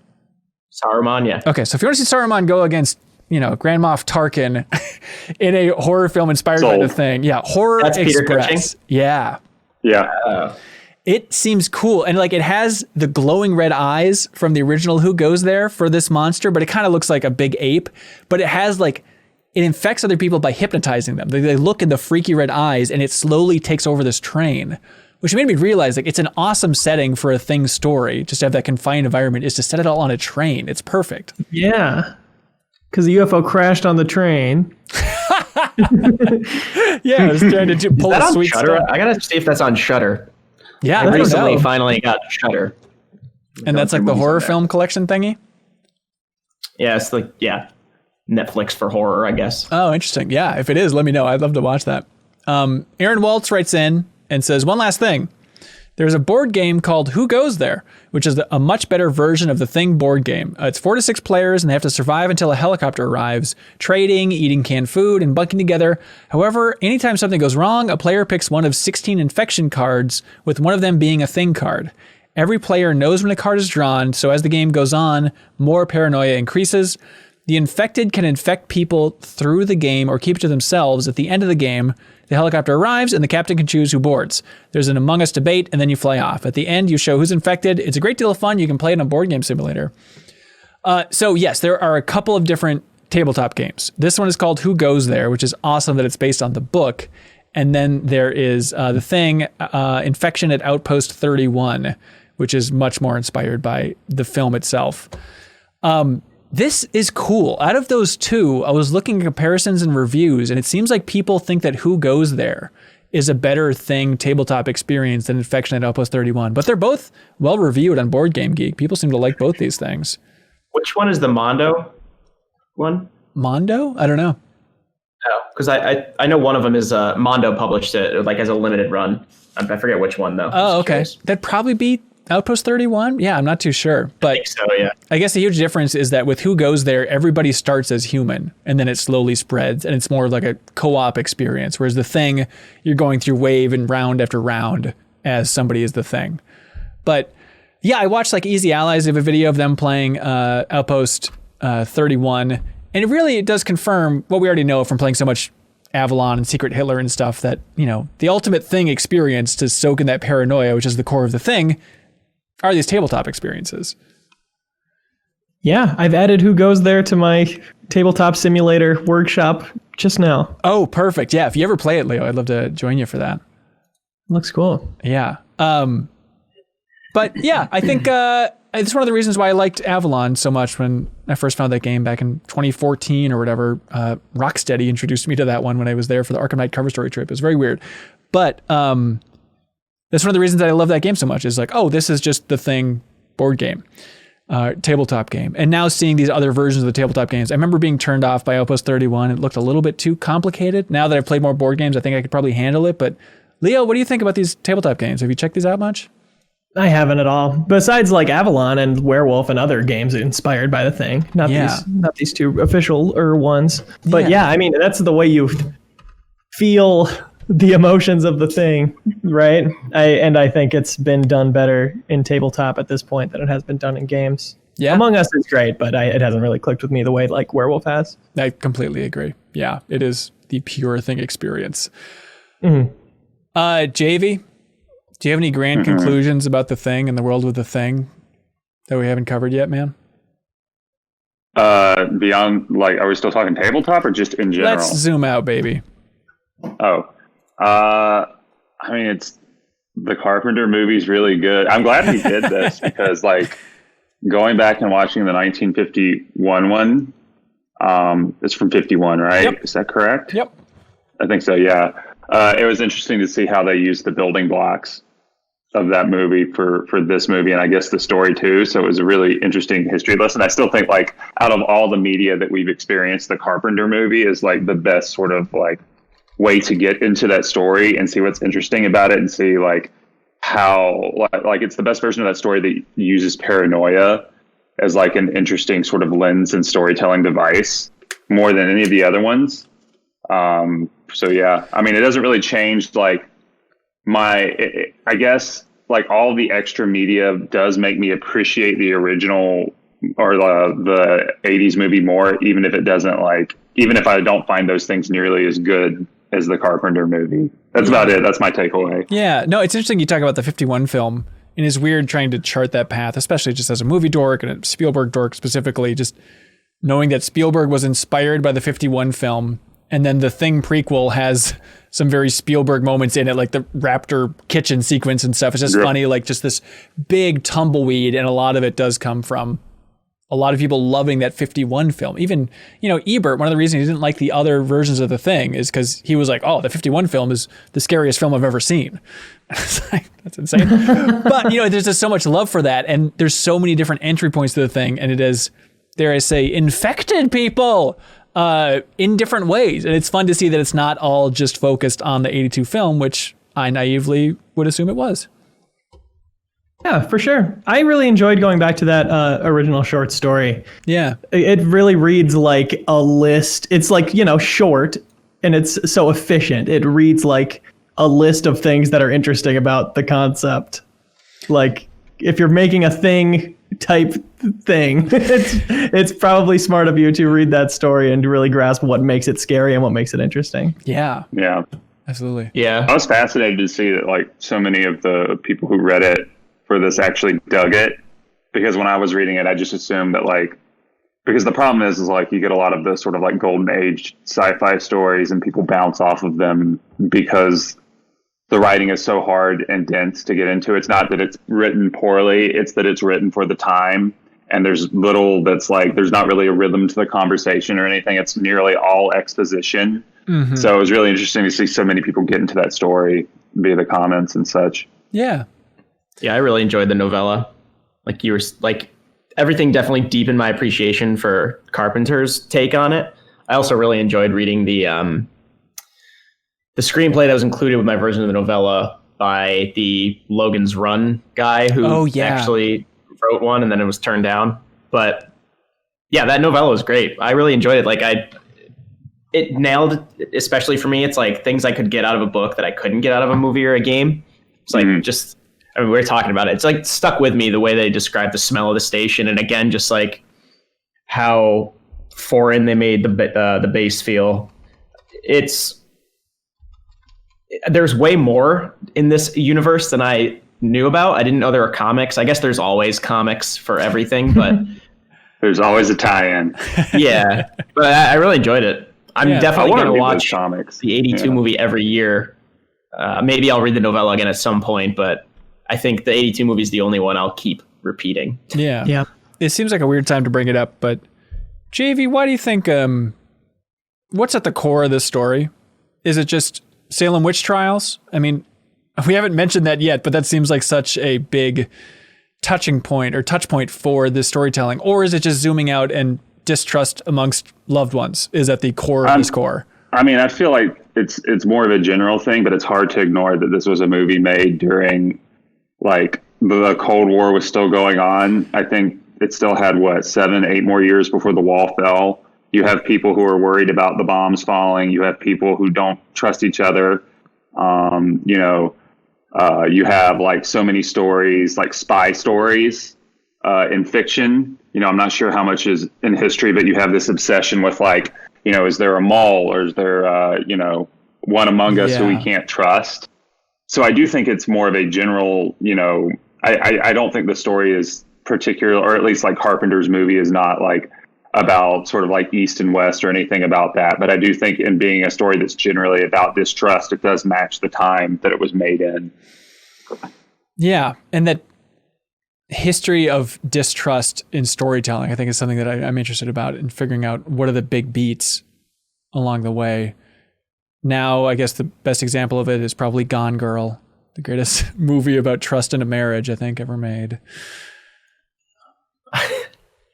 Saruman, yeah. Okay, so if you want to see Saruman go against, Grand Moff Tarkin in a horror film inspired by The Thing. Yeah, Horror That's Express. Peter Cushing? Yeah. Yeah. It seems cool. And it has the glowing red eyes from the original Who Goes There for this monster, but it kind of looks like a big ape. But it has it infects other people by hypnotizing them. They look in the freaky red eyes and it slowly takes over this train, which made me realize it's an awesome setting for a Thing story. Just to have that confined environment is to set it all on a train. It's perfect. Yeah. Because the UFO crashed on the train. Yeah, I was trying to pull a sweet Shudder? stuff. I gotta see if that's on Shudder. Yeah, I recently finally got Shudder. And that's the horror film collection thingy? Yeah, it's Netflix for horror, I guess. Oh, interesting. Yeah, if it is, let me know. I'd love to watch that. Aaron Waltz writes in and says, one last thing. There's a board game called Who Goes There, which is a much better version of the Thing board game. It's 4 to 6 players, and they have to survive until a helicopter arrives, trading, eating canned food, and bunking together. However, anytime something goes wrong, a player picks one of 16 infection cards, with one of them being a Thing card. Every player knows when a card is drawn, so as the game goes on, more paranoia increases. The infected can infect people through the game or keep it to themselves. At the end of the game, the helicopter arrives and the captain can choose who boards. There's an Among Us debate and then you fly off. At the end, you show who's infected. It's a great deal of fun. You can play it in a board game simulator. So yes, there are a couple of different tabletop games. This one is called Who Goes There, which is awesome that it's based on the book. And then there is The Thing, Infection at Outpost 31, which is much more inspired by the film itself. This is cool. Out of those two, I was looking at comparisons and reviews, and it seems like people think that Who Goes There is a better Thing tabletop experience than Infection at Outpost 31. But they're both well reviewed on Board Game Geek. People seem to like both these things. Which one is the Mondo one? Mondo? I don't know. Oh, because I know one of them is Mondo published it as a limited run. I forget which one though. Oh, okay. That'd probably be Outpost 31? Yeah, I'm not too sure. But I think so, yeah. I guess the huge difference is that with Who Goes There, everybody starts as human, and then it slowly spreads, and it's more like a co-op experience, whereas The Thing, you're going through wave and round after round as somebody is the Thing. But yeah, I watched like Easy Allies. They have a video of them playing Outpost 31, and it does confirm what we already know from playing so much Avalon and Secret Hitler and stuff, that, you know, the ultimate Thing experience to soak in that paranoia, which is the core of The Thing, are these tabletop experiences. Yeah, I've added Who Goes There to my tabletop simulator workshop just now. Oh, perfect. Yeah, if you ever play it, Leo, I'd love to join you for that. Looks cool. Yeah. But yeah, I think it's one of the reasons why I liked Avalon so much when I first found that game back in 2014 or whatever. Rocksteady introduced me to that one when I was there for the Arkham Knight cover story trip. It was very weird. But that's one of the reasons that I love that game so much, is like, oh, this is just the Thing board game, tabletop game. And now seeing these other versions of the tabletop games, I remember being turned off by Outpost 31. It looked a little bit too complicated. Now that I've played more board games, I think I could probably handle it. But Leo, what do you think about these tabletop games? Have you checked these out much? I haven't at all. Besides like Avalon and Werewolf and other games inspired by The Thing. Not these two official ones. But yeah, I mean, that's the way you feel the emotions of The Thing, right? I think it's been done better in tabletop at this point than it has been done in games. Yeah. Among Us is great, but it hasn't really clicked with me the way like Werewolf has. I completely agree. Yeah, it is the pure Thing experience. Mm-hmm. JV, do you have any grand conclusions about The Thing and the world with The Thing that we haven't covered yet, man? Beyond, like, are we still talking tabletop or just in general? Let's zoom out, baby. Oh, I mean, it's the Carpenter movie's really good. I'm glad he did this because, like, going back and watching the 1951 one, it's from 51, right? Yep. Is that correct? Yep. I think so, yeah. It was interesting to see how they used the building blocks of that movie for this movie, and I guess the story too. So it was a really interesting history lesson. I still think, like, out of all the media that we've experienced, the Carpenter movie is like the best sort of like way to get into that story and see what's interesting about it, and see like how like it's the best version of that story that uses paranoia as like an interesting sort of lens and storytelling device more than any of the other ones. So yeah, I mean, it doesn't really change like I guess like all the extra media does make me appreciate the original or the 80s movie more, even if I don't find those things nearly as good as the Carpenter movie. That's about it. That's my takeaway. Yeah, no, it's interesting you talk about the 51 film, and it's weird trying to chart that path, especially just as a movie dork and a Spielberg dork specifically, just knowing that Spielberg was inspired by the 51 film, and then the Thing prequel has some very Spielberg moments in it, like the Raptor kitchen sequence and stuff. It's just funny, like just this big tumbleweed, and a lot of it does come from a lot of people loving that 51 film. Even, you know, Ebert, one of the reasons he didn't like the other versions of The Thing is because he was like, oh, the 51 film is the scariest film I've ever seen. It's like, that's insane. But, you know, there's just so much love for that, and there's so many different entry points to The Thing, and it has, dare I say, infected people in different ways. And it's fun to see that it's not all just focused on the 82 film, which I naively would assume it was. Yeah, for sure. I really enjoyed going back to that original short story. Yeah. It really reads like a list. It's like, you know, short, and it's so efficient. It reads like a list of things that are interesting about the concept. Like, if you're making a thing type thing, it's probably smart of you to read that story and to really grasp what makes it scary and what makes it interesting. Yeah. Yeah. Absolutely. Yeah. I was fascinated to see that, like, so many of the people who read it for this actually dug it, because when I was reading it, I just assumed that, like, because the problem is like you get a lot of the sort of like golden age sci-fi stories and people bounce off of them because the writing is so hard and dense to get into. It's not that it's written poorly, it's that it's written for the time, and there's little that's like, there's not really a rhythm to the conversation or anything. It's nearly all exposition. Mm-hmm. So it was really interesting to see so many people get into that story via the comments and such. Yeah. Yeah, I really enjoyed the novella. Like, you were like, everything definitely deepened my appreciation for Carpenter's take on it. I also really enjoyed reading the screenplay that was included with my version of the novella by the Logan's Run guy who actually wrote one, and then it was turned down. But yeah, that novella was great. I really enjoyed it. Like it nailed, especially for me, it's like things I could get out of a book that I couldn't get out of a movie or a game. It's like we were talking about it. It's like stuck with me the way they described the smell of the station, and again, just like how foreign they made the base feel. There's way more in this universe than I knew about. I didn't know there were comics. I guess there's always comics for everything, but there's always a tie-in. Yeah, but I really enjoyed it. I'm definitely going to watch comics. The 82 movie every year. Maybe I'll read the novella again at some point, but I think the 82 movie is the only one I'll keep repeating. Yeah. It seems like a weird time to bring it up, but JV, why do you think, what's at the core of this story? Is it just Salem witch trials? I mean, we haven't mentioned that yet, but that seems like such a big touch point for this storytelling. Or is it just zooming out and distrust amongst loved ones is at the core of this core? I mean, I feel like it's more of a general thing, but it's hard to ignore that this was a movie made during like the Cold War was still going on. I think it still had 7-8 more years before the wall fell. You have people who are worried about the bombs falling. You have people who don't trust each other. You have like so many stories, like spy stories in fiction. I'm not sure how much is in history, but you have this obsession with like, is there a mole or is there, one among us who we can't trust? So I do think it's more of a general, I don't think the story is particular, or at least like Carpenter's movie is not like about sort of like East and West or anything about that. But I do think in being a story that's generally about distrust, it does match the time that it was made in. Yeah. And that history of distrust in storytelling, I think, is something that I'm interested about in figuring out what are the big beats along the way. Now, I guess the best example of it is probably Gone Girl, the greatest movie about trust in a marriage, I think, ever made.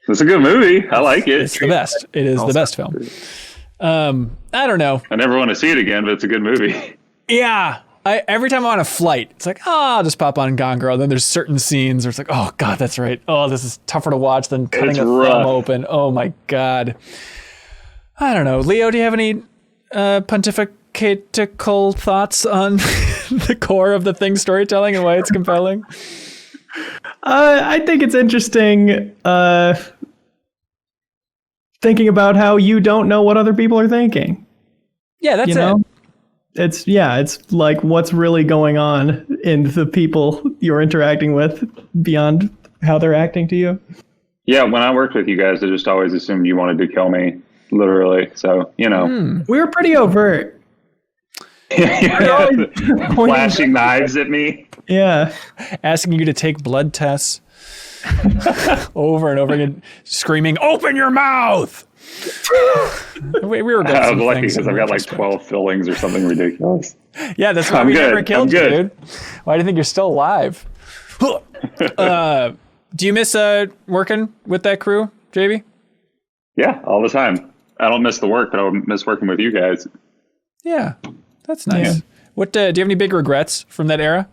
It's a good movie. I like it. It's the best. It is the best film. I don't know. I never want to see it again, but it's a good movie. Yeah. Every time I'm on a flight, it's like, I'll just pop on Gone Girl. Then there's certain scenes where it's like, oh, God, that's right. Oh, this is tougher to watch than cutting a thumb open. Oh, my God. I don't know. Leo, do you have any pontificatical thoughts on the core of the thing storytelling and why it's compelling? I think it's interesting thinking about how you don't know what other people are thinking. Yeah, that's it. It's like what's really going on in the people you're interacting with beyond how they're acting to you. Yeah, when I worked with you guys, I just always assumed you wanted to kill me, literally. So, We were pretty overt. Flashing knives at me. Yeah. Asking you to take blood tests over and over again, screaming, "Open your mouth!" we were good. I'm lucky because I've got like 12 fillings or something ridiculous. Yeah, that's why we never killed you, dude. Why do you think you're still alive? Do you miss working with that crew, JB? Yeah, all the time. I don't miss the work, but I miss working with you guys. Yeah, that's nice. Yeah. What do you have any big regrets from that era?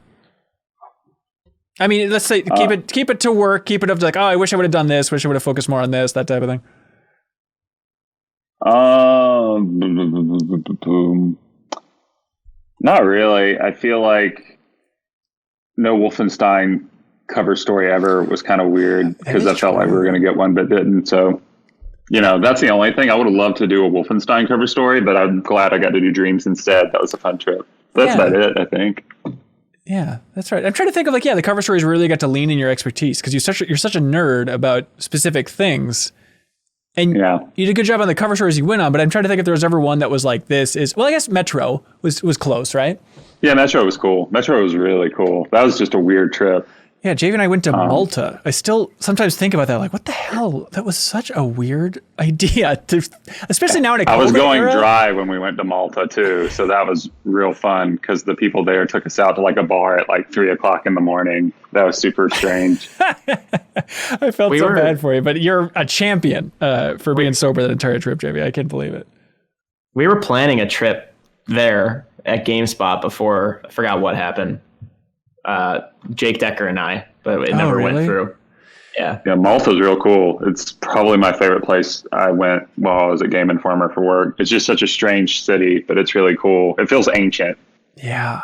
I mean, let's say keep it to work, keep it up to like, I wish I would have done this, wish I would have focused more on this, that type of thing. Not really. I feel like no Wolfenstein cover story ever was kind of weird because I felt like we were going to get one, but didn't. So, that's the only thing. I would have loved to do a Wolfenstein cover story, but I'm glad I got to do Dreams instead. That was a fun trip. That's about it, I think. Yeah, that's right. I'm trying to think of the cover stories really got to lean in your expertise because you're such a nerd about specific things. And you did a good job on the cover stories you went on, but I'm trying to think if there was ever one that was like this is, I guess Metro was close, right? Yeah, Metro was cool. Metro was really cool. That was just a weird trip. Yeah, Jave and I went to Malta. I still sometimes think about that, like, what the hell? That was such a weird idea, especially now in a COVID I was going era. dry when we went to Malta, too, so that was real fun because the people there took us out to, like, a bar at, like, 3 o'clock in the morning. That was super strange. I felt so bad for you, but you're a champion for being sober that entire trip, Jave. I can't believe it. We were planning a trip there at GameSpot before, I forgot what happened. Jake Decker and I, but it never went through. Yeah. Yeah, Malta's real cool. It's probably my favorite place I went while I was at Game Informer for work. It's just such a strange city, but it's really cool. It feels ancient. Yeah.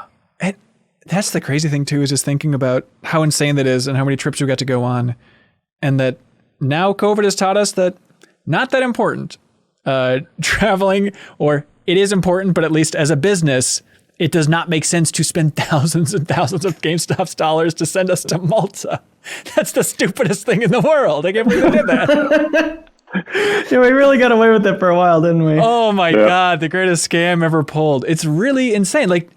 That's the crazy thing too, is just thinking about how insane that is and how many trips we got to go on. And that now COVID has taught us that not that important. Traveling, or it is important, but at least as a business, it does not make sense to spend thousands and thousands of GameStop's dollars to send us to Malta. That's the stupidest thing in the world. I can't believe they did that. Yeah, we really got away with it for a while, didn't we? Oh my God, the greatest scam ever pulled. It's really insane. Like,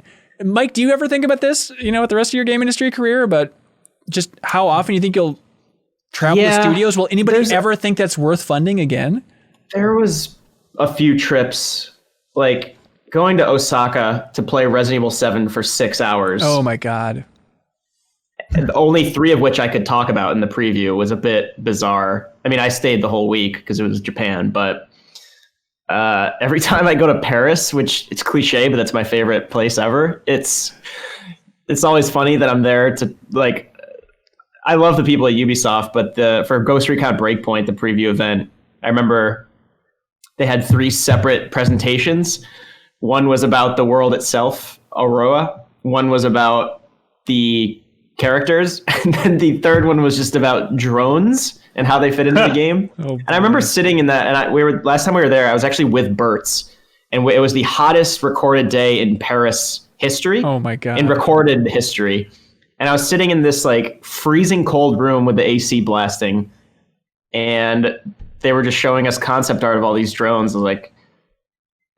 Mike, do you ever think about this, with the rest of your game industry career, about just how often you think you'll travel to studios? Will anybody ever think that's worth funding again? There was a few trips, like going to Osaka to play Resident Evil 7 for 6 hours. Oh my God. And only 3 of which I could talk about in the preview. Was a bit bizarre. I mean, I stayed the whole week because it was Japan, but every time I go to Paris, which it's cliche, but that's my favorite place ever. It's always funny that I'm there to like, I love the people at Ubisoft, but for Ghost Recon Breakpoint, the preview event, I remember they had 3 separate presentations. One was about the world itself, Aurora. One was about the characters. And then the third one was just about drones and how they fit into the game. And I remember sitting in that, and last time we were there, I was actually with Bertz. And it was the hottest recorded day in Paris history. Oh my God. In recorded history. And I was sitting in this like freezing cold room with the AC blasting. And they were just showing us concept art of all these drones. I was like,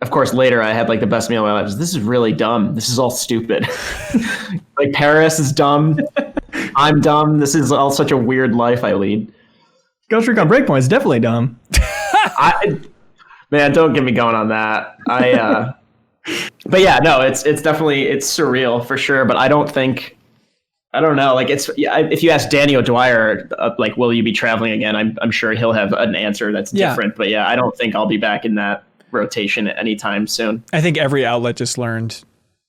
of course, later I had like the best meal of my life. This is really dumb. This is all stupid. Like Paris is dumb. I'm dumb. This is all such a weird life I lead. Ghost Recon Breakpoint is definitely dumb. Man, don't get me going on that. But yeah, no, it's definitely, it's surreal for sure. But I don't know. Like if you ask Danny O'Dwyer, like, will you be traveling again? I'm sure he'll have an answer that's different. But yeah, I don't think I'll be back in that rotation anytime soon. I think every outlet just learned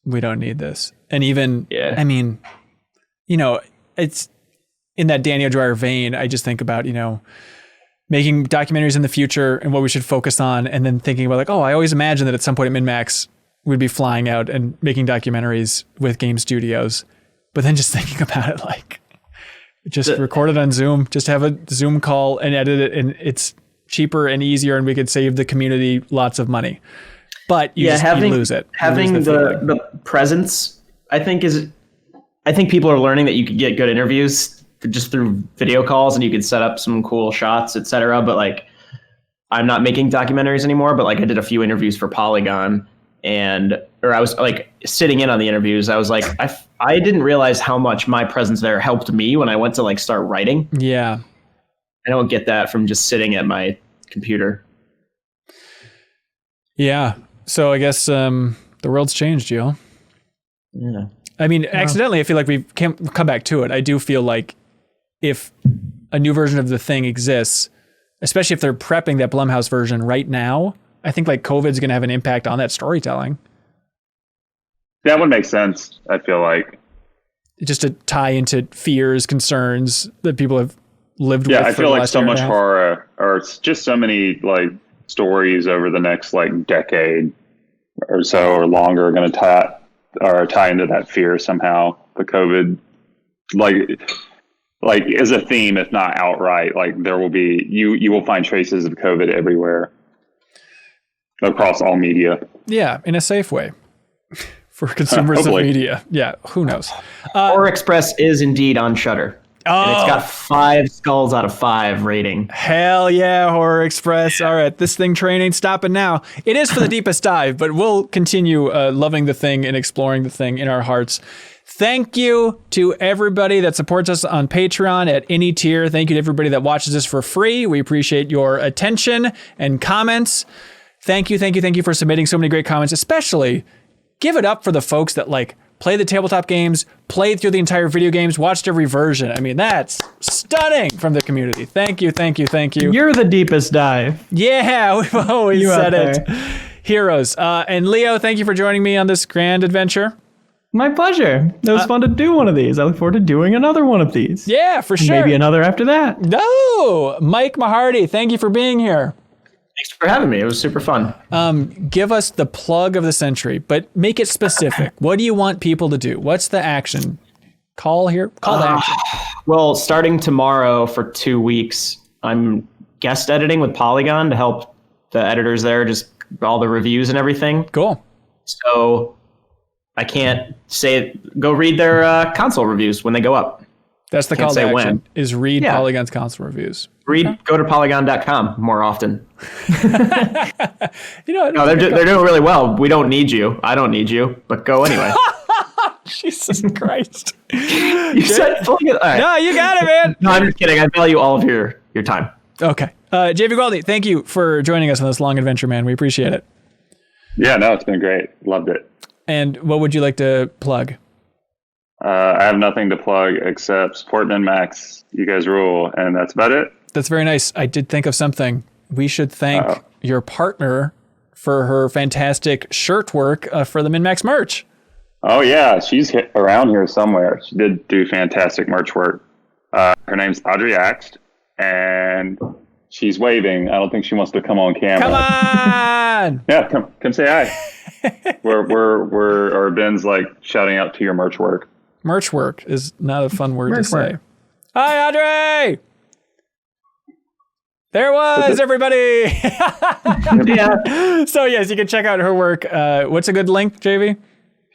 we don't need this. And even, I mean, it's in that Danny O'Dwyer vein. I just think about, making documentaries in the future and what we should focus on. And then thinking about like, I always imagine that at some point at MinnMax, we'd be flying out and making documentaries with game studios. But then just thinking about it, like just record it on Zoom, just have a Zoom call and edit it. And it's cheaper and easier, and we could save the community lots of money. But you lose it. Having the presence, I think people are learning that you could get good interviews just through video calls, and you could set up some cool shots, etc. But like, I'm not making documentaries anymore, but like I did a few interviews for Polygon, or I was like sitting in on the interviews. I was like, I didn't realize how much my presence there helped me when I went to like start writing. Yeah. I don't get that from just sitting at my computer. Yeah. So I guess the world's changed, Gio. Yeah. I mean, accidentally, I feel like we've come back to it. I do feel like if a new version of the thing exists, especially if they're prepping that Blumhouse version right now, I think like COVID's going to have an impact on that storytelling. That would make sense, I feel like. Just to tie into fears, concerns that people have lived with. Yeah, I feel like so much horror, or it's just so many like stories over the next like decade or so or longer are going to tie into that fear somehow. The COVID, like as a theme, if not outright, like there will be, you will find traces of COVID everywhere across all media. Yeah, in a safe way for consumers of media. Yeah, who knows? Horror Express is indeed on Shudder. And it's got 5 skulls out of 5 rating. Hell yeah, Horror Express. All right, this thing train ain't stopping now. It is for the deepest dive, but we'll continue loving the thing and exploring the thing in our hearts. Thank you to everybody that supports us on Patreon at any tier. Thank you to everybody that watches us for free. We appreciate your attention and comments. Thank you for submitting so many great comments, especially give it up for the folks that like play the tabletop games, played through the entire video games, watched every version. I mean, that's stunning from the community. Thank you. You're the deepest dive. Yeah, we've always said it. Heroes. And Leo, thank you for joining me on this grand adventure. My pleasure. It was fun to do one of these. I look forward to doing another one of these. Yeah, for sure. Maybe another after that. No, Mike Mahardy, thank you for being here. Thanks for having me. It was super fun. Give us the plug of the century, but make it specific. What do you want people to do? What's the action? Call to action. Well, starting tomorrow for 2 weeks, I'm guest editing with Polygon to help the editors there, just all the reviews and everything. Cool. So I can't say go read their console reviews when they go up. That's the call to action, is read Polygon's console reviews. Go to polygon.com more often. No, they're doing really well. We don't need you. I don't need you, but go anyway. Jesus Christ. You said Polygon. All right. No, you got it, man. No, I'm just kidding. I value all of your time. Okay. JV Gualdi, thank you for joining us on this long adventure, man. We appreciate it. Yeah, no, it's been great. Loved it. And what would you like to plug? I have nothing to plug except support MinnMax. You guys rule, and that's about it. That's very nice. I did think of something. We should thank your partner for her fantastic shirt work for the MinnMax merch. Oh, yeah. She's around here somewhere. She did do fantastic merch work. Her name's Audrey Axt, and she's waving. I don't think she wants to come on camera. Come on! Yeah, come say hi. Or Ben's like shouting out to your merch work. Merch work is not a fun word to say. Hi, Audrey! There was everybody. Yeah. So yes, you can check out her work. What's a good link, JV?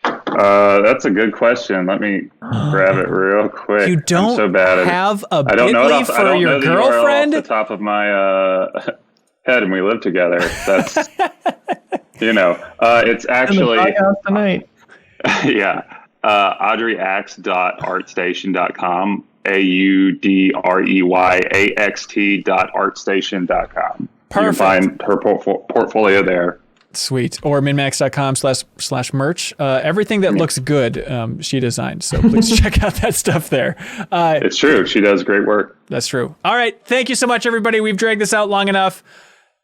That's a good question. Let me grab it real quick. You don't I'm so bad at have it. a Bitly for your girlfriend? Off the top of my head, and we live together. That's it's actually tonight. Yeah, audreyaxt.artstation.com. AUDREYAXT.artstation.com. Perfect. You can find her portfolio there. Sweet. Or minnmax.com/merch. Everything that looks good, she designed. So please check out that stuff there. It's true. She does great work. That's true. All right. Thank you so much, everybody. We've dragged this out long enough.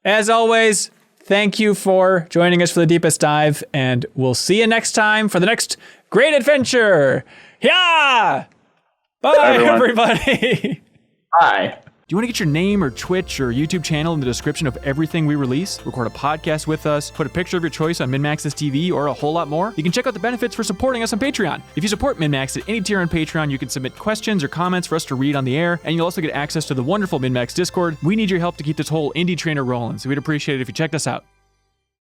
As always, thank you for joining us for the deepest dive, and we'll see you next time for the next great adventure. Yeah! Bye, everybody. Bye. Do you want to get your name or Twitch or YouTube channel in the description of everything we release? Record a podcast with us, put a picture of your choice on MinnMax's TV, or a whole lot more? You can check out the benefits for supporting us on Patreon. If you support MinnMax at any tier on Patreon, you can submit questions or comments for us to read on the air, and you'll also get access to the wonderful MinnMax Discord. We need your help to keep this whole indie trainer rolling, so we'd appreciate it if you checked us out.